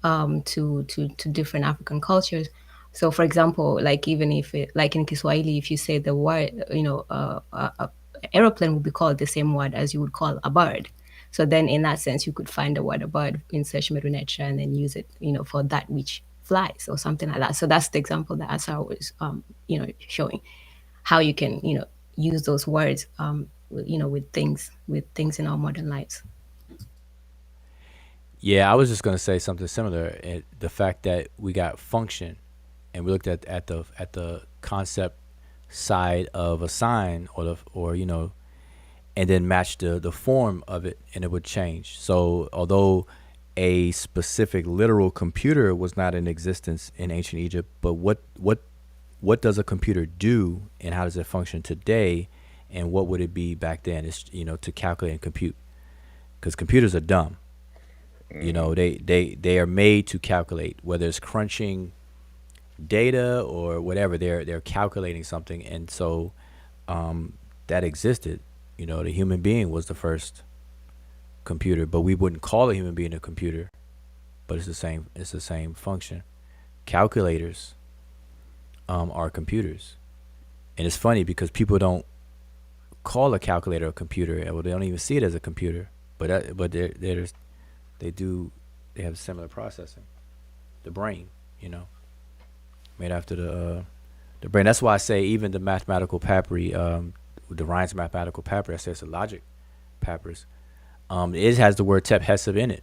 B: to different African cultures. So, for example, like even if it, like in Kiswahili, if you say the word, aeroplane would be called the same word as you would call a bird. So then, in that sense, you could find the word a bird in Sesh, Medew, Netcher, and then use it, for that which flies or something like that. So that's the example that Asar was, showing how you can, use those words, with things in our modern lives.
A: Yeah, I was just gonna say something similar. The fact that we got function, and we looked at the concept side of a sign, or and then match the form of it, and it would change. So although a specific literal computer was not in existence in ancient Egypt, but what does a computer do, and how does it function today, and what would it be back then? Is to calculate and compute, because computers are dumb. They are made to calculate, whether it's crunching data or whatever. They're calculating something, and so that existed. The human being was the first computer, but we wouldn't call a human being a computer. But it's the same. It's the same function. Calculators are computers, and it's funny because people don't call a calculator a computer, or they don't even see it as a computer. But they do. They have similar processing. The brain, made after the brain. That's why I say even the mathematical papyri, the Rhine's mathematical papyri, I say it's a logic papyrus. It has the word tep hesab in it.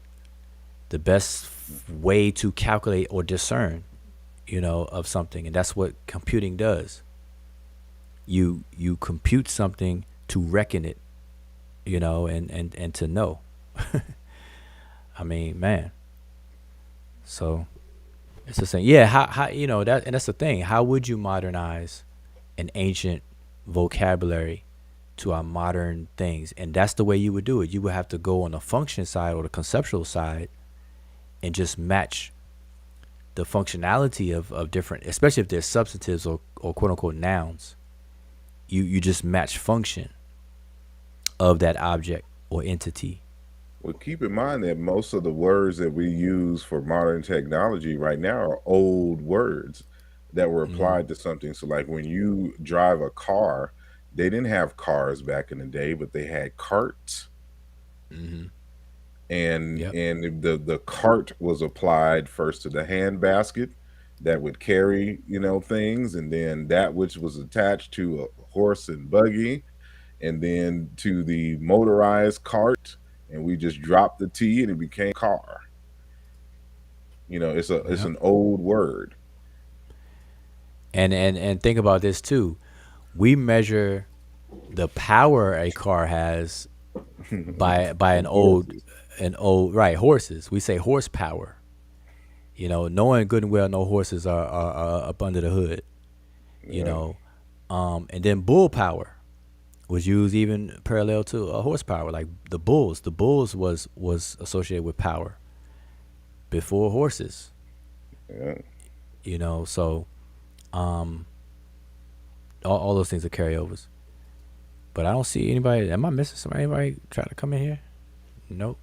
A: The best way to calculate or discern, of something, and that's what computing does. You compute something to reckon it, and to know. I mean, man. So it's the same. Yeah, how that, and that's the thing. How would you modernize an ancient vocabulary to our modern things? And that's the way you would do it. You would have to go on the function side or the conceptual side and just match the functionality of different, especially if they're substantives or quote unquote nouns. You just match function of that object or entity.
D: Well, keep in mind that most of the words that we use for modern technology right now are old words that were
A: Mm-hmm.
D: applied to something. So, like when you drive a car, they didn't have cars back in the day, but they had carts,
A: Mm-hmm.
D: and
A: Yep.
D: the cart was applied first to the hand basket that would carry things, and then that which was attached to a horse and buggy, and then to the motorized cart, and we just dropped the T and it became car. It's
A: Yep.
D: an old word.
A: And think about this too. We measure the power a car has by
D: And horses.
A: an old right horses. We say horsepower. Knowing good and well no horses are up under the hood. You
D: Yeah,
A: know, and then bull power was used even parallel to horsepower. Like the bulls was associated with power before horses.
D: yeah.
A: So um, all those things are carryovers. But I don't see anybody. Am I missing somebody? Anybody trying to come in here? Nope.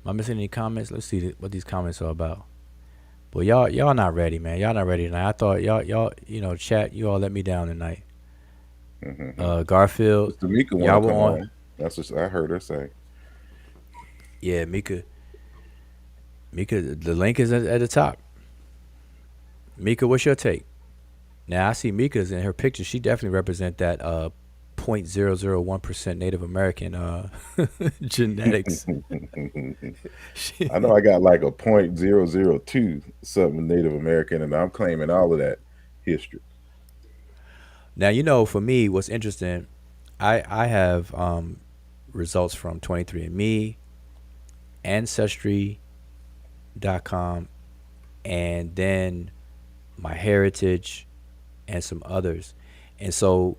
A: Am I missing any comments? Let's see what these comments are about. But y'all not ready, man. Y'all not ready tonight. I thought y'all chat. You all let me down tonight. Garfield,
D: Sister Mika want
A: y'all
D: to
A: were
D: come
A: on.
D: on. That's what I heard her say.
A: Yeah, Mika. Mika, the link is at the top. Mika, what's your take? Now I see Mika's in her picture. She definitely represent that 0.001% Native American genetics.
D: I know I got like a 0.002 something Native American, and I'm claiming all of that history.
A: Now for me, what's interesting, I have results from 23andMe, Ancestry.com, and then my heritage and some others. And so,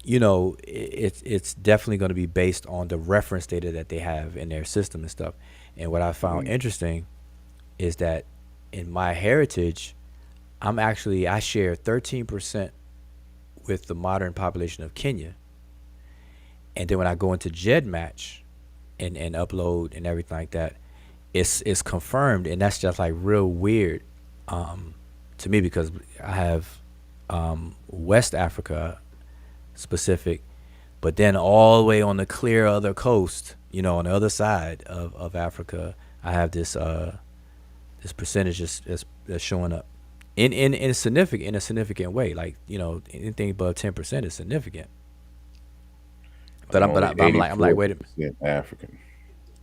A: it's definitely going to be based on the reference data that they have in their system and stuff. And what I found
D: Mhm.
A: interesting is that in my heritage, I share 13% with the modern population of Kenya. And then when I go into GEDmatch and upload and everything like that, it's confirmed, and that's just like real weird to me because I have West Africa specific, but then all the way on the clear other coast, on the other side of Africa, I have this percentage that's showing up in a significant way. Like anything above 10% is significant. But
D: I'm
A: I'm but,
D: only
A: I, but I'm like wait a minute.
D: 84% African,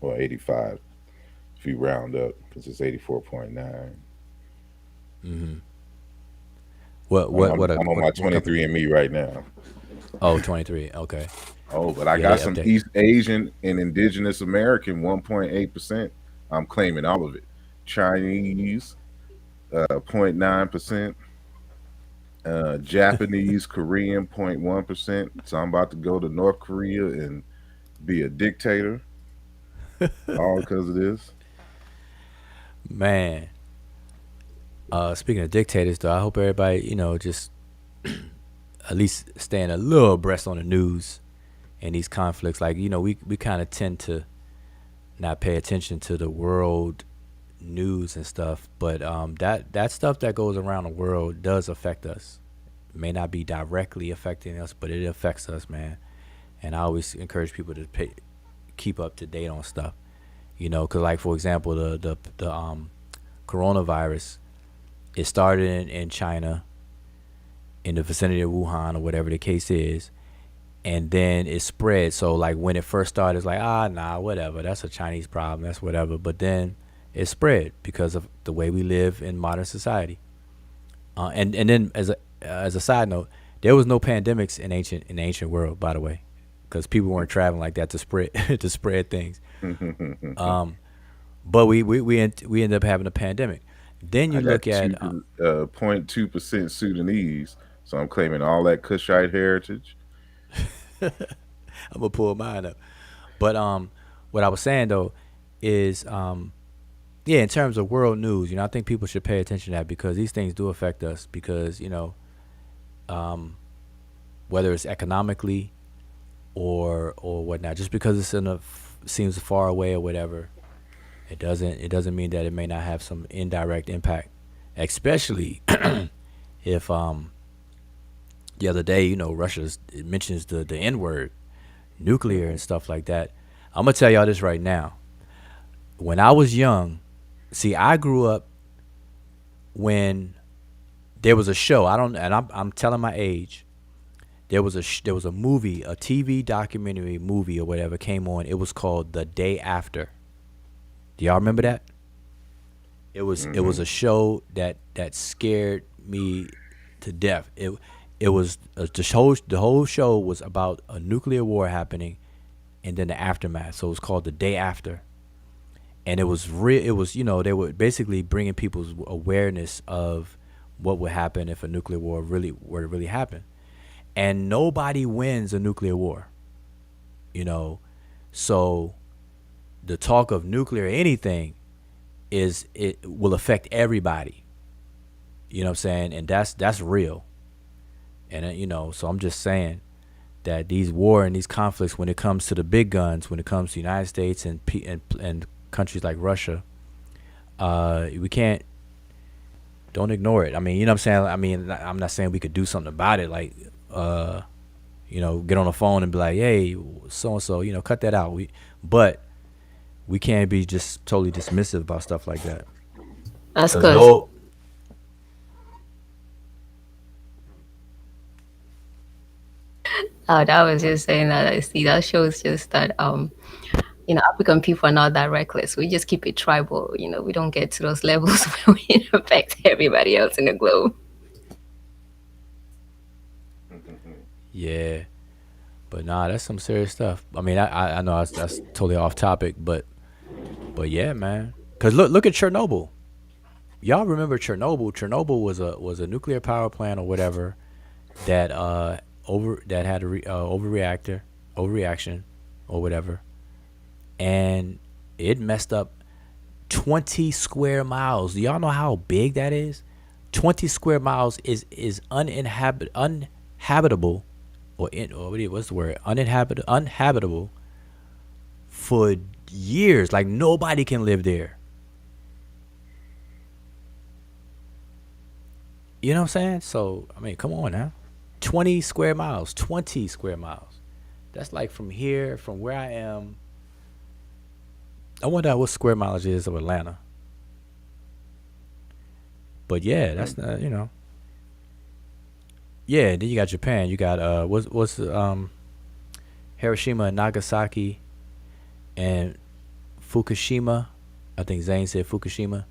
D: or 85 if you round up, because it's 84.9.
A: What
D: I'm,
A: what
D: I'm,
A: what a
D: I'm on
A: what
D: my
A: what company?
D: 23andMe right now.
A: Oh, 23. Okay.
D: Oh, but I
A: Yeah, they
D: got some
A: update.
D: East Asian and Indigenous American, 1.8%. I'm claiming all of it. Chinese, 0.9%. Japanese, Korean, 0.1%. So I'm about to go to North Korea and be a dictator, all because of this.
A: Man, speaking of dictators, though, I hope everybody, just at least staying a little abreast on the news and these conflicts. Like, we kind of tend to not pay attention to the world news and stuff, but that stuff that goes around the world does affect us. It may not be directly affecting us, but it affects us, man. And I always encourage people to keep up to date on stuff. Because like for example, the coronavirus, it started in China, in the vicinity of Wuhan or whatever the case is, and then it spread. So like when it first started, it's like nah, whatever, that's a Chinese problem, that's whatever. But then it spread because of the way we live in modern society. And then as a side note, there was no pandemics in the ancient world, by the way, because people weren't traveling like that to spread to spread things. But we end up having a pandemic. Then
D: I
A: you
D: got
A: look at
D: 0.2% Sudanese, so I'm claiming all that Kushite heritage.
A: I'm gonna pull mine up. But what I was saying though is yeah, in terms of world news, I think people should pay attention to that because these things do affect us. Because um, whether it's economically or whatnot, just because it's seems far away or whatever, it doesn't mean that it may not have some indirect impact. Especially if the other day, it mentions the N word, nuclear and stuff like that. I'm gonna tell y'all this right now. When I was young, see, I grew up when there was a show. I don't, and I'm telling my age. There was a movie, a TV documentary movie or whatever came on. It was called The Day After. Do y'all remember that? It was a show that scared me to death. It was the whole show was about a nuclear war happening, and then the aftermath. So it was called The Day After, and it was real. It was they were basically bringing people's awareness of what would happen if a nuclear war really were to really happen, and nobody wins a nuclear war. You know, so the talk of nuclear anything is it will affect everybody. You know what I'm saying? And that's real. And so I'm just saying that these war and these conflicts, when it comes to the big guns, when it comes to the United States and countries like Russia, we can't don't ignore it. I mean, you know what I'm saying? I mean, I'm not saying we could do something about it, like get on the phone and be like, hey, so and so, cut that out. But we can't be just totally dismissive about stuff like that.
B: That's
A: 'Cause
B: good.
A: no,
B: That was just saying that I see that shows just that African people are not that reckless. We just keep it tribal. We don't get to those levels where we affect everybody else in the globe.
A: yeah, but nah, that's some serious stuff. I mean, I know that's totally off topic, but yeah, man. Cause look at Chernobyl. Y'all remember Chernobyl? Chernobyl was a nuclear power plant or whatever that that had a overreaction or whatever, and it messed up 20 square miles. Do y'all know how big that is? 20 square miles is uninhabitable, what's the word? Uninhabitable for years. Like nobody can live there. You know what I'm saying? So I mean, come on now. 20 square miles. 20 square miles. That's like from here, from where I am. I wonder what square mileage is of Atlanta. But yeah, that's not, Yeah, then you got Japan. You got what's Hiroshima and Nagasaki and Fukushima. I think Zane said Fukushima.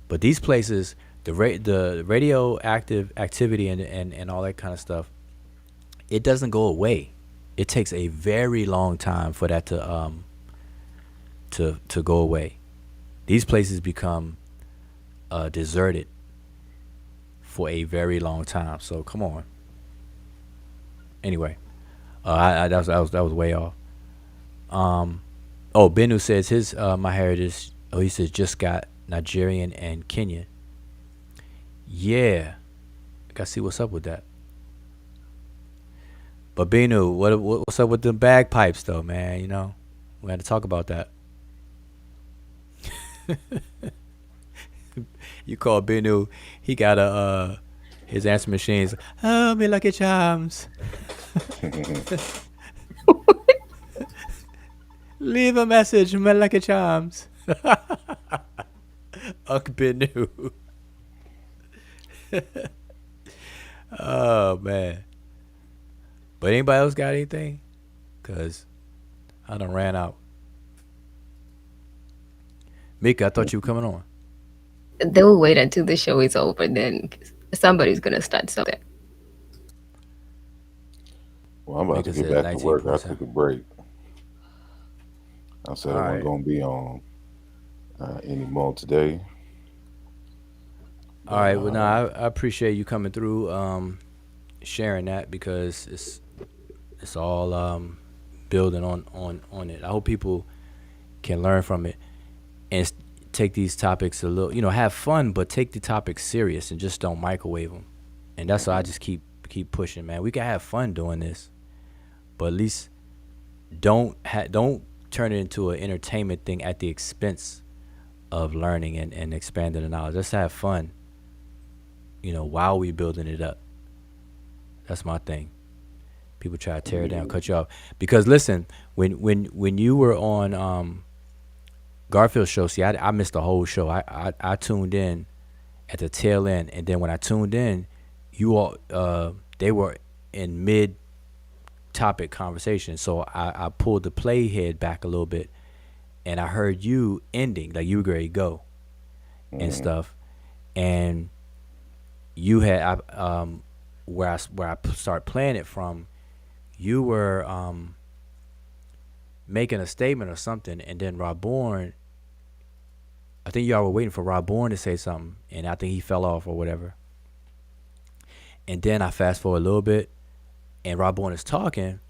A: But these places, the radioactive activity and all that kind of stuff, it doesn't go away. It takes a very long time for that to go away. These places become deserted for a very long time. So come on. Anyway, that was way off. Oh, Benu says his my heritage. Oh, he says just got Nigerian and Kenyan. Yeah, I gotta see what's up with that. But Benu, what's up with the bagpipes though, man? We had to talk about that. You call Benu, he got his answer machines. Oh, me lucky charms. Leave a message, me lucky charms. Uncle Benu. Oh man. But anybody else got anything? Cause I done ran out. Mika, I thought you were coming on.
B: They will wait until the show is over, then somebody's gonna start something.
D: Well, I'm about
A: Mika
D: to get
A: said
D: back to work. I
A: 19%.
D: took a break. I said
A: All
D: I wasn't
A: right.
D: going to be on anymore today.
A: All
D: But
A: right. Well, no, I appreciate you coming through, sharing that because it's all building on it. I hope people can learn from it. And take these topics a little, have fun, but take the topics serious and just don't microwave them. And that's why I just keep pushing, man. We can have fun doing this, but at least don't turn it into an entertainment thing at the expense of learning and expanding the knowledge. Let's have fun, while we building it up. That's my thing. People try to tear it down, cut you off. Because listen, when you were on Garfield's show, see, I missed the whole show. I tuned in at the tail end, and then when I tuned in, you all they were in mid topic conversation, so I pulled the playhead back a little bit, and I heard you ending like you were ready to go and stuff, and you had where I started playing it from, you were making a statement or something, and then Rob Bourne, I think y'all were waiting for Rob Bourne to say something, and I think he fell off or whatever. And then I fast forward a little bit, and Rob Bourne is talking,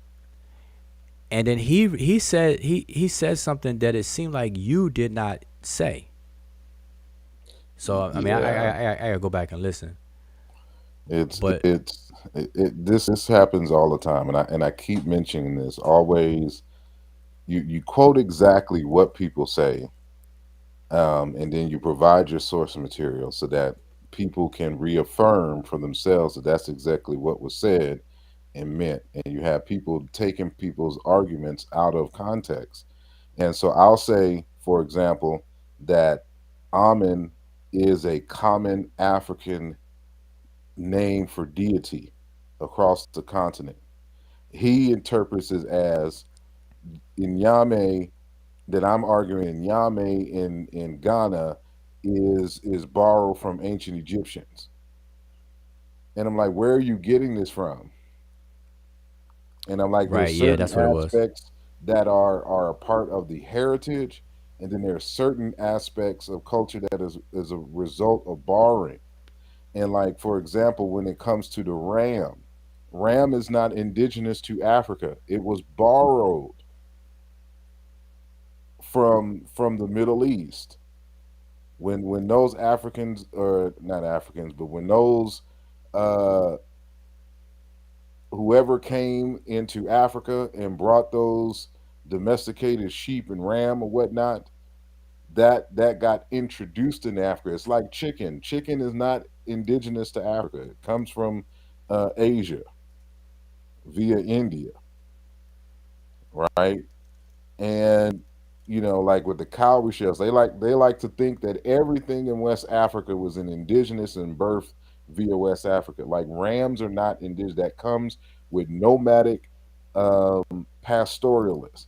A: and then he said something that it seemed like you did not say. So I mean, I gotta go back and listen.
D: It's
A: But
D: it's this happens all the time, and I keep mentioning this always. You quote exactly what people say, and then you provide your source material so that people can reaffirm for themselves that that's exactly what was said and meant. And you have people taking people's arguments out of context. And so I'll say, for example, that Amen is a common African name for deity across the continent. He interprets it as Inyame, that I'm arguing Inyame in Ghana is borrowed from ancient Egyptians. And I'm like, where are you getting this from? And I'm like,
A: right,
D: there's
A: yeah,
D: certain
A: that's what it was.
D: aspects that are a part of the heritage, and then there are certain aspects of culture that is a result of borrowing. And like, for example, when it comes to the ram is not indigenous to Africa. It was borrowed from the Middle East. When those Africans, or not Africans, but when those uh whoever came into Africa and brought those domesticated sheep and ram or whatnot, that got introduced in Africa. It's like chicken. Chicken is not indigenous to Africa. It comes from Asia via India, right? And like with the cowrie shells, they like to think that everything in West Africa was an indigenous and birthed via West Africa. Like rams are not indigenous. That comes with nomadic pastoralists.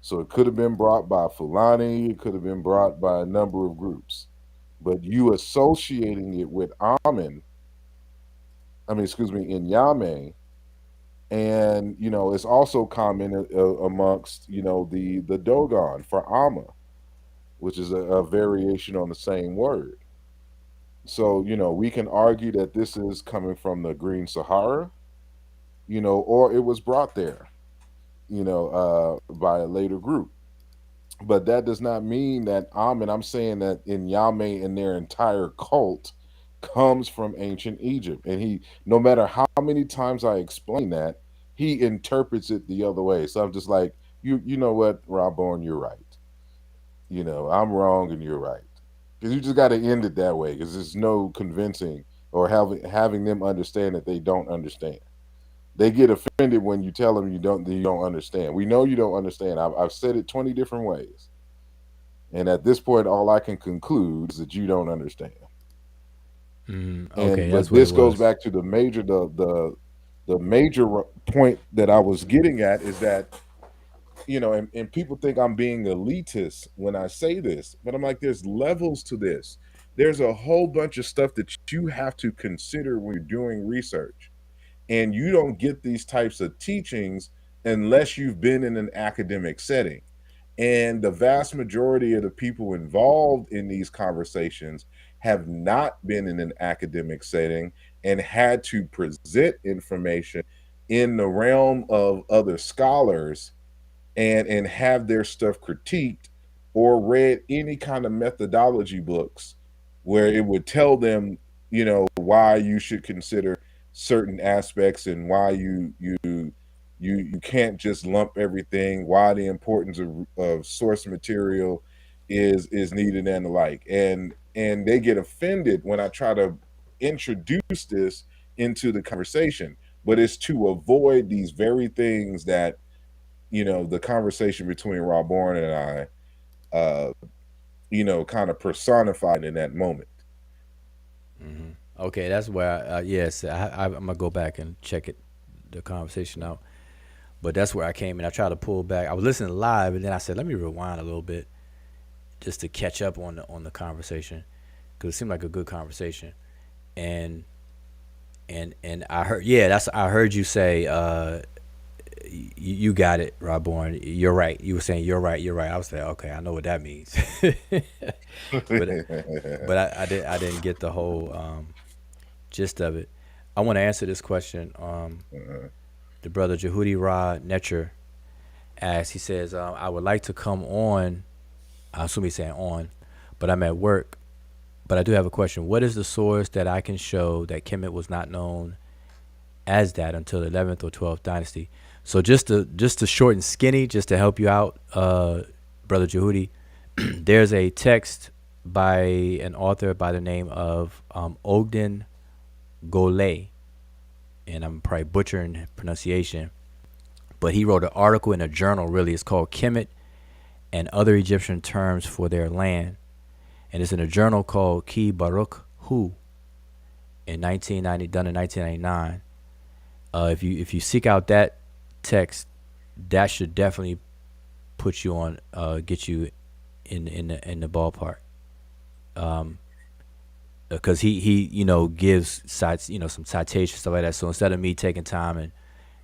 D: So it could have been brought by Fulani, it could have been brought by a number of groups. But you associating it with Amen, excuse me, in Yame, and it's also common amongst the Dogon for Amma, which is a variation on the same word. So we can argue that this is coming from the Green Sahara, or it was brought there, by a later group. But that does not mean that Amen. I'm saying that in Yame and their entire cult comes from ancient Egypt, and he, no matter how many times I explain that, he interprets it the other way. So I'm just like, you know what, Robon, you're right. I'm wrong and you're right, because you just got to end it that way, because there's no convincing or having them understand that they don't understand. They get offended when you tell them you don't understand. We know you don't understand. I've said it 20 different ways. And at this point, all I can conclude is that you don't understand.
A: Okay,
D: And
A: that's
D: but
A: what it
D: this goes
A: was.
D: back to the major point that I was getting at, is that and people think I'm being elitist when I say this, but I'm like, there's levels to this. There's a whole bunch of stuff that you have to consider when you're doing research, and you don't get these types of teachings unless you've been in an academic setting. And the vast majority of the people involved in these conversations have not been in an academic setting and had to present information in the realm of other scholars and have their stuff critiqued or read any kind of methodology books where it would tell them, why you should consider certain aspects and why you can't just lump everything, why the importance of source material is needed and the like. And they get offended when I try to introduce this into the conversation, but it's to avoid these very things that the conversation between Rob Bourne and I kind of personified in that moment.
A: Okay, that's where yes, I'm gonna go back and check the conversation out. But that's where I came in. I tried to pull back. I was listening live, and then I said, let me rewind a little bit just to catch up on the conversation because it seemed like a good conversation. And I heard, yeah, I heard you say, you got it, Rob Bourne. You're right. You were saying you're right. You're right. I was like, okay, I know what that means. but I didn't get the whole gist of it. I want to answer this question. The brother Jehudi Ra Netcher asks. He says, I would like to come on. I assume he's saying on, but I'm at work. But I do have a question. What is the source that I can show that Kemet was not known as that until the 11th or 12th dynasty? So just to short and skinny, just to help you out, brother Jehudi, there's a text by an author by the name of Ogden Golay, and I'm probably butchering pronunciation, but he wrote an article in a journal. Really, it's called Kemet and Other Egyptian Terms for Their Land, and it's in a journal called Ki Baruch Hu in 1990, done in 1999. If you seek out that text, that should definitely put you on, get you in the ballpark. Because he gives cites, some citations, stuff like that. So instead of me taking time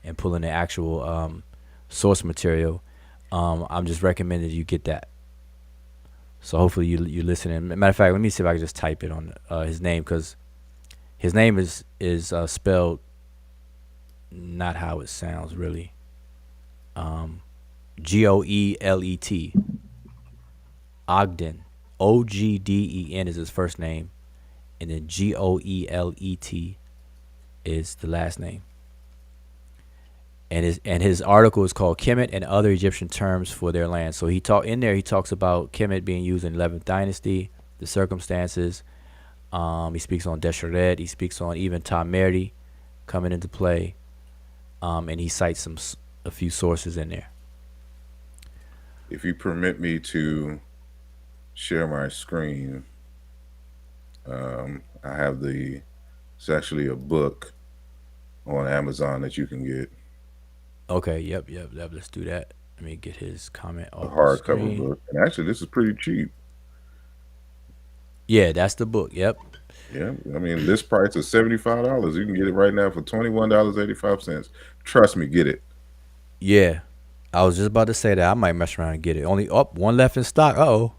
A: and pulling the actual source material, I'm just recommending you get that. So hopefully you listening. Matter of fact, let me see if I can just type it on his name, because his name is spelled not how it sounds really. Goelet. Ogden. Ogden is his first name, and then Goelet is the last name. And his article is called Kemet and Other Egyptian Terms for Their Land. So he talks about Kemet being used in 11th dynasty, the circumstances. He speaks on Desheret. He speaks on even Tameri coming into play, and he cites a few sources in there.
D: If you permit me to share my screen, I have it's actually a book on Amazon that you can get.
A: Okay, yep. Let's do that. Let me get his comment
D: A
A: off the
D: hardcover
A: screen.
D: book. And actually, this is pretty cheap.
A: Yeah, that's the book. Yep.
D: Yeah, I mean, this price is $75. You can get it right now for $21.85. Trust me, get it.
A: Yeah, I was just about to say that I might mess around and get it. Only one left in stock. Uh-oh.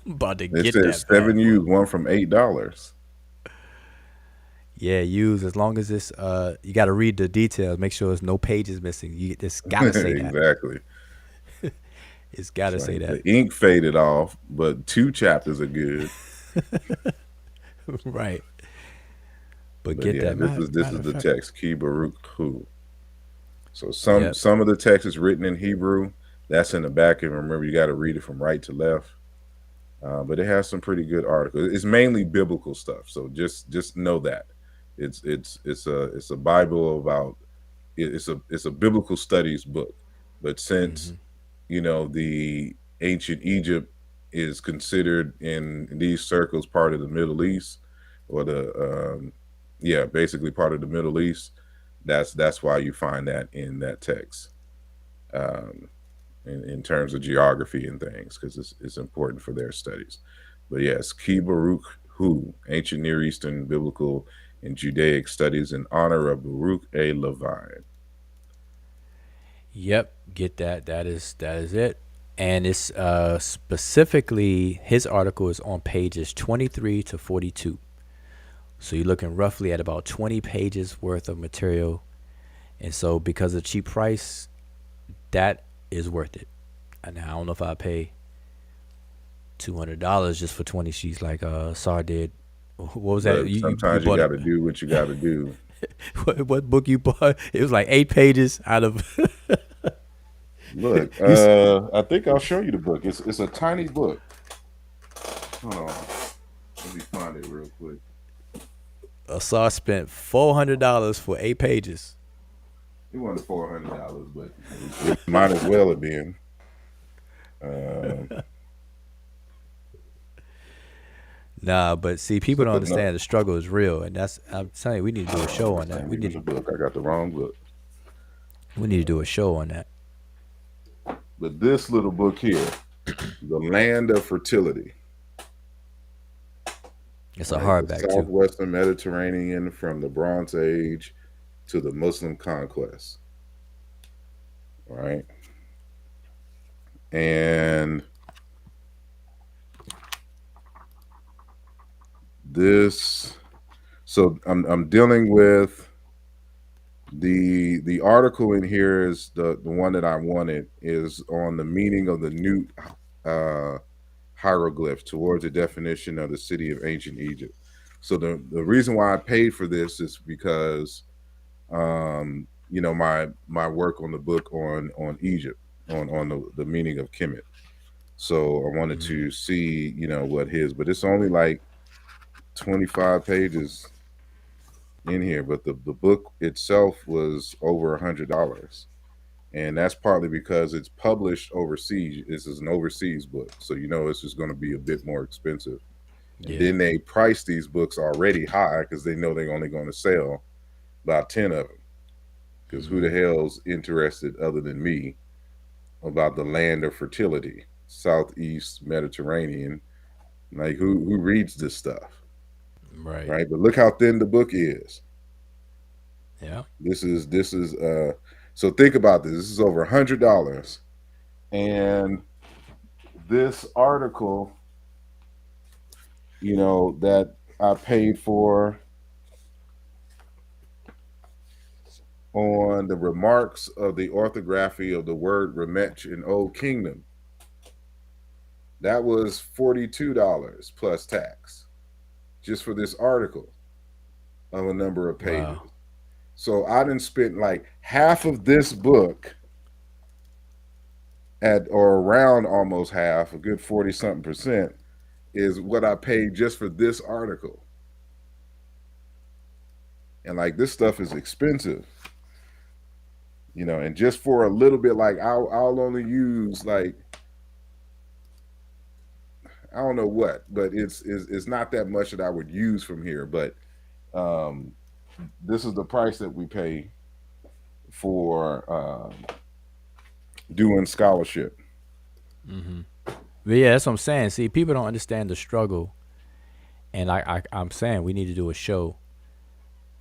A: I'm about to get
D: It
A: that.
D: says 7 used, one from $8.
A: Yeah, use as long as it's you got to read the details. Make sure there's no pages missing. You just gotta say that.
D: Exactly.
A: It's gotta say that.
D: The ink faded off, but 2 chapters are good.
A: Right. But get
D: yeah,
A: that.
D: this is the text, Ki Baruch Hu. So some of the text is written in Hebrew. That's in the back, and remember, you got to read it from right to left. But it has some pretty good articles. It's mainly biblical stuff, so just know that it's a Bible about it's a biblical studies book. But since the ancient Egypt is considered in these circles part of the Middle East, or basically part of the Middle East, that's why you find that in that text. In terms of geography and things, because it's important for their studies. But yes, Ki Baruch Hu, Ancient Near Eastern Biblical and Judaic Studies in honor of Baruch A. Levine.
A: Yep, get that. That is it. And it's specifically, his article is on pages 23 to 42. So you're looking roughly at about 20 pages worth of material. And so because of cheap price, that is worth it. And I don't know if I pay $200 just for 20 sheets like Sar did. What was that?
D: Look,
A: You
D: sometimes you
A: bought
D: got to do what you got to do.
A: what book you bought? It was like 8 pages out of.
D: Look,
A: you
D: I think I'll show you the book. It's a tiny book. Hold on, let me find it real quick.
A: Sar spent $400 for 8 pages.
D: It wasn't $400, but it might as well have been.
A: Nah, but see, people
D: So,
A: don't
D: no,
A: understand the struggle is real, and that's I'm telling you, we need to do a show on
D: this
A: that.
D: ain't even the book. I got the wrong book.
A: We need to do a show on that.
D: But this little book here, The Land of Fertility.
A: It's a
D: Right, the
A: hardback too.
D: Southwestern Mediterranean from the Bronze Age to the Muslim conquest. Right. And this, so I'm dealing with the article in here is the one that I wanted is on the meaning of the new hieroglyph towards the definition of the city of ancient Egypt. So the reason why I paid for this is because my work on the book on Egypt on the meaning of Kemet. So I wanted to see what his, but it's only like 25 pages in here, but the book itself was over $100, and that's partly because it's published overseas. This is an overseas book, so it's just going to be a bit more expensive. And then they price these books already high because they know they're only going to sell about 10 of them. Because who the hell's interested other than me about the land of fertility, Southeast Mediterranean? Like who reads this stuff? Right. But look how thin the book is.
A: Yeah.
D: This is so think about this. This is over $100. And this article, that I paid for on the remarks of the orthography of the word remetch in Old Kingdom, that was $42 plus tax just for this article of a number of pages. Wow. So I done spent like half of this book or around almost half, a good 40-something percent, is what I paid just for this article. And like this stuff is expensive, and just for a little bit, like I'll only use like, I don't know what, but it's not that much that I would use from here. But this is the price that we pay for doing scholarship.
A: But yeah, that's what I'm saying. See, people don't understand the struggle, and I'm saying we need to do a show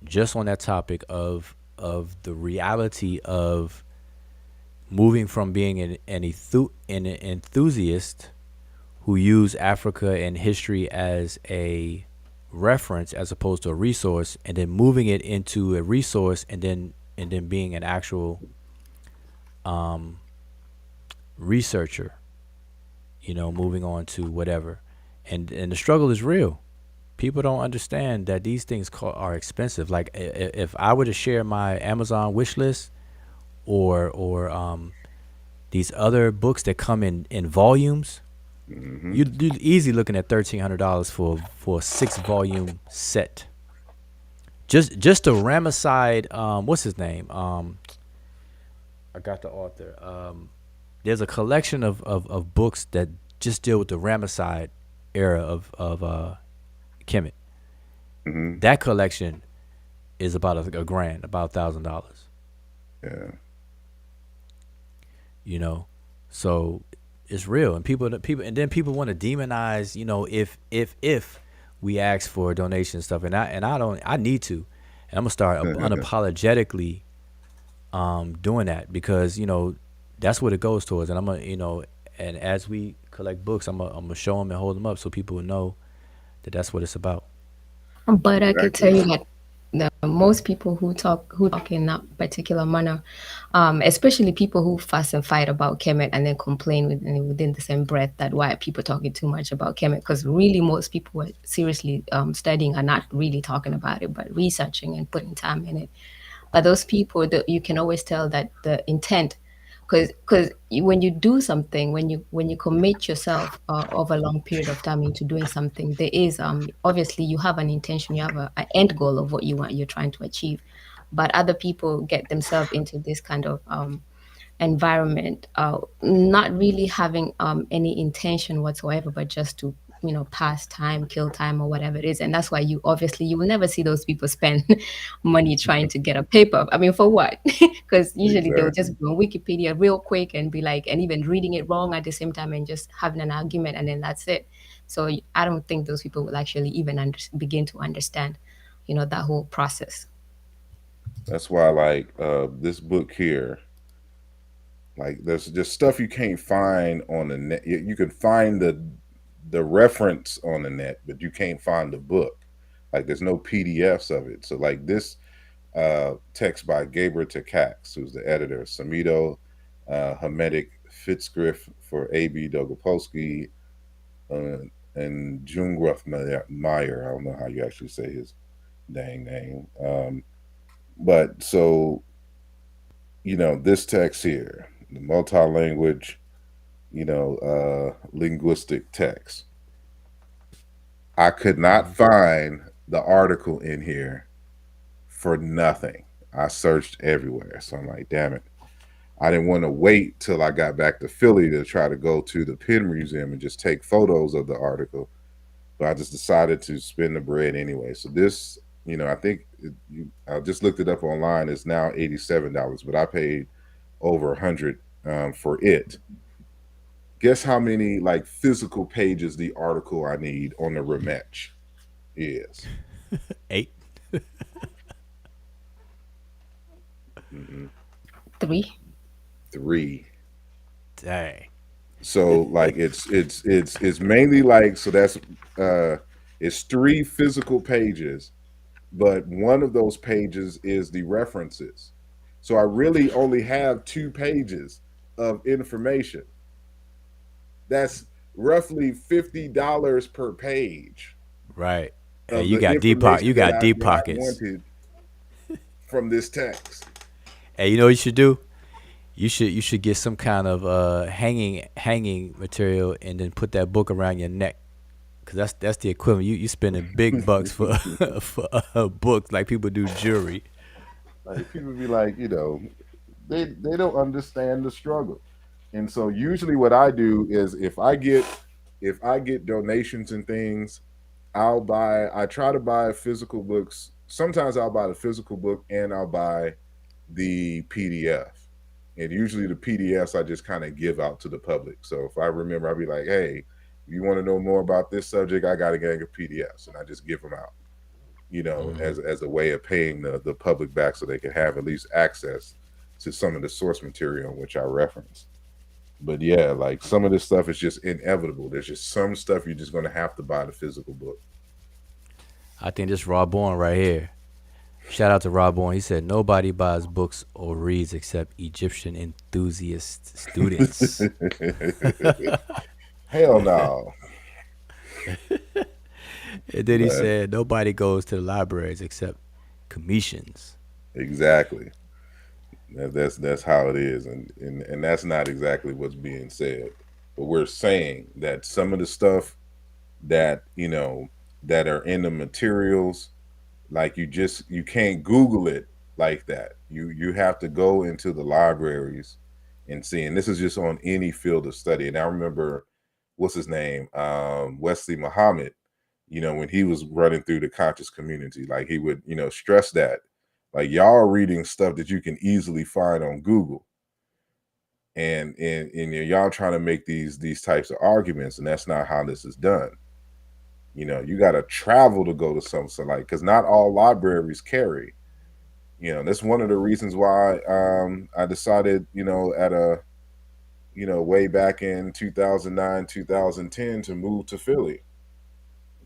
A: just on that topic of the reality of moving from being an enthusiast who use Africa and history as a reference as opposed to a resource, and then moving it into a resource, and then being an actual researcher, moving on to whatever. And the struggle is real. People don't understand that these things are expensive. Like if I were to share my Amazon wish list or these other books that come in volumes, you'd easily looking at $1,300 for a 6-volume set. Just the Ramesside, what's his name? I got the author. There's a collection of books that just deal with the Ramesside era of Kemet. That collection is about a grand, about $1,000.
D: Yeah.
A: So it's real, and people, and then people want to demonize. If we ask for donation stuff, and I need to, and I'm gonna start unapologetically doing that, because that's what it goes towards. And I'm gonna and as we collect books, I'm gonna show them and hold them up so people will know that that's what it's about.
B: But I could tell you that most people who talk in that particular manner, especially people who fuss and fight about Kemet and then complain within the same breath that why are people talking too much about Kemet, because really most people who are seriously studying are not really talking about it but researching and putting time in it. But those people that you can always tell that the intent, because when you do something, when you commit yourself over a long period of time into doing something, there is obviously you have an intention, you have an end goal of what you're trying to achieve. But other people get themselves into this kind of environment, not really having any intention whatsoever, but just to pass time, kill time, or whatever it is. And that's why you will never see those people spend money trying to get a paper. I mean, for what? Because usually they'll
D: Exactly.
B: just go on Wikipedia real quick and be like, and even reading it wrong at the same time and just having an argument, and then that's it. So I don't think those people will actually even begin to understand, that whole process.
D: That's why, like, this book here, like, there's just stuff you can't find on the net. You can find the reference on the net, but you can't find the book. Like, there's no PDFs of it. So, like, this text by Gabriel Takacs, who's the editor, Samido Hametic Fitzgriff for A.B. Dogopolsky, uh, and Jungruff Meyer. I don't know how you actually say his dang name. But so, this text here, the multi-language, linguistic text. I could not find the article in here for nothing. I searched everywhere. So I'm like, damn it. I didn't want to wait till I got back to Philly to try to go to the Penn Museum and just take photos of the article. But I just decided to spend the bread anyway. So this, I think I just looked it up online. It's now $87, but I paid over 100 for it. Guess how many like physical pages the article I need on the rematch is?
A: 8.
D: Mm-mm.
B: 3.
D: 3.
A: Dang.
D: So like it's mainly like, so that's it's 3 physical pages, but one of those pages is the references. So I really only have 2 pages of information. That's roughly $50 per page
A: Right. Hey,
D: of
A: you
D: the
A: got deep pocket. You
D: information that
A: got
D: I
A: deep
D: that I
A: pockets.
D: wanted from this text.
A: Hey, you know what you should do? You should get some kind of hanging material and then put that book around your neck, because that's the equivalent. You spending big bucks for for books like people do jewelry.
D: Like people be like, they don't understand the struggle. And so usually what I do is if I get donations and things, I try to buy physical books. Sometimes I'll buy the physical book and I'll buy the PDF. And usually the PDFs I just kind of give out to the public. So if I remember, I'll be like, hey, if you want to know more about this subject, I got a gang of PDFs, and I just give them out,
A: Mm-hmm.
D: as a way of paying the public back so they can have at least access to some of the source material in which I reference. But yeah, like some of this stuff is just inevitable. There's just some stuff you're just going to have to buy the physical book.
A: I think this Raw Born right here. Shout out to Rob Bourne. He said nobody buys books or reads except Egyptian enthusiast students.
D: Hell no.
A: And then he
D: But
A: said nobody goes to the libraries except commissions.
D: exactly. That's how it is, and that's not exactly what's being said. But we're saying that some of the stuff that that are in the materials, like you can't Google it like that. You have to go into the libraries and see. And this is just on any field of study. And I remember, what's his name, Wesley Muhammad. When he was running through the conscious community, like he would stress that, like, y'all are reading stuff that you can easily find on Google, and y'all trying to make these types of arguments, and that's not how this is done. You got to travel to go to some, so like, because not all libraries carry. That's one of the reasons why I decided, at a way back in 2009, 2010, to move to Philly,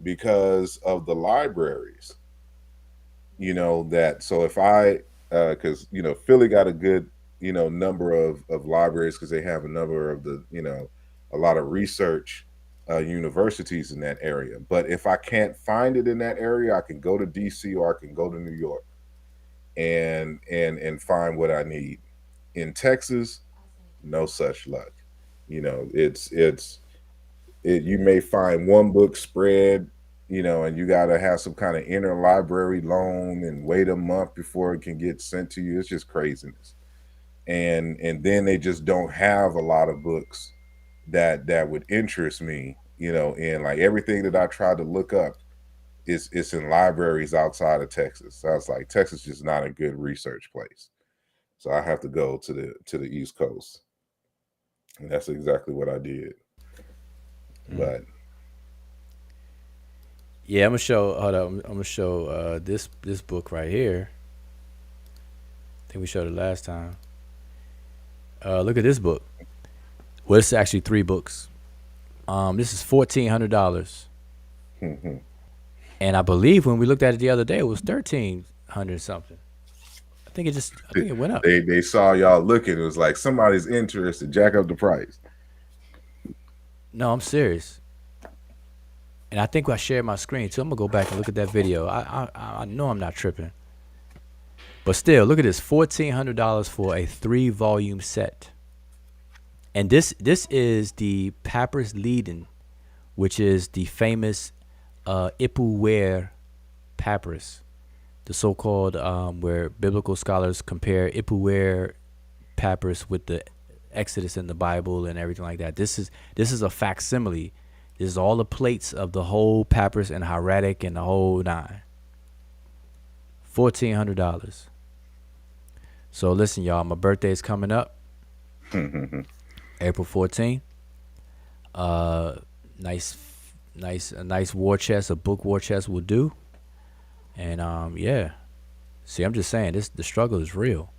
D: because of the libraries. that, so if I, because Philly got a good number of libraries, because they have a number of the a lot of research universities in that area. But if I can't find it in that area, I can go to DC or I can go to New York and find what I need. In Texas, no such luck. You may find one book spread, and you got to have some kind of interlibrary loan and wait a month before it can get sent to you. It's just craziness. And then they just don't have a lot of books that would interest me, and like everything that I tried to look up is it's in libraries outside of Texas. So I was like, Texas is just not a good research place. So I have to go to the East Coast. And that's exactly what I did. But
A: Yeah, I'm gonna show. Hold up, I'm gonna show this book right here. I think we showed it last time. Look at this book. Well, it's actually 3 books. This is $1,400, and I believe when we looked at it the other day, it was 1,300 something. I think it went up.
D: they saw y'all looking. It was like somebody's interested. Jack up the price.
A: No, I'm serious. And I think I shared my screen too. I'm gonna go back and look at that video. I know I'm not tripping. But still, look at this: $1,400 for a 3-volume set. And this is the Papyrus Leiden, which is the famous Ipuwer papyrus, the so-called where biblical scholars compare Ipuwer papyrus with the Exodus in the Bible and everything like that. This is a facsimile. This is all the plates of the whole papyrus and hieratic and the whole 9. $1,400. So listen, y'all, my birthday is coming up, April 14th. A nice war chest, a book war chest will do. And yeah. See, I'm just saying the struggle is real.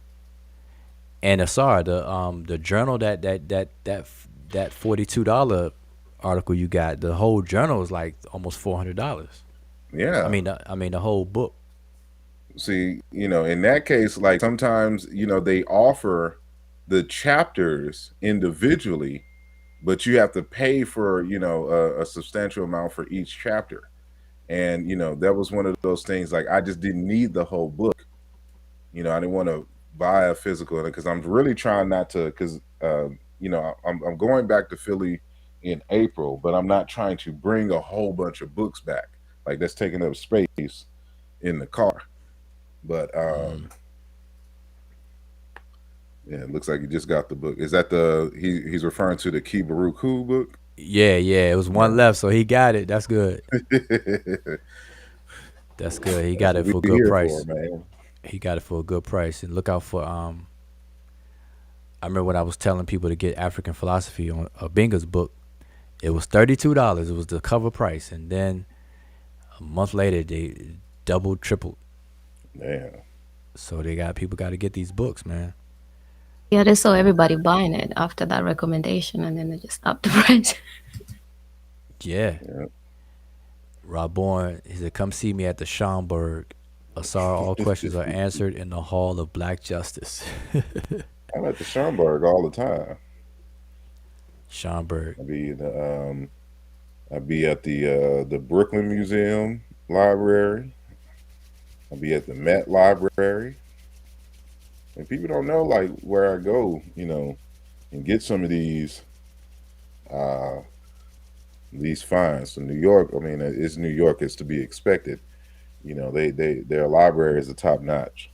A: And Asar, the journal that $42 article you got, the whole journal is like almost $400.
D: Yeah.
A: I mean the whole book.
D: See, in that case, like sometimes, they offer the chapters individually, but you have to pay for, a substantial amount for each chapter. And, that was one of those things, like I just didn't need the whole book. I didn't want to buy a physical, because I'm really trying not to, because, I'm going back to Philly in April, but I'm not trying to bring a whole bunch of books back. Like that's taking up space in the car. But yeah, it looks like he just got the book. Is that he's referring to the Key Baruch Hu book?
A: Yeah, it was one left, so he got it. That's good. That's good. He got it for a good price.
D: Man.
A: He got it for a good price. And look out for I remember when I was telling people to get African philosophy on Binga's book, it was $32. It was the cover price, and then a month later they doubled, tripled.
D: Yeah.
A: So people got to get these books, man.
B: Yeah, they saw everybody buying it after that recommendation, and then they just upped the price.
A: Yeah. Rob Bourne, he said, "Come see me at the Schomburg. Asar, all questions are answered in the Hall of Black Justice."
D: I'm at the Schomburg all the time.
A: Schomburg.
D: I'd be at the Brooklyn Museum Library. I'll be at the Met Library. And people don't know like where I go, and get some of these finds. So New York, I mean, it's New York, it's to be expected. Their library is a top notch.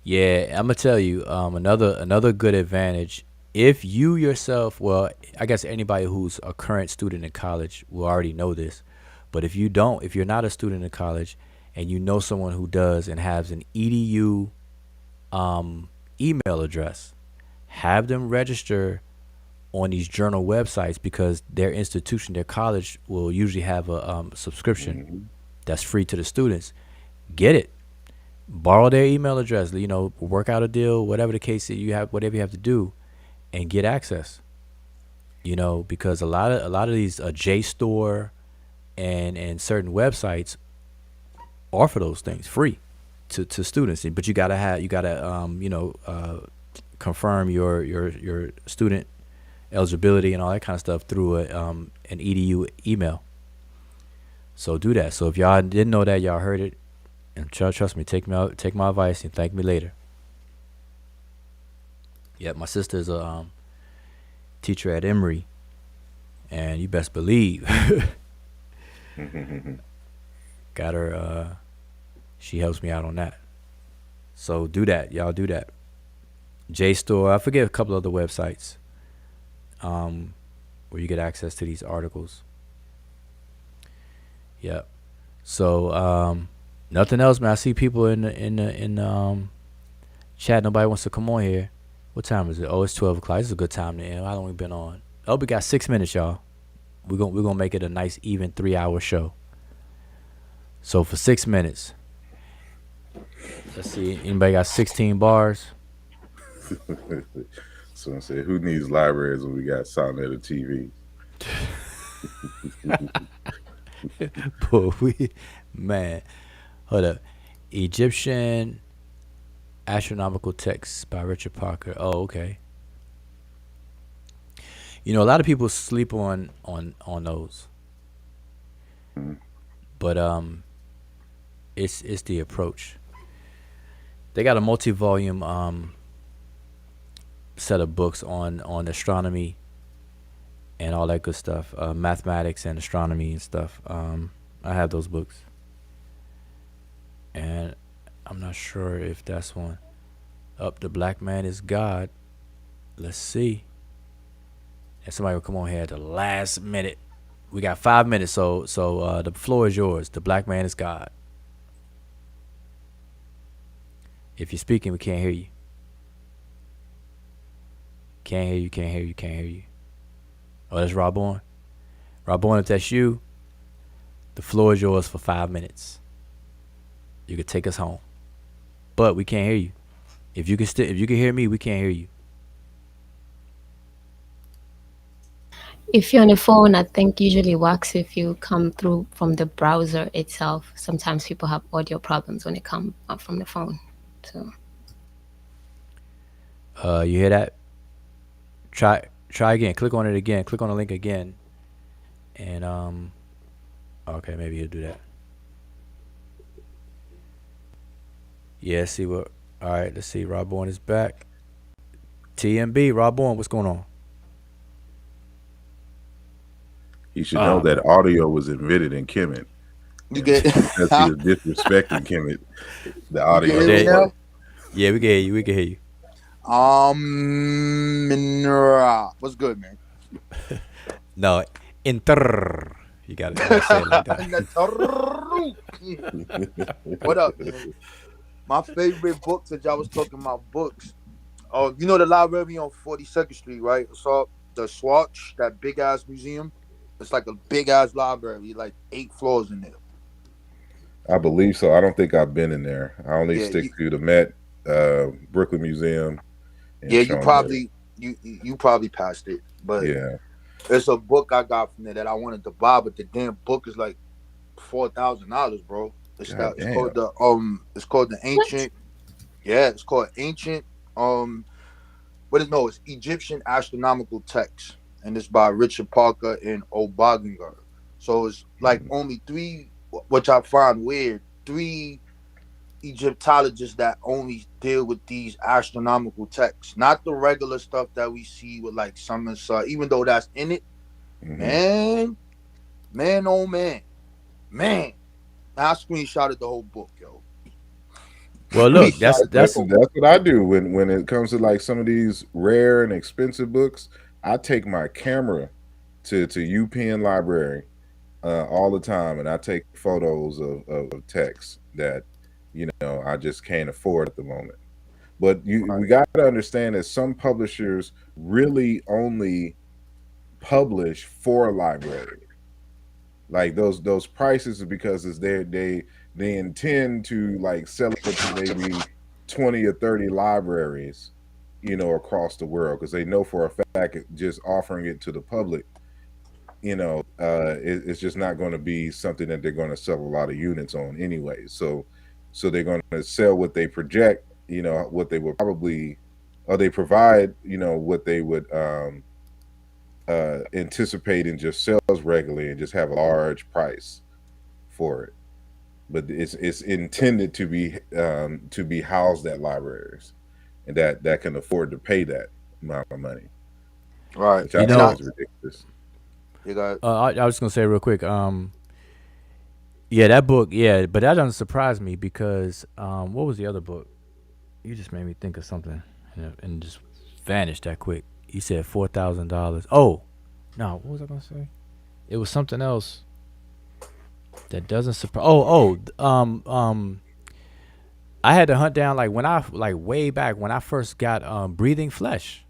A: Yeah, I'm gonna tell you another good advantage. If you yourself, well, I guess anybody who's a current student in college will already know this, but if you're not a student in college and you know someone who does and has an edu email address, have them register on these journal websites, because their institution, their college, will usually have a subscription that's free to the students. Get it. Borrow their email address, work out a deal, whatever the case that you have, whatever you have to do, and get access. Because a lot of these JSTOR and certain websites offer those things free to students. But you gotta confirm your student eligibility and all that kind of stuff through an edu email. So do that. So if y'all didn't know that, y'all heard it, and trust me, take my advice and thank me later. Yeah, my sister's a teacher at Emory, and you best believe got her. She helps me out on that. So do that, y'all. Do that. JSTOR. I forget a couple other websites where you get access to these articles. Yeah. So nothing else, man. I see people in chat. Nobody wants to come on here. What time is it? Oh, it's 12 o'clock. This is a good time to end. How long we been on? Oh, we got 6 minutes, y'all. We're gonna make it a nice even 3 hour show. So for 6 minutes, let's see. Anybody got 16 bars?
D: So I said, who needs libraries when we got Sonnet TV?
A: Boy, man, hold up. Egyptian astronomical texts by Richard Parker. Oh, okay. You know, a lot of people sleep on those, but it's the approach. They got a multi-volume set of books on astronomy and all that good stuff, mathematics and astronomy and stuff. I have those books, and I'm not sure if that's one. Up, the black man is God. Let's see. And somebody will come on here at the last minute. We got 5 minutes, so the floor is yours. The black man is God. If you're speaking, we can't hear you. Can't hear you. Can't hear you. Can't hear you. Oh, that's Rob Bourne. Rob Bourne, if that's you, the floor is yours for 5 minutes. You could take us home, but we can't hear you. If you can hear me, we can't hear you.
B: If you're on the phone, I think usually works if you come through from the browser itself. Sometimes people have audio problems when they come up from the phone. So
A: you hear that? Try again. Click on it again. Click on the link again. And okay, maybe you'll do that. Yeah, see what. All right, let's see. Rob Bourne is back. TMB, Rob Bourne, what's going on?
D: He should know that audio was invented in Kemet.
F: You get
D: Because he was disrespecting Kemet. The audio.
F: You hear me now?
A: Yeah, we can hear you. We can hear you.
F: What's good, man?
A: No, inter. You got to say it like that.
F: What up, man? My favorite books that y'all was talking about books. Oh, you know the library on 42nd Street, right? I saw the Swatch, that big ass museum. It's like a big ass library, like 8 floors in there.
D: I believe so. I don't think I've been in there. I only stick to the Met, Brooklyn Museum.
F: Yeah, you probably passed it, but
D: yeah,
F: it's a book I got from there that I wanted to buy, but the damn book is like $4,000, bro. It's called the Ancient. Yeah, it's called Ancient. It's Egyptian Astronomical Text, and it's by Richard Parker and Obaginger. So it's like only 3, which I find weird, 3 Egyptologists that only deal with these astronomical texts, not the regular stuff that we see with like Sun and Sun, even though that's in it. Man, oh man. I screenshotted the whole book, yo.
A: Well, look, that's
D: what I do when it comes to like some of these rare and expensive books. I take my camera to UPenn Library all the time, and I take photos of text that I just can't afford at the moment. But we got to understand that some publishers really only publish for a library. Like those prices are because they intend to like sell it to maybe 20 or 30 libraries, across the world, because they know for a fact just offering it to the public, it's just not going to be something that they're going to sell a lot of units on anyway. So they're going to sell what they project, what they would probably, or they provide, what they would anticipate in just sales regularly, and just have a large price for it. But it's intended to be housed at libraries, and that can afford to pay that amount of money,
F: Right.
D: which I
A: You
F: And
D: think
F: I
A: know,
D: is ridiculous.
F: you got
A: I was gonna say real quick. Yeah, that book. Yeah, but that doesn't surprise me because what was the other book? You just made me think of something, and just vanished that quick. You said $4,000. Oh, no, what was I gonna say? It was something else that doesn't surprise. I had to hunt down like when I like way back when I first got breathing flesh.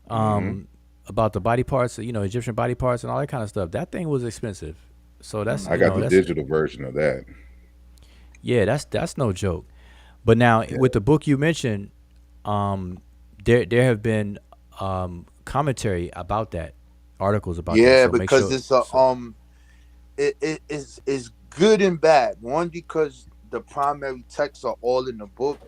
D: Hmm.
A: About the body parts, Egyptian body parts and all that kind of stuff. That thing was expensive. So that's
D: I got the digital version of that.
A: yeah, that's no joke. But now
D: Yeah.
A: with the book you mentioned, there have been commentary about that, articles about that.
F: yeah,
A: So make
F: because
A: sure.
F: it's a
A: So
F: it is good and bad. One, because the primary texts are all in the book,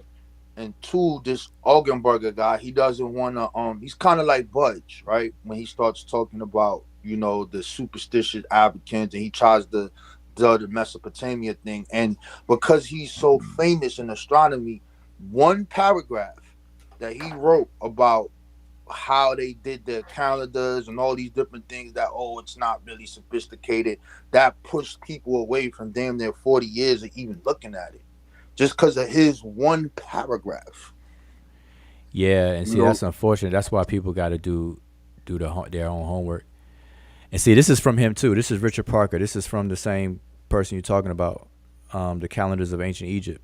F: and two, this Augenberger guy, he doesn't want to. He's kind of like Budge, right? When he starts talking about the superstitious Africans, and he tries to do the Mesopotamia thing, and because he's so famous in astronomy, one paragraph that he wrote about how they did their calendars and all these different things, that it's not really sophisticated, that pushed people away from damn near 40 years of even looking at it, just because of his one paragraph.
A: yeah, and
F: You
A: see
F: know,
A: that's unfortunate. That's why people got to do their own homework. And see, this is from him too. This is Richard Parker. This is from the same person you're talking about. The calendars of ancient Egypt.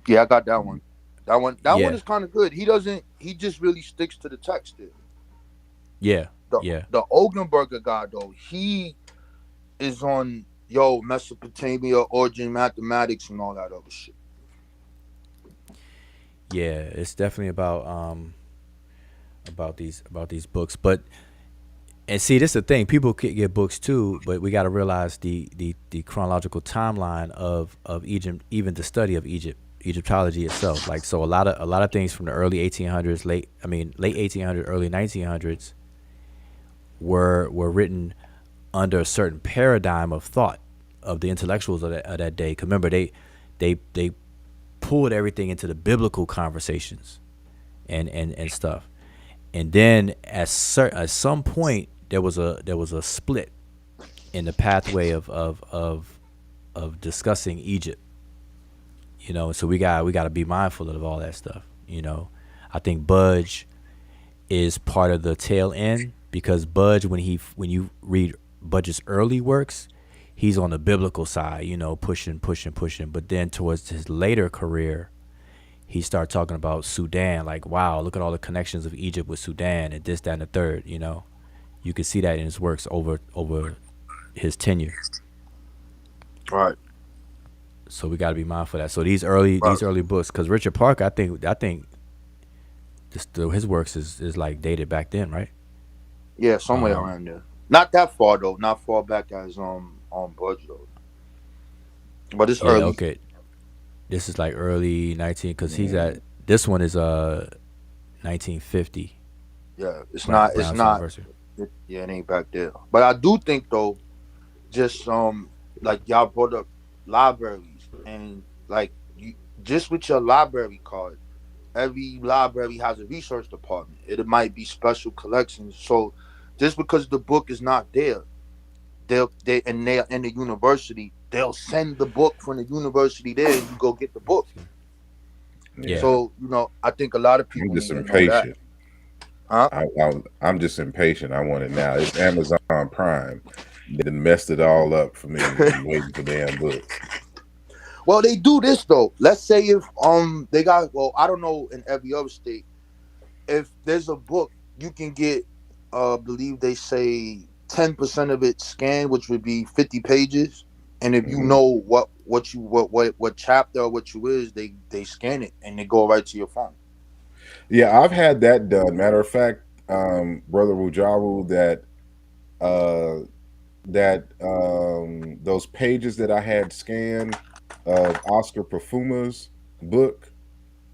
F: yeah, I got that one. That one
A: Yeah,
F: is kind of good. He doesn't. He just really sticks to the text there.
A: yeah,
F: The
A: yeah,
F: the Ogdenberger guy though, he is on Mesopotamia, origin, mathematics, and all that other shit.
A: yeah. It's definitely about these books. But and see, this is the thing. People could get books too, but we got to realize the chronological timeline of Egypt, even the study of Egyptology itself. Like so, a lot of things from the early 1800s, late 1800s, early 1900s were written under a certain paradigm of thought of the intellectuals of that day. 'Cause remember, they pulled everything into the biblical conversations and stuff. And then at some point there was a split in the pathway of discussing Egypt. So we got to be mindful of all that stuff. I think Budge is part of the tail end because Budge, when you read Budge's early works, he's on the biblical side, pushing, pushing, pushing. But then towards his later career, he started talking about Sudan, like, wow, look at all the connections of Egypt with Sudan and this, that, and the third. You could see that in his works over his tenure.
F: Right.
A: So we got to be mindful of that. So these early books, because Richard Parker, I think his works is like dated back then, right?
F: Yeah, somewhere
A: Um,
F: around there. Not that far though. Not far back as on Budge though. But it's
A: yeah,
F: early.
A: okay. This is like early 19, because he's
D: Mm.
A: at this one is 1950,
F: Yeah, it's not. It's
A: Brown's
F: not.
A: University.
F: Yeah, it ain't back there. But I do think though, just like y'all brought up libraries, and like you just with your library card, every library has a research department. It might be special collections. So just because the book is not there, they're in the university, they'll send the book from the university there, and you go get the book.
A: Yeah,
D: Yeah,
F: So I think a lot of
D: I'm
F: people
D: just
F: need to know that.
D: impatient.
F: Huh?
D: I'm just impatient. I want it now. It's Amazon Prime. They messed it all up for me. I'm waiting for damn books.
F: Well, they do this though. Let's say if they got, well, I don't know in every other state, if there's a book you can get, believe they say 10% of it scanned, which would be 50 pages, and if you
D: Hmm.
F: know what chapter or what you is, they scan it and they go right to your phone.
D: Yeah, I've had that done. Matter of fact, Brother Wujawu, that that those pages that I had scanned of Oscar Perfuma's book,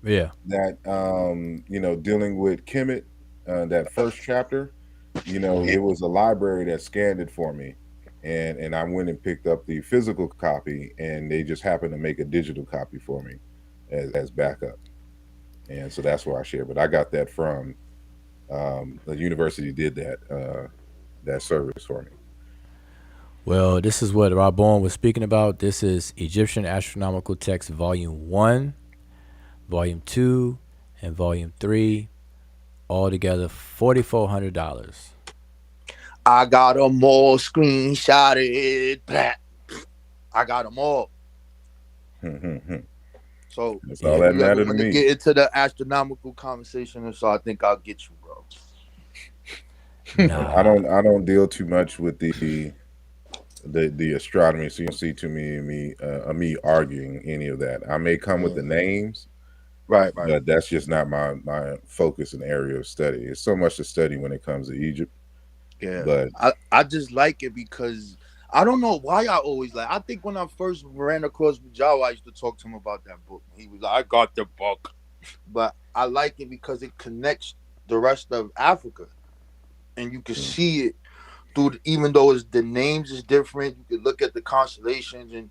A: Yeah.
D: that dealing with Kemet, that first chapter, it was a library that scanned it for me, and I went and picked up the physical copy, and they just happened to make a digital copy for me as backup, and so that's where I share. But I got that from the university did that service for me.
A: Well, this is what Rabon was speaking about. This is Egyptian Astronomical Text Volume 1, Volume 2, and Volume 3. Altogether, $4,400.
F: I got them all screenshotted. I got them all. So
D: That's
F: if
D: all that
F: you ever
D: mattered to
F: want to
D: me.
F: get into the astronomical conversation, so I think I'll get you, bro.
A: Nah.
D: I don't deal too much with the astronomy, so you don't see too me arguing any of that. I may come with the names,
F: Right.
D: but that's just not my focus and area of study. It's so much to study when it comes to Egypt.
F: Yeah,
D: But
F: I just like it because I don't know why I always like. I think when I first ran across Jawa, I used to talk to him about that book. He was like, "I got the book," but I like it because it connects the rest of Africa, and you can see it through. Even though the names is different, you can look at the constellations, and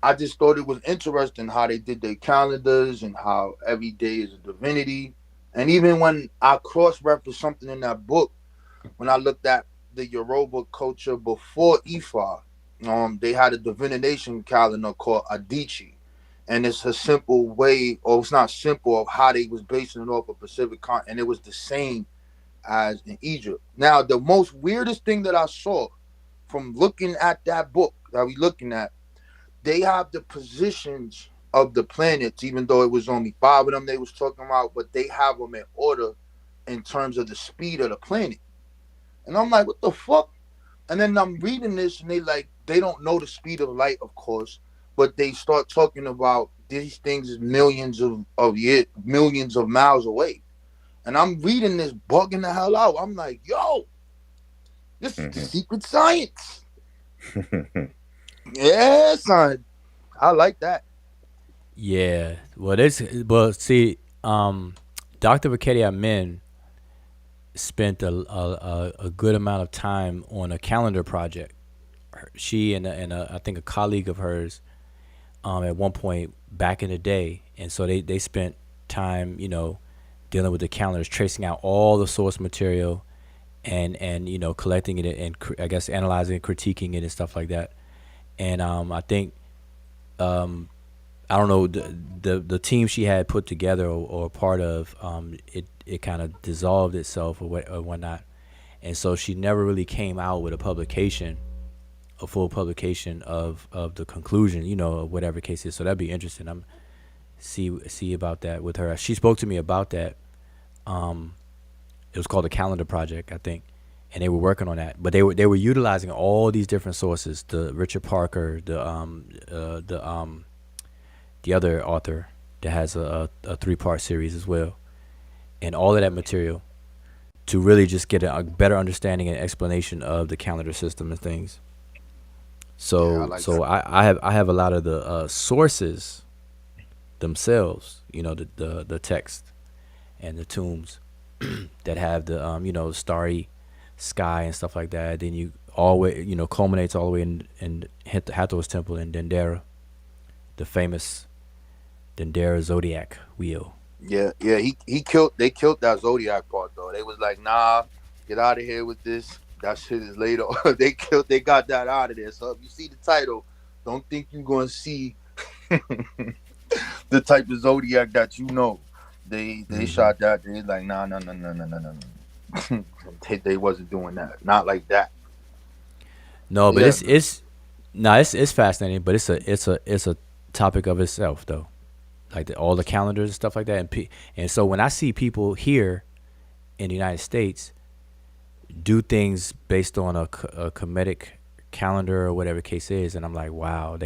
F: I just thought it was interesting how they did their calendars and how every day is a divinity. And even when I cross-referenced something in that book, when I looked at the Yoruba culture before Ifa, they had a divination calendar called Adichie. And it's a simple way, or it's not simple, of how they was basing it off of Pacific continent. And it was the same as in Egypt. Now, the most weirdest thing that I saw from looking at that book that we looking at, they have the positions of the planets, even though it was only 5 of them they was talking about, but they have them in order in terms of the speed of the planet. And I'm like, what the fuck? And then I'm reading this, and they don't know the speed of light, of course, but they start talking about these things is millions of miles away. And I'm reading this, bugging the hell out. I'm like, yo, this is the secret science. Yeah, son. I like that.
A: Yeah. Well, see, Dr. Vakedi Amin spent a good amount of time on a calendar project. She and I think a colleague of hers at one point back in the day, and so they spent time dealing with the calendars, tracing out all the source material, and collecting it, and I guess analyzing, critiquing it, and stuff like that. And I think I don't know, the team she had put together or part of, it kind of dissolved itself or whatnot, and so she never really came out with a full publication of the conclusion, of whatever case is. So that'd be interesting. I'm see about that with her. She spoke to me about that. It was called the Calendar Project, I think, and they were working on that. But they were utilizing all these different sources: the Richard Parker, the other author that has a 3-part series as well, and all of that material to really just get a better understanding and explanation of the calendar system and things. So I have a lot of the sources themselves, the text and the tombs that have the starry sky and stuff like that. Then you always culminates all the way in Hathor's temple in Dendera, the famous Dendera zodiac wheel.
F: Yeah. They killed that zodiac part though. They was like, nah, get out of here with this. That shit is later. They got that out of there. So if you see the title, don't think you're gonna see the type of zodiac that They shot that. They like, no. They wasn't doing that. Not like that.
A: No, but
F: Yeah.
A: it's fascinating, but it's a topic of itself though, like all the calendars and stuff like that, and so when I see people here in the United States do things based on a Kemetic calendar or whatever the case is, and I'm like, wow,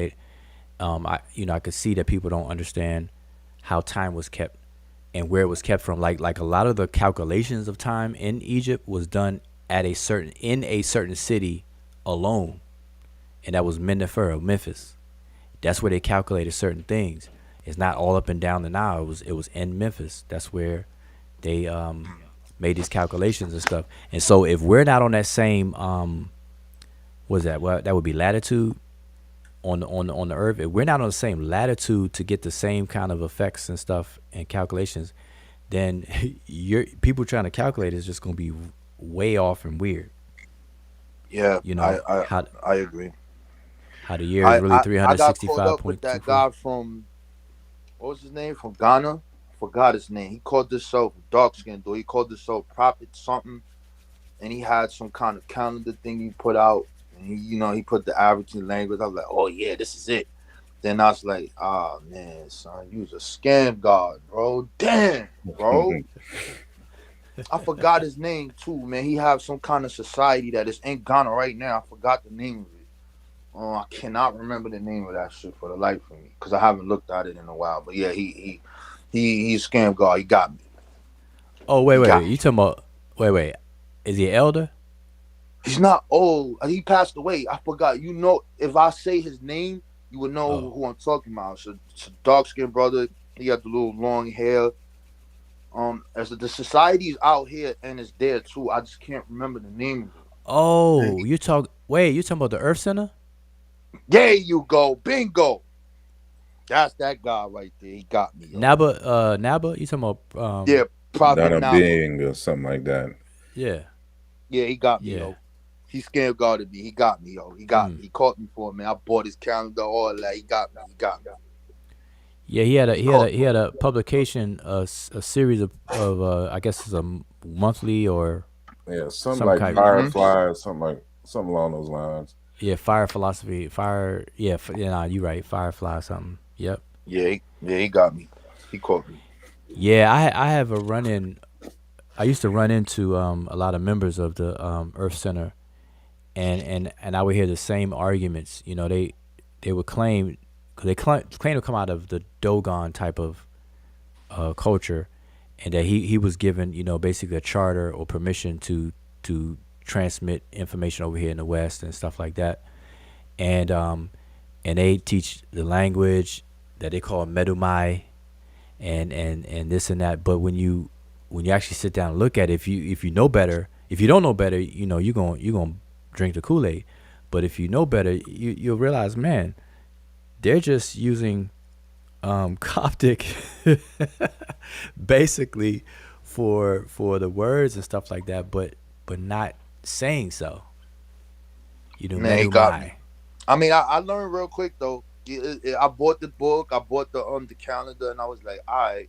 A: I could see that people don't understand how time was kept and where it was kept from. Like a lot of the calculations of time in Egypt was done at a certain in a certain city alone, and that was Mennefer of Memphis. That's where they calculated certain things. It's not all up and down the Nile. It was in Memphis. That's where they made these calculations and stuff. And so if we're not on that same what's that? Well, that would be latitude on the Earth. If we're not on the same latitude to get the same kind of effects and stuff and calculations, then your people trying to calculate is just going to be way off and weird.
F: Yeah,
A: You know how
F: I agree.
A: how the year is really
F: I got caught up with that
A: 365.24.
F: guy from, what was his name, from Ghana. I forgot his name. He called himself dark skinned dude. He called himself Prophet something, and he had some kind of calendar thing he put out. And he put the African language. I was like, oh yeah, this is it. Then I was like, ah man, son, you was a scam god, bro. Damn, bro. I forgot his name too, man. He have some kind of society that is in Ghana right now. I forgot the name of it. I cannot remember the name of that shit for the life of me because I haven't looked at it in a while. But yeah, he's scam god. He got me.
A: Oh wait,
F: He
A: wait,
F: got
A: wait.
F: me.
A: You talking about? Wait. Is he an elder?
F: He's not old. He passed away. I forgot. If I say his name, you would know
A: Oh,
F: who I'm talking about. It's a dark skinned brother. He got the little long hair. As the society is out here and it's there too. I just can't remember the name of it. And
A: oh, you talking about the Earth Center?
F: there you go, bingo. That's that guy right there. He got me, yo.
A: Naba, you talking about
F: Yeah, Prophet
D: Donna
F: Naba.
D: Bing or something like that.
A: yeah,
F: Yeah, he got me,
A: yeah.
F: yo. He scam guarded me. He got me, yo. He got me.
A: Mm.
F: He caught me for it, man. I bought his calendar, all that. He got me. He got me.
A: Yeah, he had a
F: He
A: he had a
F: caught
A: he
F: me.
A: had a publication, a series of I guess it's a monthly or
D: Yeah, something
A: some
D: like
A: kind.
F: Mm-hmm.
D: Firefly, something along those lines.
A: Yeah, fire philosophy, fire. Yeah, yeah, nah, you right, Firefly something. Yep.
F: Yeah, he got me. He caught me.
A: Yeah, I have a run in. I used to run into a lot of members of the Earth Center, and I would hear the same arguments. You know, they would claim, cause they claim to come out of the Dogon type of culture, and that he was given, basically a charter or permission to transmit information over here in the West and stuff like that, and they teach the language that they call Medumai, and this and that. But when you actually sit down and look at it, if you know better, if you don't know better, you're gonna drink the Kool-Aid. But if you know better, you'll realize, man, they're just using Coptic basically for the words and stuff like that, but not saying so.
F: Man, he got me.
A: Medumai.
F: I mean, I learned real quick though. I bought the book. I bought the calendar, and I was like, all right.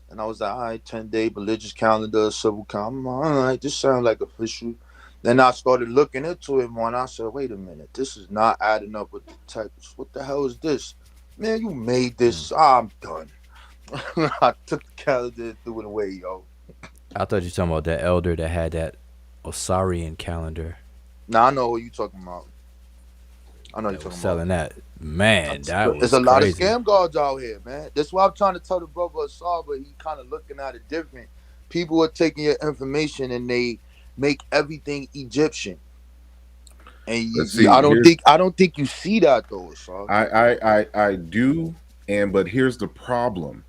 F: And I was like, all right, 10-day religious calendar, civil calendar. All right, this sounds like official. Then I started looking into it more, and I said, wait a minute, this is not adding up with the text. What the hell is this? Man, you made
A: Mm.
F: this. I'm done. I took the calendar and threw it away, yo.
A: I thought you were talking about that elder that had that Osarian calendar
F: Now I know what you talking about. I know what
A: that
F: you're
A: was
F: talking about.
A: selling that. Man, that
F: There's
A: was
F: a lot of
A: crazy.
F: scam guards out here, man. That's why I'm trying to tell the brother Asar, but he kind of looking at it different. People are taking your information and they make everything Egyptian, and
D: But see,
F: I don't think you see that though, Asar.
D: I do, but here's the problem.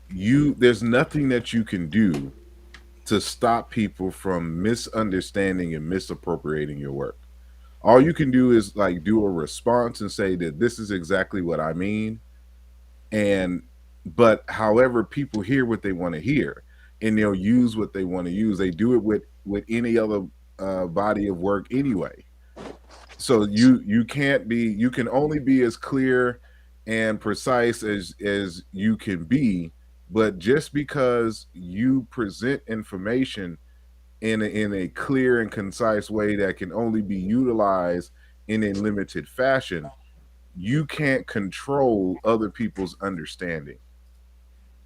D: There's nothing that you can do to stop people from misunderstanding and misappropriating your work. All you can do is like do a response and say that this is exactly what I mean, and but however people hear what they want to hear, and they'll use what they want to use. They do it with any other body of work anyway. So you can only be as clear and precise as you can be, but just because you present information in a clear and concise way that can only be utilized in a limited fashion, you can't control other people's understanding.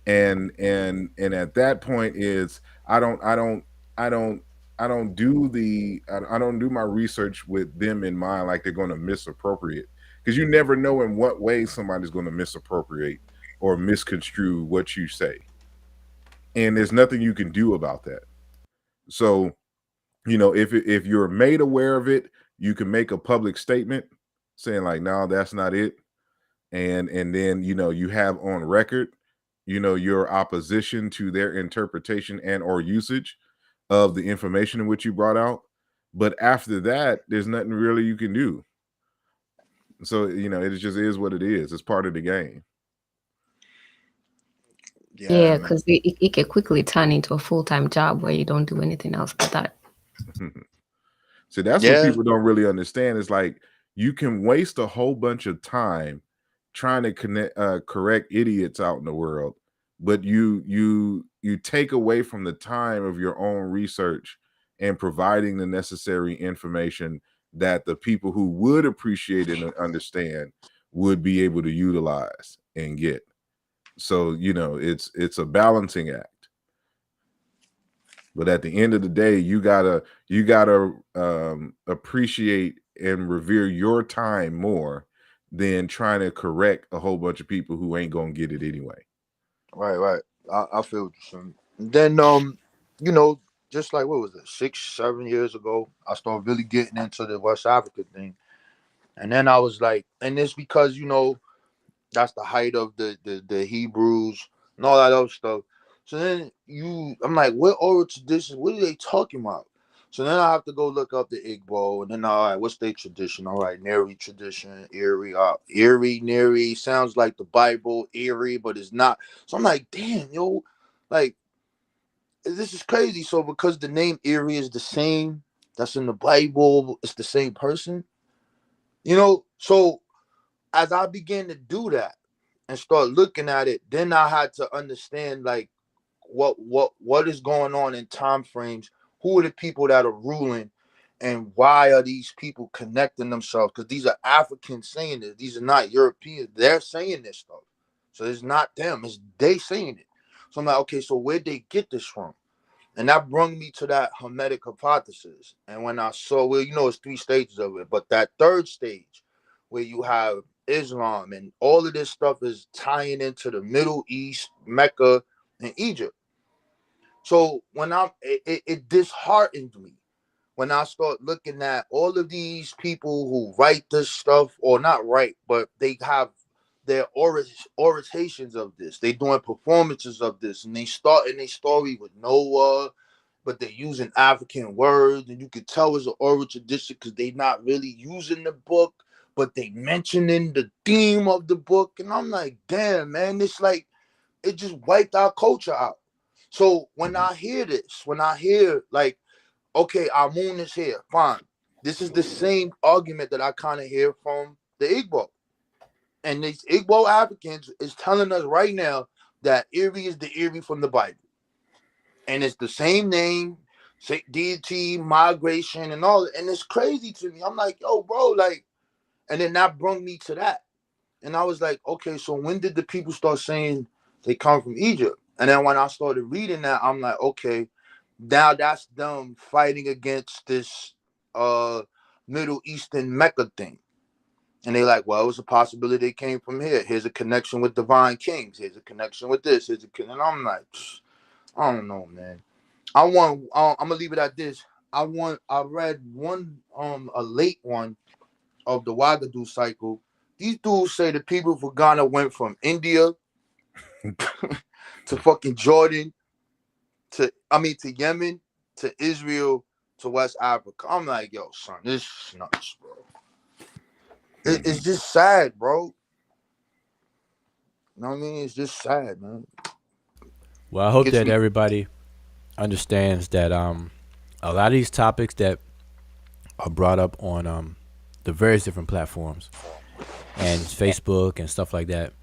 D: And at that point is I don't I don't do my research with them in mind, like they're going to misappropriate, because you never know in what way somebody's going to misappropriate or misconstrue what you say, and there's nothing you can do about that. So if you're made aware of it, you can make a public statement saying like, no, that's not it. And then, you have on record, your opposition to their interpretation and or usage of the information in which you brought out. But after that, there's nothing really you can do. So, it just is what it is. It's part of the game.
B: Yeah, because it can quickly turn into a full-time job where you don't do anything else but that.
D: So that's what people don't really understand. It's like you can waste a whole bunch of time trying to correct idiots out in the world, but you take away from the time of your own research and providing the necessary information that the people who would appreciate it and understand would be able to utilize and get. So, it's a balancing act. But at the end of the day, you gotta appreciate and revere your time more than trying to correct a whole bunch of people who ain't gonna get it anyway.
F: Right. I feel what you're saying. And then just like what was it, 6-7 years ago, I started really getting into the West Africa thing. And then I was like, and it's because that's the height of the Hebrews and all that other stuff. So then I'm like, what oral traditions? What are they talking about? So then I have to go look up the Igbo, and then all right, what's their tradition? All right, Neri tradition, Erie, Neri sounds like the Bible, Erie, but it's not. So I'm like, damn, like this is crazy. So because the name Erie is the same that's in the Bible, it's the same person, So as I began to do that and start looking at it, then I had to understand like what is going on in time frames, who are the people that are ruling, and why are these people connecting themselves? Because these are Africans saying this. These are not Europeans. They're saying this stuff. So it's not them. It's they saying it. So I'm like, okay, so where'd they get this from? And that brought me to that Hermetic hypothesis. And when I saw, well, it's 3 stages of it, but that third stage where you have Islam and all of this stuff is tying into the Middle East, Mecca, and Egypt. So when it disheartened me when I start looking at all of these people who write this stuff, or not write, but they have their orations of this. They doing performances of this, and they start in their story with Noah, but they're using African words, and you can tell it's an oral tradition because they're not really using the book, but they mentioning the theme of the book. And I'm like, damn, man, it's like it just wiped our culture out. So when I hear this, like, okay, our moon is here, fine. This is the same argument that I kind of hear from the Igbo. And these Igbo Africans is telling us right now that Erie is the Erie from the Bible. And it's the same name, deity, migration, and all. And it's crazy to me. I'm like, yo, bro, like, and then that brought me to that. And I was like, okay, so when did the people start saying they come from Egypt? And then when I started reading that, I'm like, okay, now that's them fighting against this Middle Eastern Mecca thing. And they like, well, it's a possibility they came from here. Here's a connection with divine kings. Here's a connection with this. And I'm like, I don't know, man. I'm gonna leave it at this. I read one a late one of the Wagadu cycle. These dudes say the people for Ghana went from India to fucking Jordan to Yemen to Israel to West Africa. I'm like, yo, son, this is nuts, bro. It's just sad, bro. You know what I mean? It's just sad, man.
A: Well, I hope that everybody understands that a lot of these topics that are brought up on the various different platforms and Facebook and stuff like that,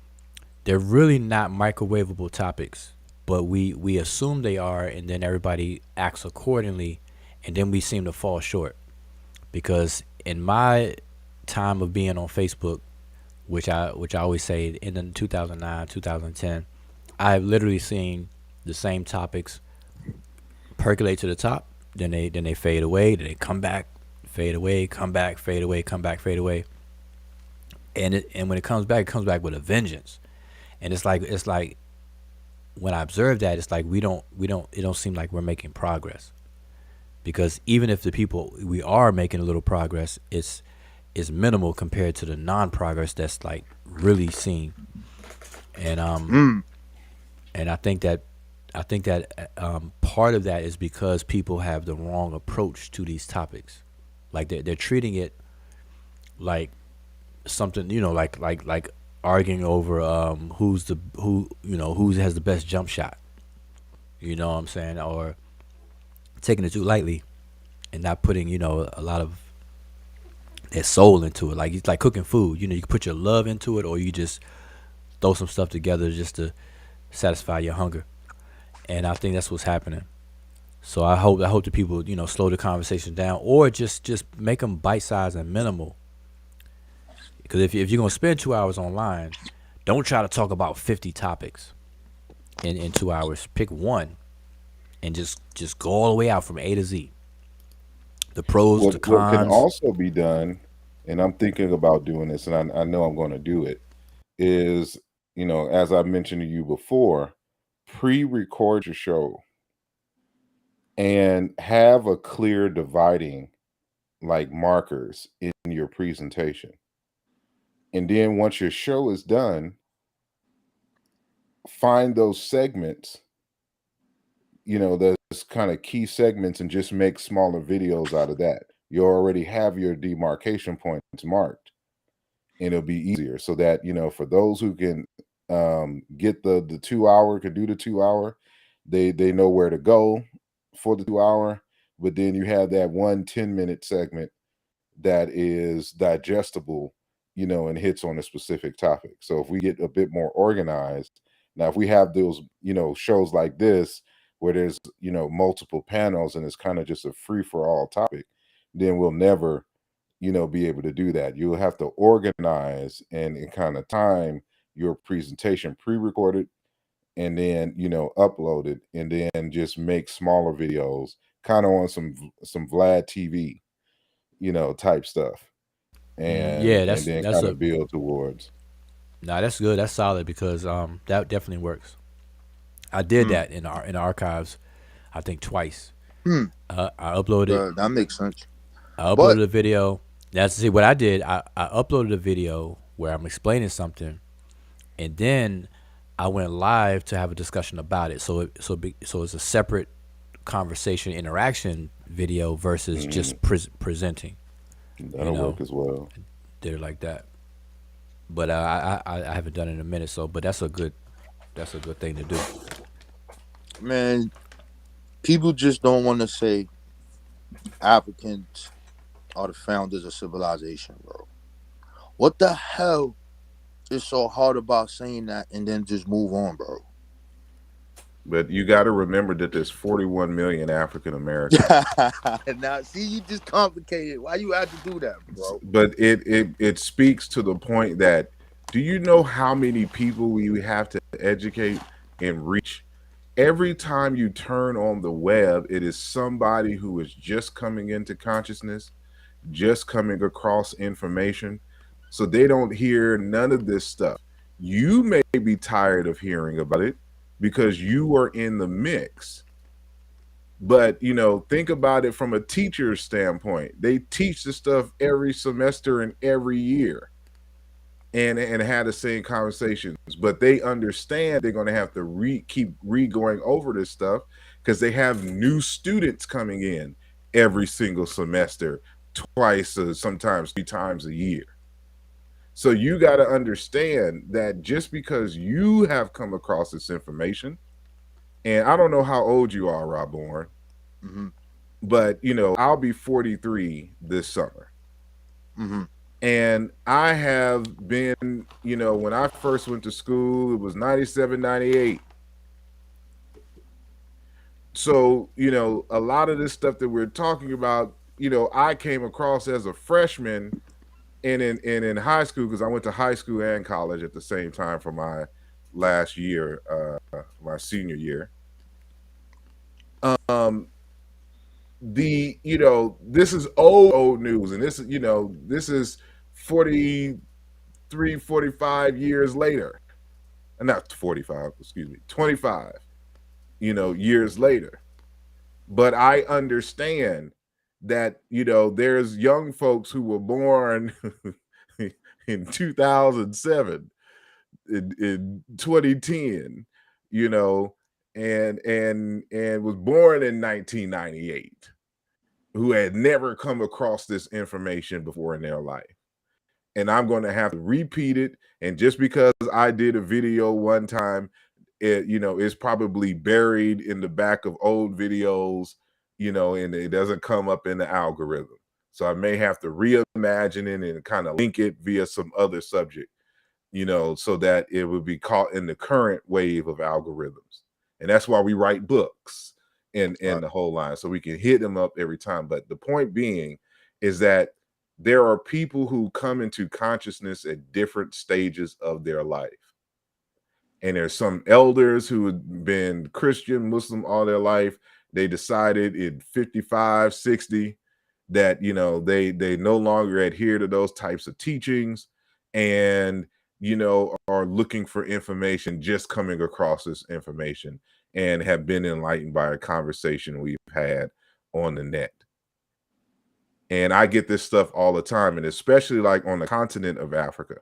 A: they're really not microwavable topics, but we assume they are, and then everybody acts accordingly, and then we seem to fall short. Because in my time of being on Facebook, which I always say in 2009, 2010, I've literally seen the same topics percolate to the top, then they fade away, then they come back, fade away, come back, fade away, come back, fade away. And when it comes back with a vengeance. And it's like when I observe that, it's like it don't seem like we're making progress. because even if the people we are making a little progress, it's minimal compared to the non-progress that's like really seen. And
F: Mm.
A: and I think that part of that is because people have the wrong approach to these topics. Like they're treating it like something, like arguing over who has the best jump shot. You know what I'm saying? Or taking it too lightly and not putting a lot of their soul into it. Like it's like cooking food. You can put your love into it, or you just throw some stuff together just to satisfy your hunger. And I think that's what's happening. So I hope the people slow the conversation down, or just make them bite sized and minimal. Because if you're gonna spend 2 hours online, don't try to talk about 50 topics in 2 hours. Pick one and just go all the way out from A to Z. The pros, the
D: What can
A: cons.
D: also be done, and I'm thinking about doing this, and I know I'm going to do it, is, as I mentioned to you before, pre-record your show and have a clear dividing like markers in your presentation. And then once your show is done, find those segments, those kind of key segments, and just make smaller videos out of that. You already have your demarcation points marked, and it'll be easier so that, for those who can get the 2 hour, could do the 2 hour, they know where to go for the 2 hour. But then you have that 1 10-minute segment that is digestible, and hits on a specific topic. So if we get a bit more organized, now if we have those, shows like this where there's, multiple panels and it's kind of just a free for all topic, then we'll never, be able to do that. You'll have to organize and kind of time your presentation, pre-record it, and then, upload it, and then just make smaller videos, kind of on some Vlad TV, type stuff, and
A: Yeah,
D: and
A: that's
D: then
A: that's
D: kind
A: a
D: of build towards.
A: nah, that's good. That's solid because that definitely works. I did
F: Mm.
A: that in the archives, I think twice.
F: Mm.
A: I uploaded
F: That makes sense.
A: I
F: But
A: uploaded a video. That's see what I did. I uploaded a video where I'm explaining something, and then I went live to have a discussion about it. So it's a separate conversation interaction video versus
D: Mhm.
A: just presenting. You
D: That'll
A: know,
D: work as well.
A: did it like that. But I haven't done it in a minute. So, but that's a good thing to do.
F: man, people just don't want to say Africans are the founders of civilization, bro. What the hell is so hard about saying that and then just move on, bro?
D: But you got to remember that there's 41 million African Americans.
F: Now, see, you just complicated. Why you have to do that, bro?
D: But it speaks to the point that, do you know how many people we have to educate and reach? Every time you turn on the web, it is somebody who is just coming into consciousness, just coming across information. So they don't hear none of this stuff. You may be tired of hearing about it because you are in the mix. But think about it from a teacher's standpoint. They teach the stuff every semester and every year, and had the same conversations, but they understand they're going to have to keep going over this stuff because they have new students coming in every single semester, twice, sometimes 3 times a year. So you got to understand that just because you have come across this information, and I don't know how old you are, Rob Bourne,
F: Mm-hmm.
D: but I'll be 43 this summer.
F: Mm-hmm.
D: And I have been, when I first went to school, it was 97, 98. So, a lot of this stuff that we're talking about, I came across as a freshman and in high school, because I went to high school and college at the same time for my last year, my senior year. This is old news, and this is 43, 45 years later. Not 45, excuse me, 25, years later. But I understand that, you know, there's young folks who were born in 2007, in 2010, you know, and was born in 1998, who had never come across this information before in their life. And I'm going to have to repeat it. And just because I did a video one time, it, you know, it's probably buried in the back of old videos, you know, and it doesn't come up in the algorithm. So I may have to reimagine it and kind of link it via some other subject, you know, so that it would be caught in the current wave of algorithms. And that's why we write books and the whole line, so we can hit them up every time. But the point being is that there are people who come into consciousness at different stages of their life. And there's some elders who have been Christian, Muslim all their life. They decided in 55, 60 that, you know, they no longer adhere to those types of teachings, and, you know, are looking for information, just coming across this information, and have been enlightened by a conversation we've had on the net. And I get this stuff all the time, and especially like on the continent of Africa,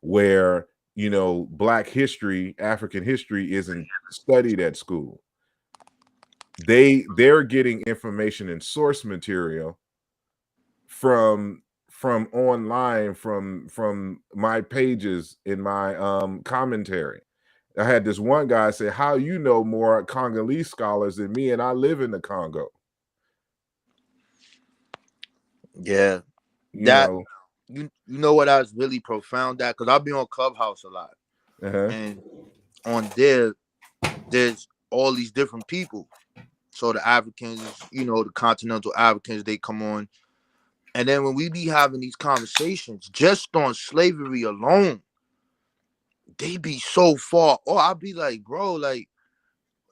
D: where, you know, Black history, African history isn't studied at school. They're getting information and source material from online, from my pages in my commentary. I had this one guy say, "How you know more Congolese scholars than me, and I live in the Congo?"
F: Yeah,
D: You
F: that
D: know,
F: you know what I was really profound at, because I'll be on Clubhouse a lot,
D: uh-huh.
F: and on there's all these different people. So the Africans, you know, the continental Africans, they come on, and then when we be having these conversations just on slavery alone, they be so far. Oh, I'll be like, bro, like,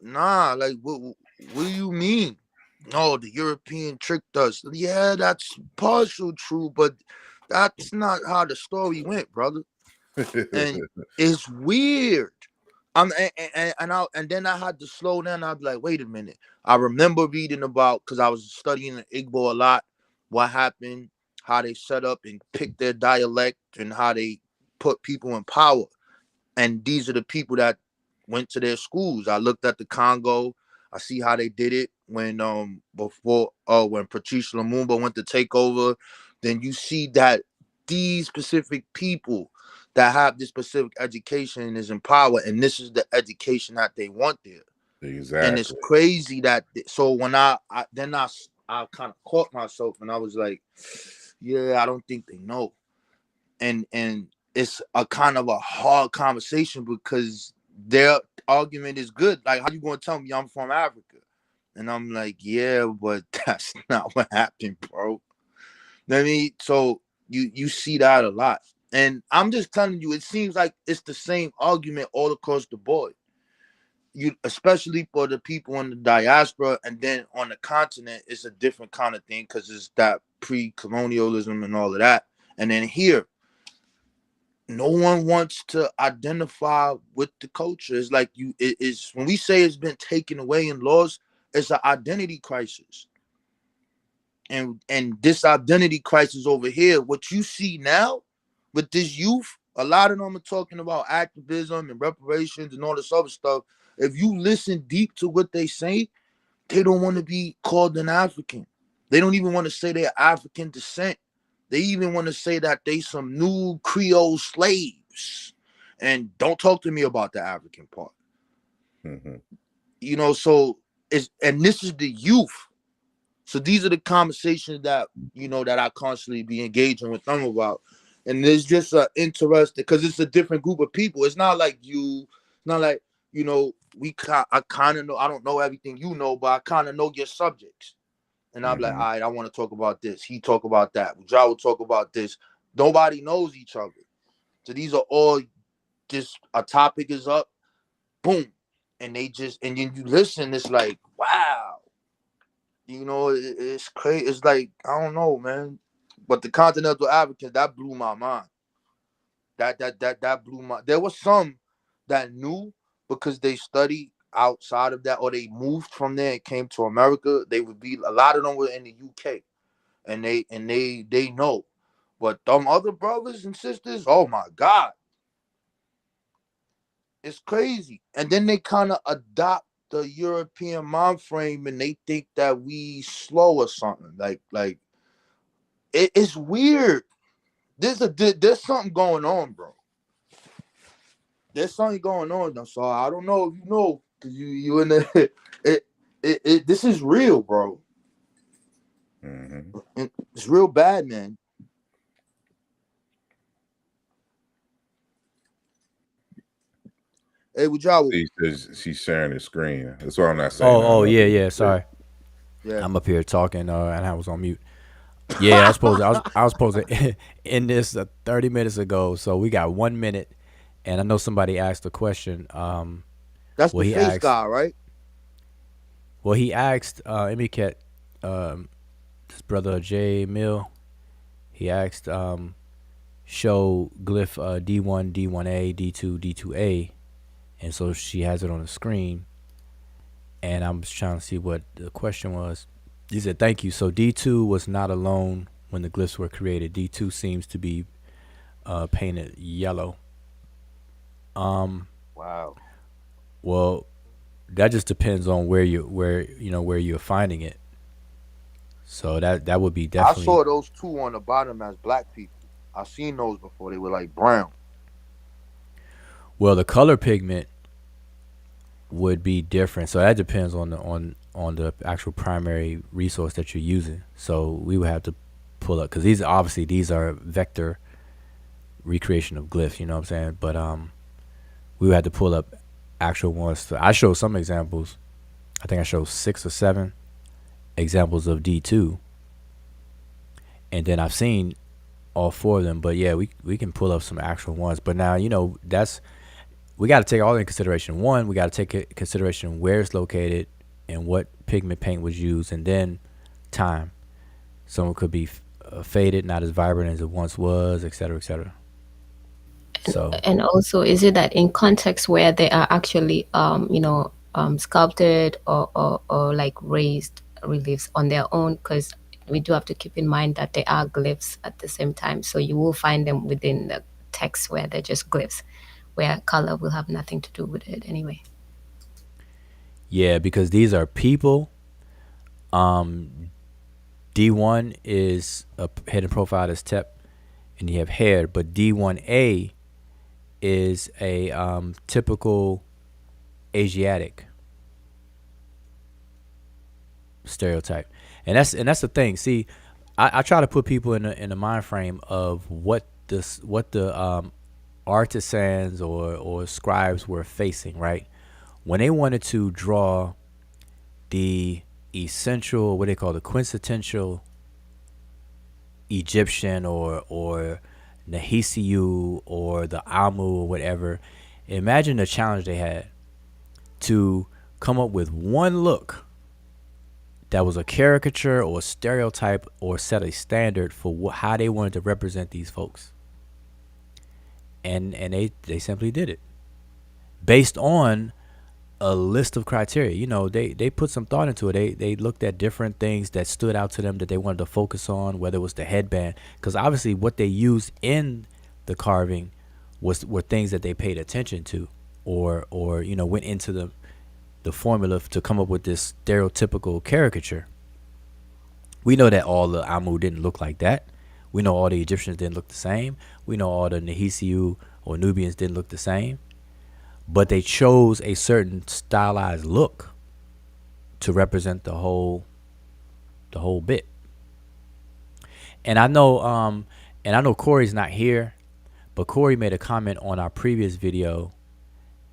F: nah, like, what do you mean? No, the European tricked us. Yeah, that's partial true, but that's not how the story went, brother. And it's weird. And then I had to slow down. I'd be like, wait a minute. I remember reading about, because I was studying Igbo a lot, what happened, how they set up and picked their dialect, and how they put people in power. And these are the people that went to their schools. I looked at the Congo. I see how they did it when when Patrice Lumumba went to take over. Then you see that these specific people that have this specific education is in power, and this is the education that they want there. And it's
D: Exactly.
F: crazy that so when I kind of caught myself, and I was like, yeah, I don't think they know. And it's a kind of a hard conversation, because their argument is good. Like, how you gonna tell me I'm from Africa? And I'm like, yeah, but that's not what happened, bro. I mean, so you see that a lot. And I'm just telling you, it seems like it's the same argument all across the board. You, especially for the people in the diaspora, and then on the continent, it's a different kind of thing, because it's that pre-colonialism and all of that. And then here, no one wants to identify with the culture. It's like it is when we say it's been taken away in laws, it's an identity crisis. And this identity crisis over here, what you see now with this youth, a lot of them are talking about activism and reparations and all this other stuff. If you listen deep to what they say, they don't want to be called an African. They don't even want to say they're African descent. They even want to say that they some new Creole slaves. And don't talk to me about the African part.
D: Mm-hmm.
F: You know, so and this is the youth. So these are the conversations that, you know, that I constantly be engaging with them about. And it's just interesting, because it's a different group of people. It's not like it's not like, you know, I kind of know, I don't know everything you know, but I kind of know your subjects. And I'm like, all right, I want to talk about this. He talk about that. Ujah will talk about this. Nobody knows each other. So these are all just a topic is up, boom. And and then you listen, it's like, wow. You know, it's crazy. It's like, I don't know, man. But the continental Africans, that blew my mind. That blew my. There was some that knew, because they studied outside of that, or they moved from there and came to America, they would be, a lot of them were in the UK, and they know. But them other brothers and sisters, oh my God, it's crazy. And then they kind of adopt the European mind frame, and they think that we slow or something. Like it's weird. There's something going on, bro. There's something going on. Though. So I don't know if you know, cause you in the this is real, bro. It's real bad, man. Hey, would y'all?
D: She says she's sharing the screen. That's why I'm not saying.
A: Oh, yeah. Sorry,
F: Yeah.
A: I'm up here talking, and I was on mute. Yeah, I was supposed to end this 30 minutes ago. So we got 1 minute, and I know somebody asked a question.
F: That's
A: well,
F: the face guy, right?
A: Well, he asked Emiket, his brother J Mill. He asked, show glyph D1, D1A, D2, D2A, and so she has it on the screen. And I'm just trying to see what the question was. He said, thank you. So D2 was not alone when the glyphs were created. D2 seems to be painted yellow.
F: Wow.
A: Well, that just depends on where you're finding it. So that would be definitely.
F: I saw those two on the bottom as black people. I seen those before. They were like brown.
A: Well, the color pigment would be different. So that depends on the actual primary resource that you're using. So we would have to pull up, because these are vector recreation of glyphs. You know what I'm saying? But we would have to pull up actual ones. So I showed some examples. I think I showed 6 or 7 examples of D2, and then I've seen all 4 of them. But yeah, we can pull up some actual ones. But now, we got to take all in consideration. One, we got to take in consideration where it's located and what pigment paint was used, and then time. Some could be faded, not as vibrant as it once was, et cetera, et cetera. So,
B: and also, is it that in contexts where they are actually, sculpted or like raised reliefs on their own? Because we do have to keep in mind that they are glyphs at the same time. So you will find them within the text where they're just glyphs, where color will have nothing to do with it anyway.
A: Yeah, because these are people. D1 is a head and profile as Tep, and you have hair. But D1A is a typical Asiatic stereotype, and that's the thing. See, I try to put people in the mind frame of what the artisans or scribes were facing, right? When they wanted to draw the essential, what they call the quintessential Egyptian or Nahisiu or the Amu or whatever, imagine the challenge they had to come up with one look that was a caricature or a stereotype or set a standard for how they wanted to represent these folks. And they simply did it based on a list of criteria. They put some thought into it. They looked at different things that stood out to them that they wanted to focus on, whether it was the headband, because obviously what they used in the carving were things that they paid attention to, or went into the formula to come up with this stereotypical caricature. We know that all the Amu didn't look like that. We know all the Egyptians didn't look the same. We know all the Nahisiu or Nubians didn't look the same. But they chose a certain stylized look to represent the whole bit. And I know Corey's not here, but Corey made a comment on our previous video,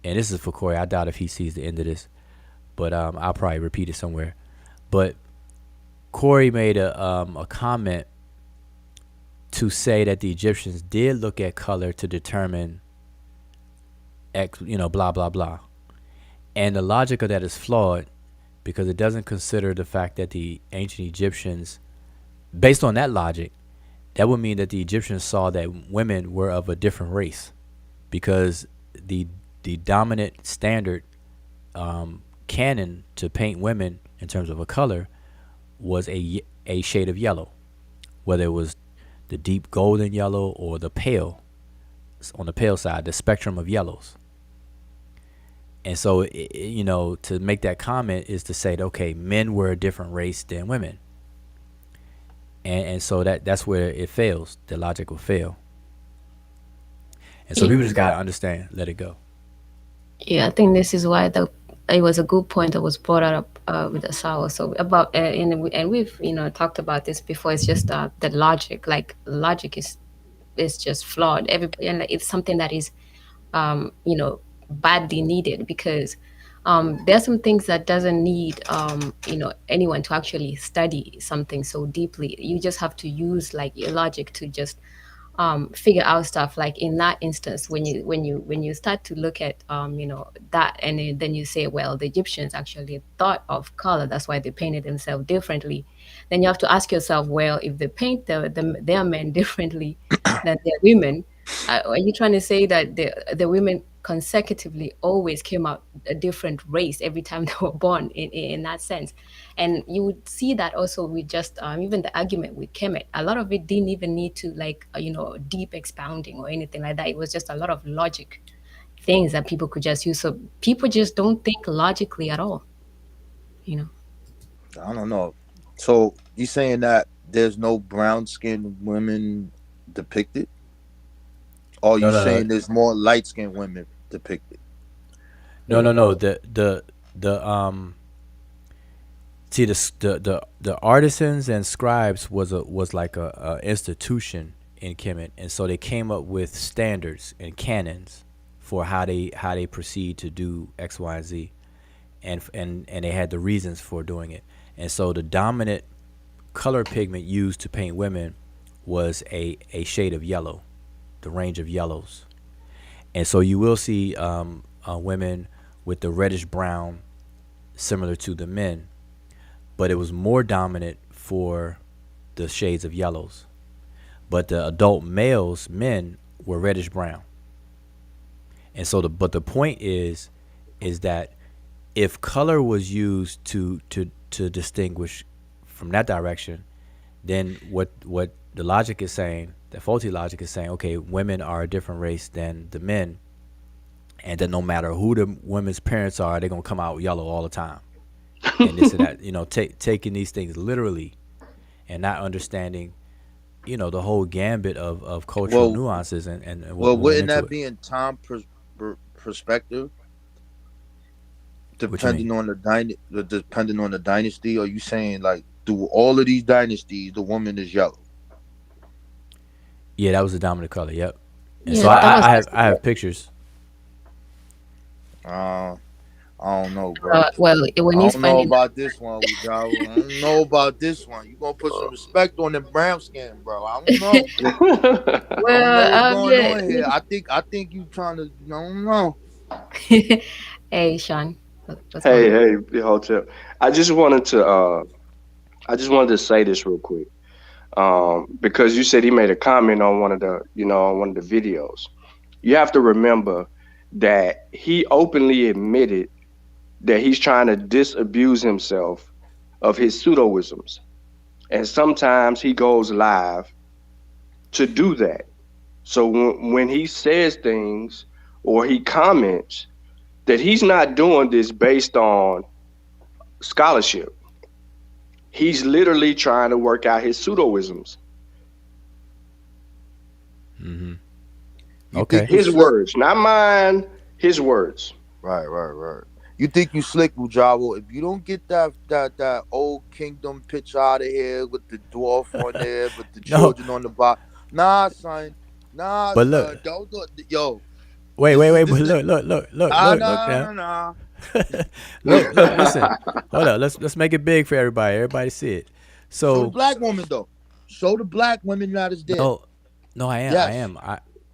A: and this is for Corey. I doubt if he sees the end of this, but I'll probably repeat it somewhere. But Corey made a comment to say that the Egyptians did look at color to determine X, blah, blah, blah. And the logic of that is flawed because it doesn't consider the fact that the ancient Egyptians, based on that logic, that would mean that the Egyptians saw that women were of a different race, because the dominant standard canon to paint women in terms of a color was a shade of yellow, whether it was the deep golden yellow or the pale, on the pale side, the spectrum of yellows. And so, to make that comment is to say that, okay, men were a different race than women. And so that's where it fails. The logic will fail. And so people just got to understand, let it go.
B: Yeah, I think this is why it was a good point that was brought up with Asawa. So about and we've talked about this before. It's just the logic. Like logic is just flawed. Everybody, and it's something that is badly needed, because there are some things that doesn't need anyone to actually study something so deeply. You just have to use like your logic to just figure out stuff. Like in that instance, when you start to look at that, and then you say, well, the Egyptians actually thought of color, that's why they painted themselves differently. Then you have to ask yourself, well, if they paint their men differently than their women, are you trying to say that the women consecutively always came out a different race every time they were born in that sense? And you would see that also with just even the argument with Kemet. A lot of it didn't even need to like deep expounding or anything like that. It was just a lot of logic things that people could just use. So people just don't think logically at all.
F: I don't know. So you saying that there's no brown skinned women depicted? Or you
A: No.
F: saying there's more light skinned women depicted?
A: No. See, the artisans and scribes was like a institution in Kemet, and so they came up with standards and canons for how they proceed to do X, Y, and Z, and they had the reasons for doing it. And so the dominant color pigment used to paint women was a shade of yellow, the range of yellows. And so you will see women with the reddish brown, similar to the men, but it was more dominant for the shades of yellows. But the adult males, men, were reddish brown. And so but the point is that if color was used to distinguish from that direction, then what the logic is saying, the faulty logic is saying, okay, women are a different race than the men, and that no matter who the women's parents are, they're gonna come out yellow all the time, and this and that. Taking these things literally, and not understanding, the whole gambit of cultural nuances and
F: well, wouldn't that be in time perspective? Depending on the dynasty, are you saying like through all of these dynasties, the woman is yellow?
A: Yeah, that was the dominant color. Yep. And
B: Yeah,
A: so
B: that
A: I have pictures.
F: I don't know, bro.
B: well, when
F: I
B: he's
F: don't know
B: finding
F: about this one, Ujao. I don't know about this one. You gonna put some respect on the brown skin, bro. I don't know. I don't know what's going on here. I think you trying to. I don't know.
B: Hey, Sean. What's
G: Hey,
B: going on?
G: hey, Hotep. I just wanted to say this real quick, because you said he made a comment on one of the videos. You have to remember that he openly admitted that he's trying to disabuse himself of his pseudoisms, and sometimes he goes live to do that. So when he says things or he comments, that he's not doing this based on scholarship. He's literally trying to work out his pseudoisms.
A: Mm-hmm. Okay.
G: His words, not mine. His words.
F: Right. You think you slick, Ujao? If you don't get that old kingdom picture out of here with the dwarf on there, with the children on the bottom, nah, son, nah,
A: But
F: son,
A: look,
F: don't do it. Yo,
A: wait.
F: this
A: But
F: is,
A: look now.
F: nah.
A: Look. Listen. Hold up. Let's make it big for everybody. Everybody see it.
F: Show the
A: So
F: black woman though. Show the black women that is there.
A: no, I am.
F: Yes.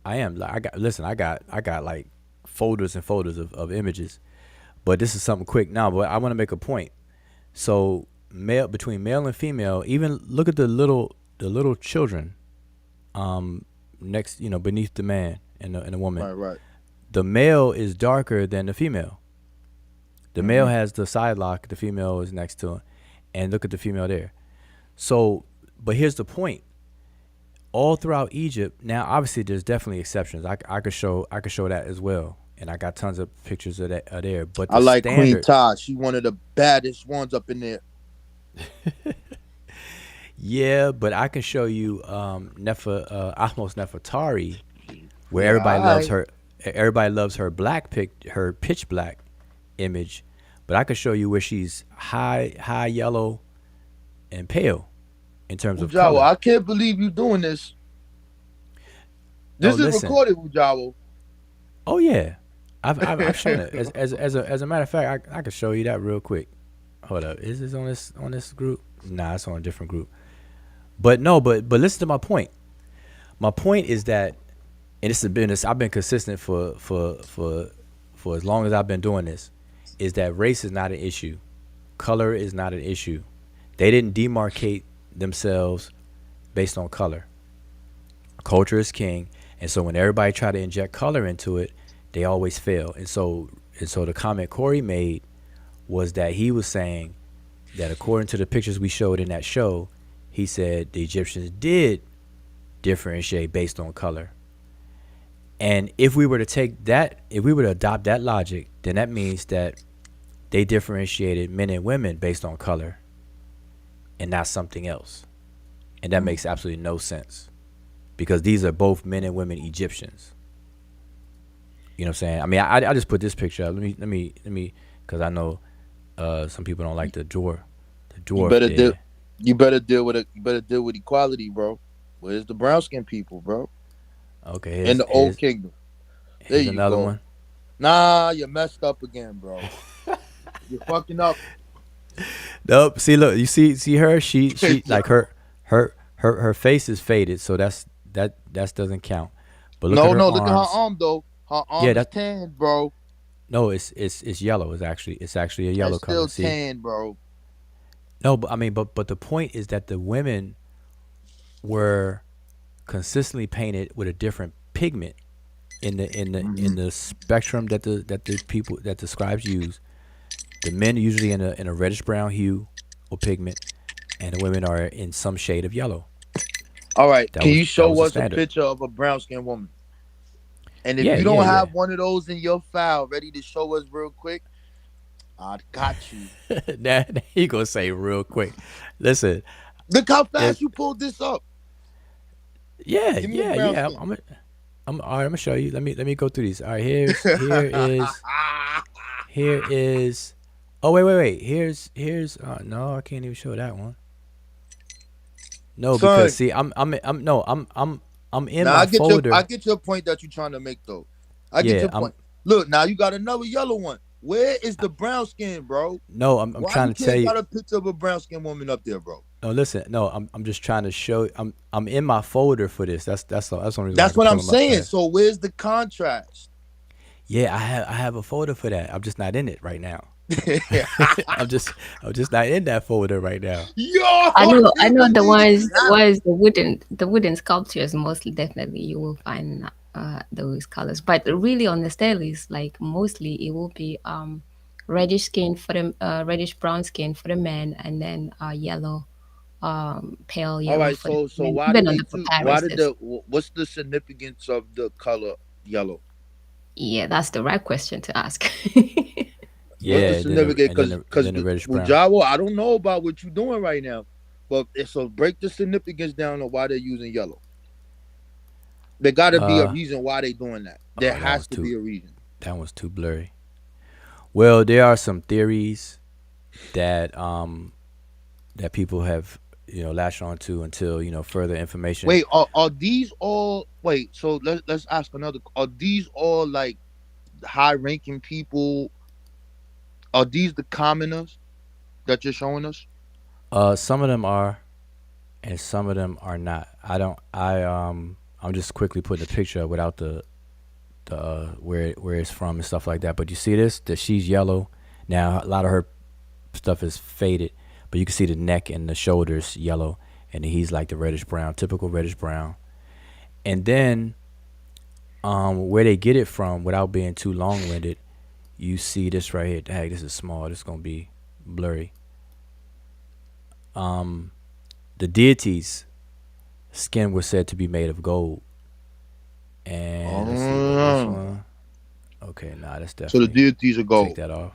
A: I am. Like, I got like folders and folders of images. But this is something quick now. But I want to make a point. So between male and female, even look at the little children, next, beneath the man and the woman.
F: Right.
A: The male is darker than the female. The male has the side lock, the female is next to him, and look at the female there. So, but here's the point. All throughout Egypt, now obviously there's definitely exceptions. I could show that as well, and I got tons of pictures of that there. But the
F: I like Queen
A: standard,
F: Todd. She one of the baddest ones up in there.
A: yeah. But I can show you Ahmos Nefertari, where
F: Yeah,
A: everybody loves
F: alright.
A: her. Everybody loves her her pitch black image, but I could show you where she's high yellow and pale in terms of
F: Ujawa,
A: color.
F: I can't believe you doing this. This is
A: listen.
F: recorded, Ujawa.
A: Oh yeah, I've shown it. As a matter of fact, I could show you that real quick. Hold up, is this on this group? Nah, it's on a different group. But no, but listen to my point. My point is that, and I've been consistent for as long as I've been doing this, is that race is not an issue, color is not an issue. They didn't demarcate themselves based on color. Culture is king, and so when everybody try to inject color into it, they always fail. And so the comment Corey made was that he was saying that according to the pictures we showed in that show, he said the Egyptians did differentiate based on color. And if we were to adopt that logic, then that means that they differentiated men and women based on color and not something else. And that makes absolutely no sense, because these are both men and women Egyptians. You know what I'm saying? I mean, I just put this picture up. Let me, because I know some people don't like the dwarf. The dwarf.
F: You better deal with equality, bro. Where's the brown skinned people, bro?
A: Okay.
F: In the old kingdom. There
A: Here's
F: you
A: another
F: go.
A: one.
F: Nah, you messed up again, bro. You're fucking up.
A: Nope. See, look, you see her. She like her face is faded, so that doesn't count. But look at her arms.
F: Look at her arm though. Her arm is tan, bro.
A: No, it's yellow. It's actually a yellow
F: That's
A: color.
F: still tan, bro.
A: No, but I mean, but the point is that the women were consistently painted with a different pigment in the spectrum that the scribes use. The men are usually in a reddish brown hue or pigment, and the women are in some shade of yellow.
F: All right, can you show us a
A: standard
F: picture of a brown skinned woman? And if you don't have one of those in your file ready to show us real quick, I got you.
A: Now he gonna say real quick. Listen,
F: look how fast you pulled this up.
A: Yeah. I'm all right. I'm gonna show you. Let me go through these. All right, here is. Oh wait. Here's. No, I can't even show that one. No, because see, I'm in my folder.
F: I get your point that you're trying to make though. I get your point. Look, now you got another yellow one. Where is the brown skin, bro?
A: No, I'm trying to tell you.
F: Why you got a picture of a brown skin woman up there, bro?
A: No, listen. No, I'm just trying to show. I'm in my folder for this. That's all.
F: That's what I'm saying. So where's the contrast?
A: Yeah, I have a folder for that. I'm just not in it right now. I'm just not in that folder right now.
F: Yo,
B: I know the wooden sculptures, mostly definitely you will find those colors, but really on the steles, like mostly it will be reddish skin for the reddish brown skin for the men, and then yellow, pale yellow.
F: All right,
B: for
F: so
B: the
F: why
B: men.
F: what's the significance of the color yellow?
B: Yeah, that's the right question to ask.
A: Yeah,
F: what's the significance? Because Jawa, I don't know about what you're doing right now, but so break the significance down of why they're using yellow. There got to be a reason why they're doing that. There has to be a reason.
A: That one's too blurry. Well, there are some theories that that people have latched onto until further information.
F: Wait, are these all? Wait, so let's ask another. Are these all like high-ranking people? Are these the commoners that you're showing us?
A: Some of them are, and some of them are not. I'm just quickly putting a picture up without the where it's from and stuff like that. But you see this? That she's yellow. Now a lot of her stuff is faded, but you can see the neck and the shoulders yellow, and he's like the reddish brown, typical reddish brown. And then where they get it from, without being too long-winded, you see this right here. Dang, this is small. This is gonna be blurry. Um, the deities' skin was said to be made of gold. And let's see about this
F: Oh,
A: one. Okay, nah, that's
F: so the
A: definitely
F: deities are
A: take
F: gold.
A: that off.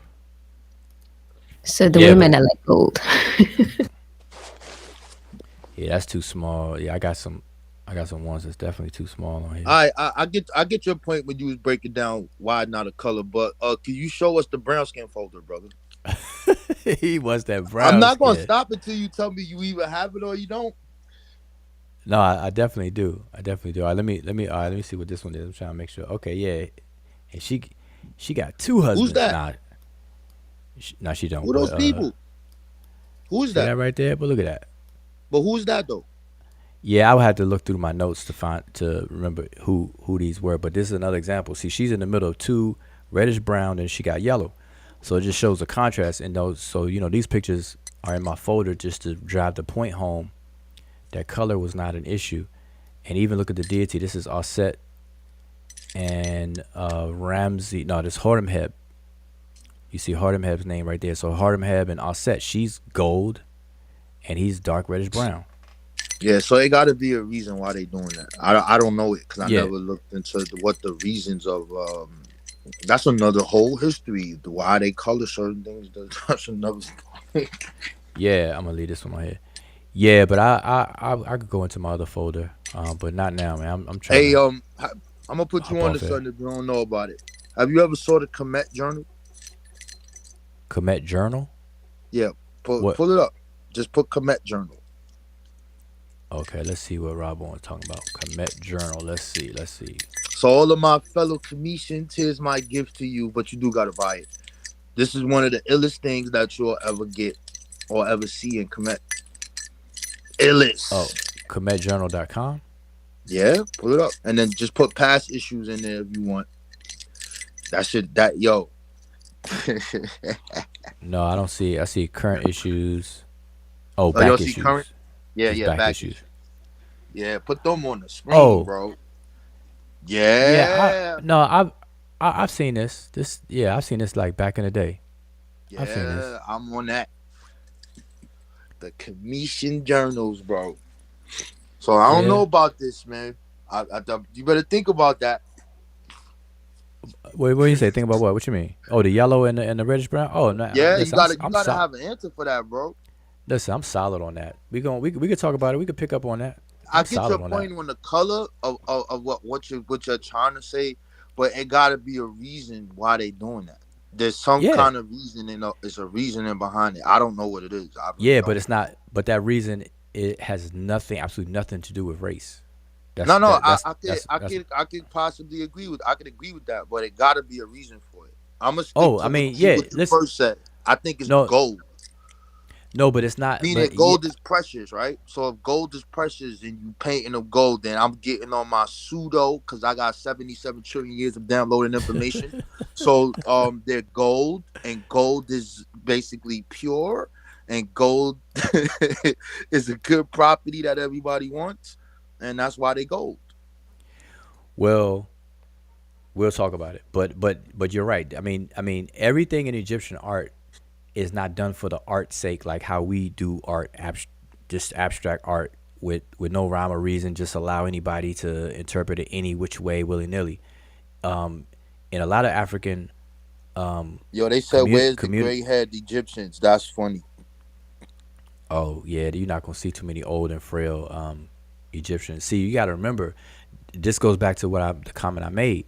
B: So the
A: Yeah,
B: women
A: but
B: are like gold.
A: yeah, that's too small. Yeah, I got some ones that's definitely too small on here.
F: I get your point when you was breaking down why not a color, but can you show us the brown skin folder, brother?
A: He wants that
F: I'm
A: brown
F: not gonna
A: skin.
F: stop until you tell me you either have it or you don't.
A: No, I definitely do. I definitely do. All right, let me see what this one is. I'm trying to make sure. Okay, yeah, and she got two
F: Who's
A: husbands.
F: that?
A: Nah, she don't.
F: Who are
A: But
F: those people? Who is
A: see
F: that?
A: that right there? But look at that.
F: But who's that though?
A: Yeah, I would have to look through my notes to remember who these were. But this is another example. See, she's in the middle of two reddish brown, and she got yellow. So it just shows the contrast in those. So these pictures are in my folder just to drive the point home that color was not an issue. And even look at the deity. This is Osset and Ramsey. No, this Horemheb. You see Horemheb's name right there. So Horemheb and Osset, she's gold, and he's dark reddish brown.
F: Yeah, so it got to be a reason why they doing that. I don't know it because I
A: Yeah,
F: never looked into what the reasons of. That's another whole history. Why they color certain things. That's another.
A: yeah. I'm gonna leave this one on here. Yeah, but I could go into my other folder, but not now, man. I'm trying
F: Hey,
A: to
F: I'm gonna put you
A: hop
F: on to
A: off here.
F: something if you don't know about it. Have you ever saw the Comet Journal?
A: Comet Journal.
F: Yeah,
A: What?
F: pull it up. Just put Comet Journal.
A: Okay, let's see what Rob was talking about. Comet Journal. Let's see. Let's see.
F: So all of my fellow Cometians, here's my gift to you, but you do gotta buy it. This is one of the illest things that you'll ever get or ever see in Comet.
A: Oh,
F: Illest.
A: CometJournal.com.
F: Yeah, pull it up. And then just put past issues in there if you want. Yo.
A: No, I don't see. I see current issues. Oh,
F: Oh, y'all
A: back
F: see current?
A: issues.
F: Yeah,
A: Just
F: yeah,
A: back
F: back
A: issues.
F: issues. Yeah, put them on the screen,
A: Oh,
F: bro.
A: yeah.
F: Yeah.
A: I've seen this. Yeah, I've seen this like back in the day. I've seen this.
F: Yeah, I'm on that. The Commission Journals, bro. So I don't know
A: Yeah.
F: about this, man. You better think about that.
A: Wait, what do you say? Think about what? What you mean? Oh, the yellow and the reddish brown. Oh, no.
F: Yeah,
A: Listen,
F: you gotta have an answer for that, bro.
A: Listen, I'm solid on that. We could talk about it. We could pick up on that.
F: I
A: I'm
F: get your
A: solid on that.
F: point on the color of what you're trying to say, but it gotta be a reason why they doing that. There's some
A: Yeah,
F: kind of reasoning. It's a reasoning behind it. I don't know what it is. I really
A: yeah, but
F: don't.
A: it's not. But that reason it has nothing, absolutely nothing to do with race. That's
F: No, no,
A: that. That's.
F: I could possibly agree with. I could agree with that, but it got to be a reason for it. I'm gonna stick
A: Oh, I
F: to
A: mean,
F: what
A: yeah.
F: you
A: Listen,
F: first said. I think it's
A: no,
F: gold.
A: no, but it's not.
F: Meaning
A: But yeah,
F: gold is precious, right? So if gold is precious and you painting of gold, then I'm getting on my pseudo because I got 77 trillion years of downloading information. So they're gold, and gold is basically pure, and gold is a good property that everybody wants, and that's why they gold.
A: well, we'll talk about it. But you're right. I mean, everything in Egyptian art is not done for the art's sake, like how we do art, just abstract art with no rhyme or reason, just allow anybody to interpret it any which way, willy nilly. Um, in a lot of African
F: Yo, they said, "Where's the
A: community.
F: gray haired Egyptians?" That's funny.
A: Oh yeah, you're not gonna see too many old and frail Egyptians. See, you got to remember, this goes back to the comment I made.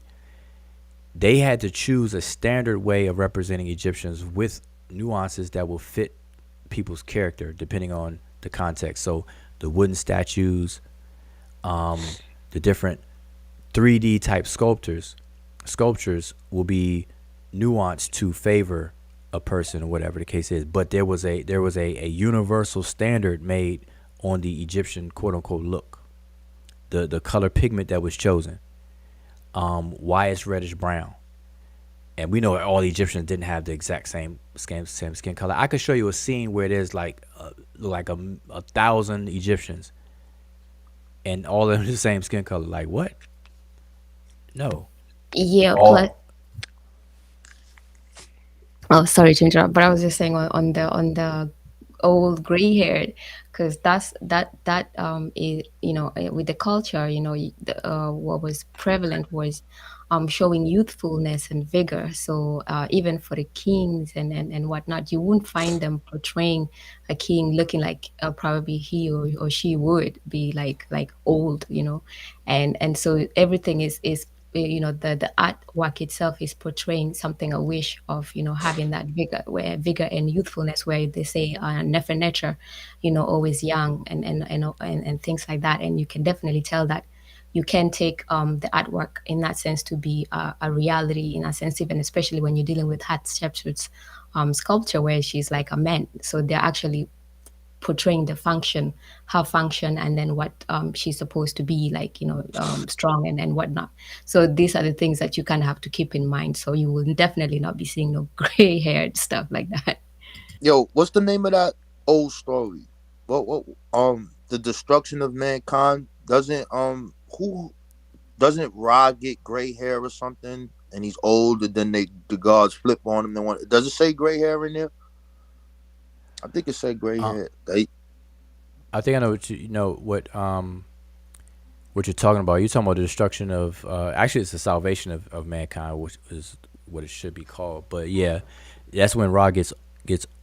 A: They had to choose a standard way of representing Egyptians with nuances that will fit people's character depending on the context. So the wooden statues, the different 3D type sculptures will be nuanced to favor a person or whatever the case is. But there was a universal standard made on the Egyptian quote unquote look, the color pigment that was chosen, why it's reddish brown. And we know all the Egyptians didn't have the exact same skin color. I could show you a scene where there's like a thousand Egyptians and all of them the same skin color. Like what? No.
B: Yeah, plus
A: All
B: Oh, sorry to interrupt, but I was just saying on the old gray haired, because that is, with the culture, what was prevalent was showing youthfulness and vigor. So even for the kings and whatnot, you wouldn't find them portraying a king looking like probably he or she would be like old, and so everything is the artwork itself is portraying something, a wish of having that vigor and youthfulness, where they say never nature, always young and things like that. And you can definitely tell that you can take the artwork in that sense to be a reality in a sense, even especially when you're dealing with Hatshepsut's sculpture, where she's like a man. So they're actually portraying the function, her function, and then what she's supposed to be like, strong and whatnot. So these are the things that you kind of have to keep in mind. So you will definitely not be seeing no gray haired stuff like that.
F: Yo, what's the name of that old story? What the destruction of mankind? Who doesn't Ra get gray hair or something? And he's old, and then the gods flip on him. Does it say gray hair in there? I think it said gray
A: Uh,
F: hair.
A: I think I know what you're talking about. You're talking about the destruction of actually it's the salvation of mankind, which is what it should be called. But yeah, that's when Ra gets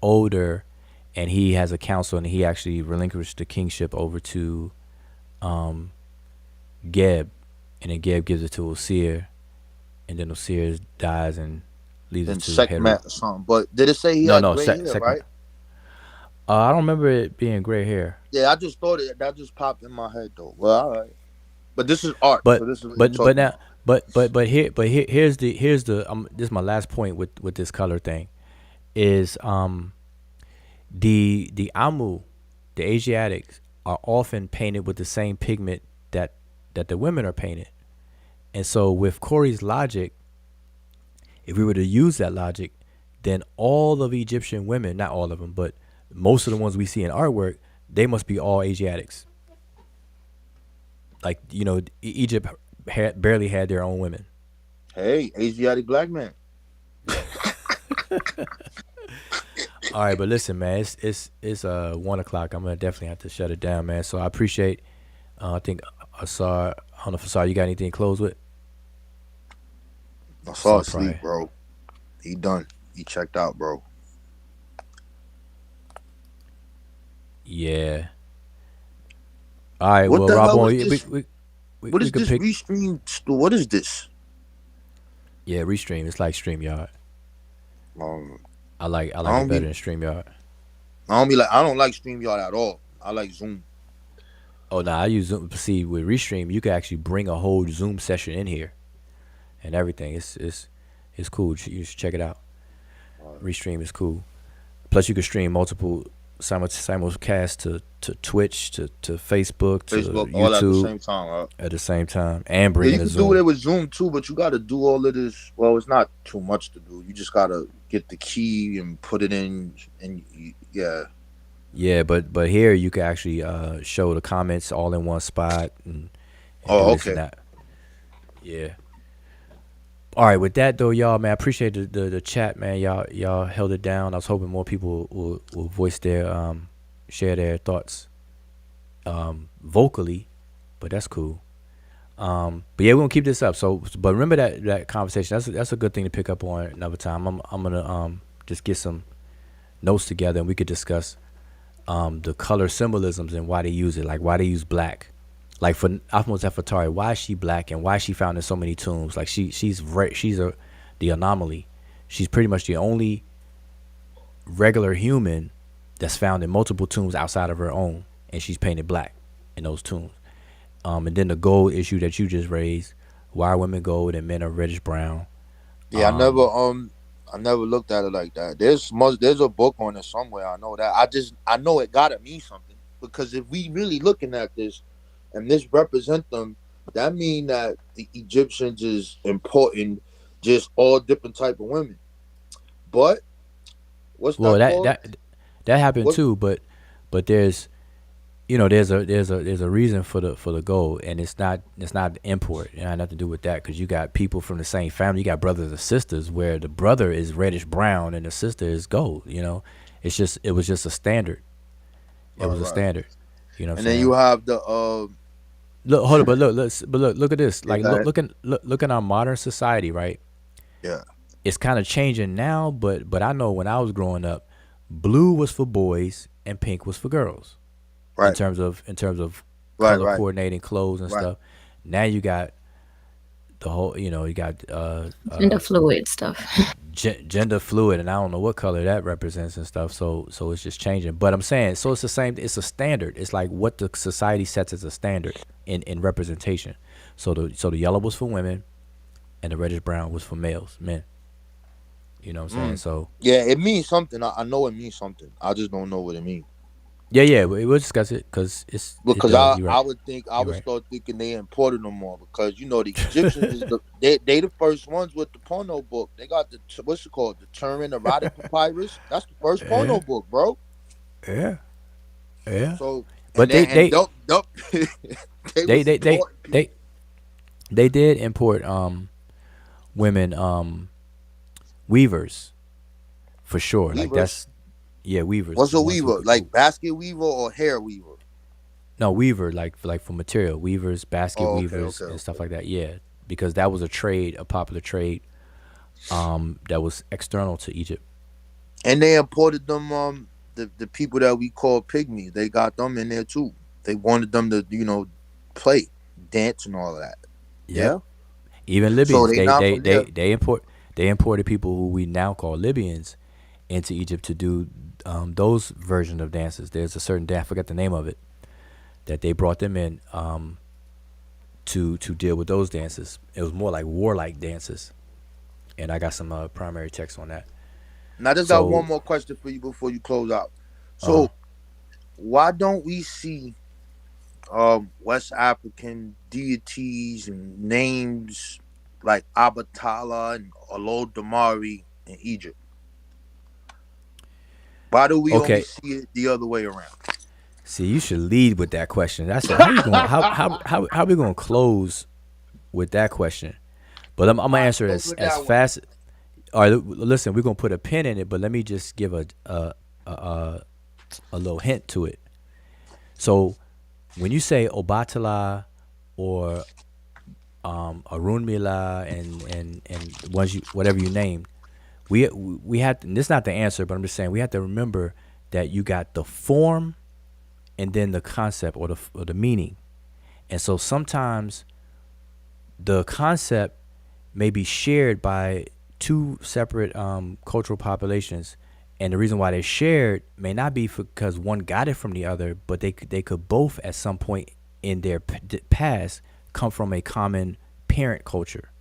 A: older, and he has a council, and he actually relinquished the kingship over to um, Geb, and then Geb gives it to Osir, and then Osir dies and leaves it
F: Then
A: to Heru.
F: Sekhmet or something. But did it say he
A: No,
F: had
A: no,
F: gray hair?
A: second.
F: Right?
A: I don't remember it being gray hair,
F: Yeah, I just thought that just popped in my head though. Well, all right. But this is art, so
A: but
F: this is what you're
A: but
F: talking
A: now
F: about.
A: here's the this is my last point with this color thing is the Amu, the Asiatics are often painted with the same pigment that the women are painted. And so with Corey's logic, if we were to use that logic, then all of Egyptian women, not all of them, but most of the ones we see in artwork, they must be all Asiatics. Like, Egypt barely had their own women.
F: Hey, Asiatic black man.
A: All right, but listen, man, it's 1 o'clock. I'm gonna definitely have to shut it down, man. So I appreciate. I think Asar. I don't know if Asar, you got anything to close with?
F: I saw
A: Asar
F: asleep,
A: probably.
F: bro. He done. He checked out, bro.
A: Yeah. All right.
F: What
A: Well,
F: the
A: Rob,
F: hell
A: on
F: is
A: we we,
F: this?
A: we we
F: What
A: we
F: is
A: could
F: this
A: pick.
F: restream? What is this?
A: Yeah, Restream. It's like StreamYard.
F: Um,
A: I like
F: I
A: it
F: don't
A: better
F: be.
A: than StreamYard.
F: I don't like StreamYard at all. I like Zoom.
A: Oh no, I use Zoom. See, with Restream, you can actually bring a whole Zoom session in here and everything. It's cool. You should check it out. Restream is cool. Plus, you can stream multiple simulcast to Twitch, to Facebook, to
F: Facebook, all at the
A: YouTube
F: same time.
A: at the same time, and
F: Yeah,
A: bring
F: you
A: in a
F: could do it
A: Zoom.
F: with Zoom too, but you got to do all of this. Well, it's not too much to do. You just got to get the key and put it in, and yeah.
A: Yeah, but here you can actually show the comments all in one spot and do
F: Oh,
A: this and
F: okay.
A: that. Yeah. All right, with that though, y'all, man, I appreciate the chat, man. Y'all held it down. I was hoping more people will voice their share their thoughts vocally, but that's cool. But yeah, we're gonna keep this up. So, but remember that conversation. That's a good thing to pick up on another time. I'm gonna just get some notes together and we could discuss the color symbolisms and why they use it, like why they use black. Like for Afmos Fatari, why is she black and why is she found in so many tombs? Like she's the anomaly. She's pretty much the only regular human that's found in multiple tombs outside of her own, and she's painted black in those tombs. And then the gold issue that you just raised, why are women gold and men are reddish brown?
F: Yeah,
A: Um,
F: I never looked at it like that. There's a book on it somewhere. I know that. I know it gotta mean something because if we really looking at this, and this represent them, that mean that the Egyptians is important, just all different type of women. But what's
A: well,
F: that
A: that
F: called?
A: that that happened
F: What?
A: too, but there's there's a reason for the gold, and it's not import. It had nothing to do with that, because you got people from the same family. You got brothers and sisters where the brother is reddish brown and the sister is gold. It was just a standard. It was a
F: Right.
A: standard. You know what
F: And
A: I'm
F: then
A: saying?
F: you have the
A: Look, hold on, but look at this.
F: yeah,
A: Like
F: go ahead.
A: look at our modern society, right?
F: Yeah.
A: It's kind of changing now, but I know when I was growing up, blue was for boys and pink was for girls. in
F: Right.
A: terms of in terms of
F: Right.
A: color
F: Right.
A: coordinating clothes and
F: Right.
A: stuff. Now you got the whole, you got
B: Gender fluid stuff.
A: gender fluid, and I don't know what color that represents and stuff. So it's just changing. But I'm saying, so it's the same. It's a standard. It's like what the society sets as a standard in representation. So the yellow was for women, and the reddish brown was for men. You know what I'm saying? So
F: Yeah, it means something. I know it means something. I just don't know what it means.
A: yeah, we'll discuss it because it
F: Because
A: does.
F: I,
A: You're
F: I
A: right.
F: would think I
A: You're
F: would
A: right.
F: start thinking they imported them more, because the Egyptians is they the first ones with the porno book. They got the what's it called, the Turin erotic papyrus. That's the first porno
A: Yeah,
F: book, bro.
A: yeah, yeah.
F: So
A: But
F: they
A: they
F: was
A: they they
F: importing people.
A: they they did import women weavers for sure. Like
F: Weavers.
A: that's weavers.
F: What's
A: The
F: a
A: ones who
F: weaver?
A: could
F: Like basket weaver or hair weaver?
A: no weaver like for material weavers, basket
F: Oh, okay,
A: weavers,
F: okay,
A: and stuff
F: okay.
A: like that. Yeah, because that was a popular trade that was external to Egypt.
F: And they imported them. The people that we call pygmies, they got them in there too. They wanted them to play, dance, and all of that.
A: Yep.
F: Yeah.
A: Even
F: So
A: Libyans,
F: they
A: they
F: not
A: they
F: from there.
A: they they import they imported people who we now call Libyans into Egypt to do those version of dances. There's a certain dance, I forget the name of it, that they brought them in to deal with those dances. It was more like warlike dances, and I got some primary text on that.
F: And I just got one
A: So,
F: more question for you before you close out.
A: uh,
F: So why don't we see West African deities and names like Abatala and Olodumare in Egypt? Why do we only
A: okay.
F: see it the other way around?
A: See, you should lead with that question. I said, how we going? How we going to close with that question? But I'm gonna
F: All right,
A: answer it
F: close
A: as
F: with that one.
A: fast. All right, listen, we're gonna put a pin in it, but let me just give a little hint to it. So when you say Obatala or Arunmila and ones whatever you named, we had, and this is not the answer, but I'm just saying we have to remember that you got the form and then the concept or the meaning, and so sometimes the concept may be shared by two separate cultural populations, and the reason why they're shared may not be because one got it from the other, but they could both at some point in their past come from a common parent culture,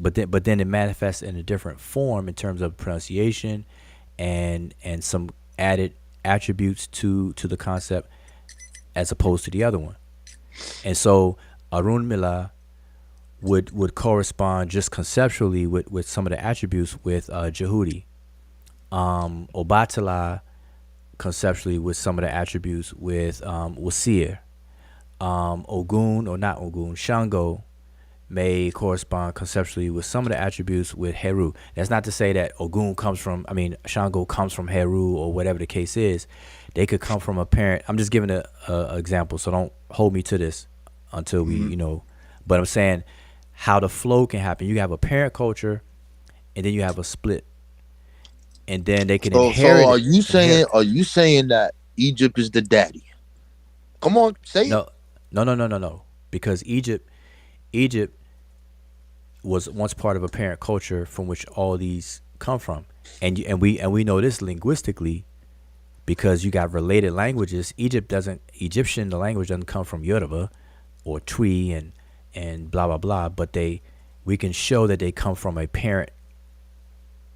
A: but then it manifests in a different form in terms of pronunciation and some added attributes to the concept as opposed to the other one. And so Arun Mila would correspond just conceptually with some of the attributes with Jehudi. Obatala conceptually with some of the attributes with Wasir. Ogun, or not Ogun, Shango may correspond conceptually with some of the attributes with Heru. That's not to say that Shango comes from Heru or whatever the case is. They could come from a parent. I'm just giving a example, so don't hold me to this until we, but I'm saying how the flow can happen. You have a parent culture, and then you have a split, and then they can
F: So
A: inherit
F: are
A: it.
F: you saying that Egypt is the daddy? Come on, say it.
A: No, because Egypt was once part of a parent culture from which all these come from, and we know this linguistically because you got related languages. Egyptian, the language doesn't come from Yoruba or Twi and blah blah blah, but we can show that they come from a parent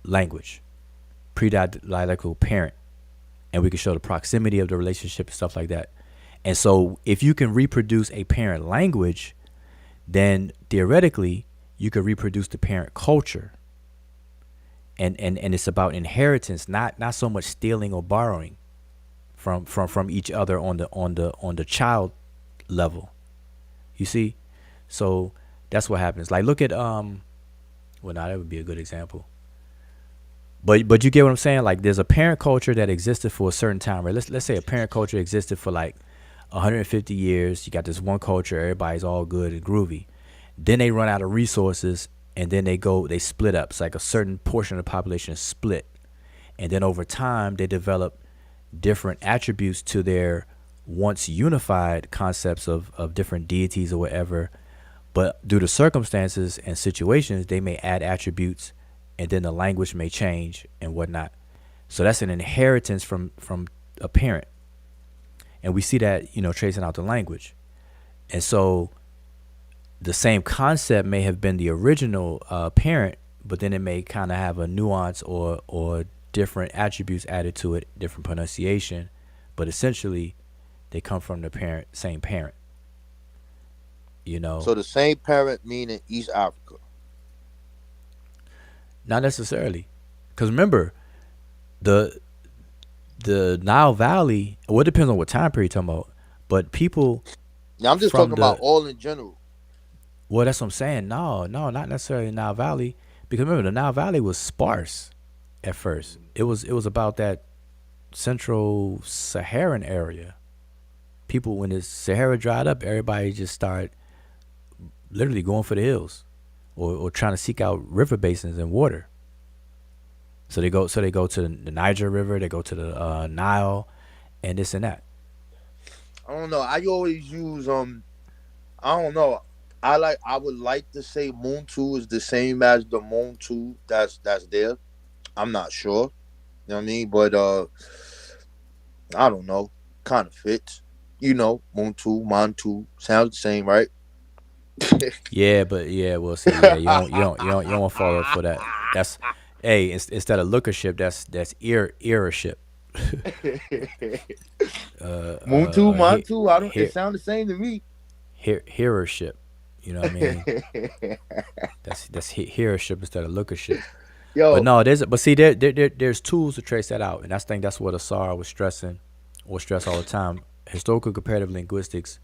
A: language, pre-dialectical parent, and we can show the proximity of the relationship and stuff like that. And so if you can reproduce a parent language, then theoretically you could reproduce the parent culture. And it's about inheritance, not so much stealing or borrowing. from each other on the child level. You see, so that's what happens. Like look at well, now that would be a good example. But you get what I'm saying? Like there's a parent culture that existed for a certain time, right? Let's say a parent culture existed for like 150 years. You got this one culture, everybody's all good and groovy. Then they run out of resources, and then they split up. It's like a certain portion of the population is split, and then over time they develop different attributes to their once unified concepts of different deities or whatever. But due to circumstances and situations, they may add attributes, and then the language may change and whatnot. So that's an inheritance from a parent, and we see that tracing out the language. And so the same concept may have been the original parent, but then it may kind of have a nuance or different attributes added to it, different pronunciation, but essentially they come from the same parent.
F: So the same parent meaning East Africa.
A: Not necessarily, because remember, the Nile Valley. Well, it depends on what time period you're talking about. But people.
F: Yeah, I'm just talking about all in general.
A: Well, that's what I'm saying. No, not necessarily Nile Valley, because remember the Nile Valley was sparse at first. It was about that central Saharan area. People, when the Sahara dried up, everybody just started literally going for the hills. Or trying to seek out river basins and water. So they go to the Niger River, they go to the Nile, and this and that.
F: I don't know. I always use I don't know. I would like to say Muntu is the same as the Muntu that's there. I'm not sure. You know what I mean? But I don't know. Kind of fits. Muntu, Mantu sounds the same, right?
A: Well, see, you don't fall up for that. That's instead of lookership, that's earship.
F: Muntu, Mantu, it sounds the same to me.
A: Hearership, you know what I mean? that's hearership instead of lookership.
F: Yo,
A: but no, there's tools to trace that out, and I think that's what Asar was stressing, or stress all the time. Historical comparative linguistics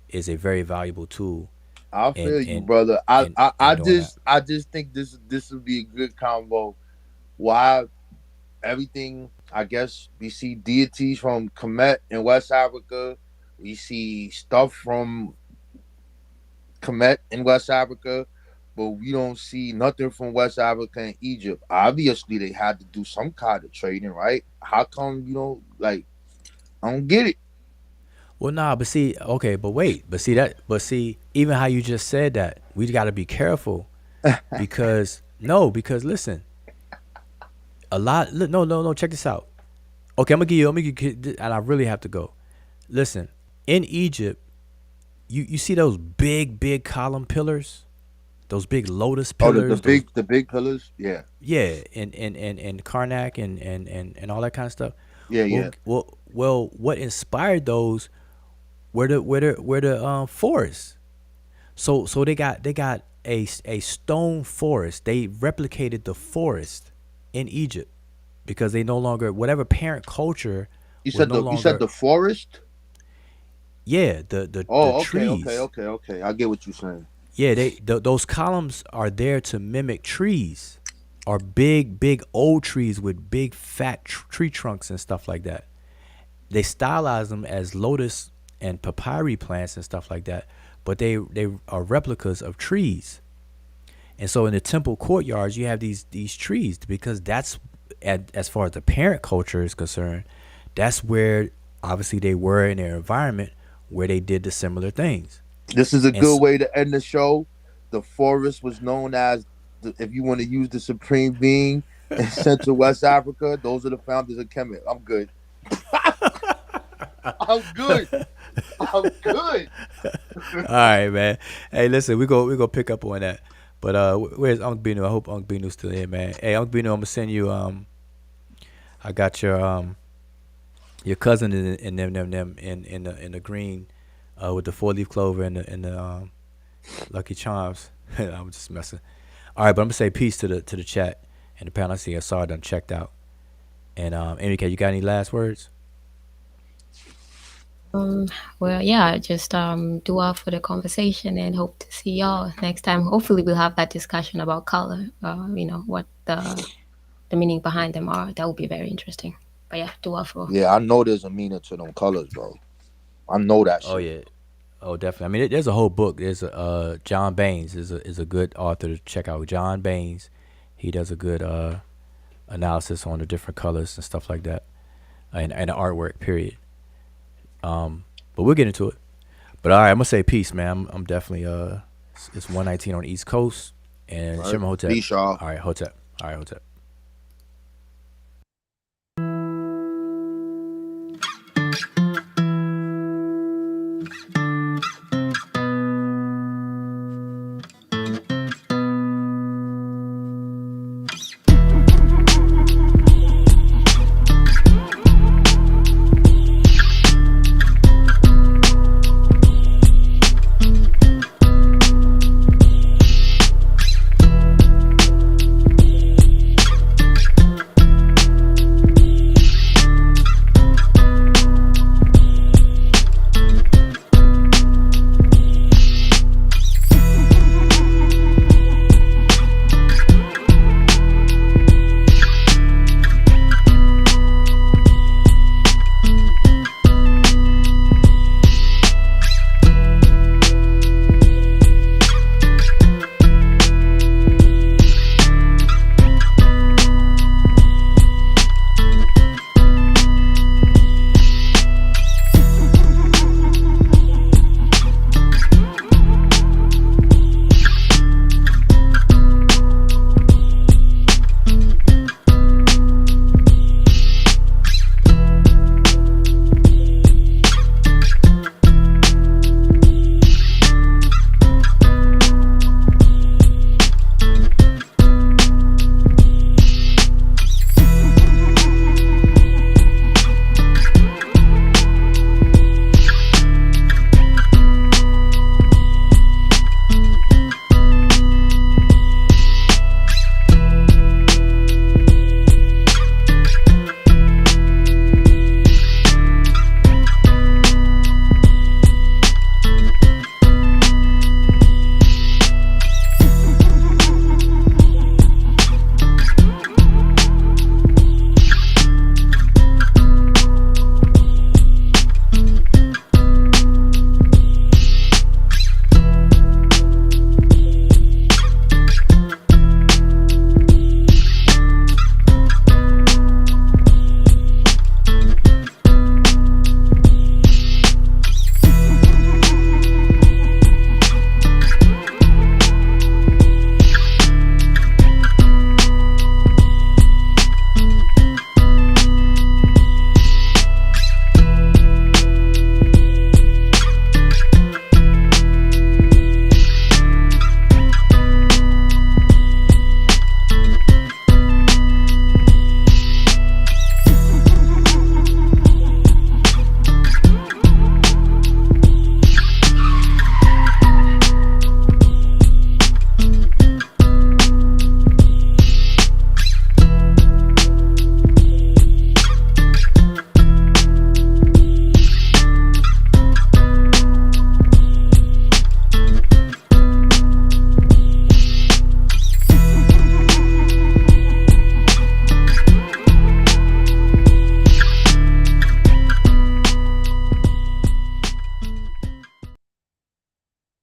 A: is a very valuable tool.
F: I feel you, brother. I just think this would be a good combo. Why everything? I guess we see deities from Kemet in West Africa. We see stuff from Kemet in West Africa, but we don't see nothing from West Africa and Egypt. Obviously, they had to do some kind of trading, right? How come I don't get it.
A: Well, nah, but see, okay, but wait, but see, even how you just said that, we got to be careful because listen, no, check this out. Okay, I'm gonna give you, and I really have to go. Listen, in Egypt, you see those big column pillars, those big lotus pillars,
F: the big pillars, yeah,
A: and Karnak and all that kind of stuff.
F: Yeah.
A: Well, what inspired those? Where the forests. So they got a stone forest. They replicated the forest in Egypt because they no longer, whatever parent culture.
F: You said the forest?
A: Yeah, the trees.
F: Okay. I get what you're saying.
A: Yeah, those columns are there to mimic trees, or big old trees with big fat tree trunks and stuff like that. They stylize them as lotus and papyri plants and stuff like that, but they are replicas of trees. And so in the temple courtyards, you have these trees because that's, as far as the parent culture is concerned, that's where obviously they were in their environment where they did the similar things.
F: This is a good way to end the show. The forest was known as, if you want to use the supreme being in Central West Africa, those are the founders of Kemet. I'm good. I'm good. All
A: right, man. Hey, listen, we go pick up on that. But where's Unc Binu? I hope Unc Binu's still here, man. Hey, Unc Binu, I'm gonna send you. I got your cousin in the green, with the 4-leaf clover and the Lucky Charms. I'm just messing. All right, but I'm gonna say peace to the chat and the panel. I see Asar done checked out. And MK, you got any last words?
B: Well, yeah, just do well for the conversation and hope to see y'all next time. Hopefully, we'll have that discussion about color. What the meaning behind them are. That would be very interesting. But yeah, do well for.
F: Yeah, I know there's a meaning to them colors, bro. I know that
A: Oh
F: shit.
A: yeah. Oh, definitely. I mean, there's a whole book. There's John Baines is a good author to check out. John Baines, he does a good analysis on the different colors and stuff like that, and the artwork. Period. But we'll get into it. But all right, I'm gonna say peace, man. I'm definitely it's 1:19 on the East Coast, and
F: Right?
A: Shimmer Hotep.
F: Peace, y'all.
A: All right, Hotep. All right, Hotep.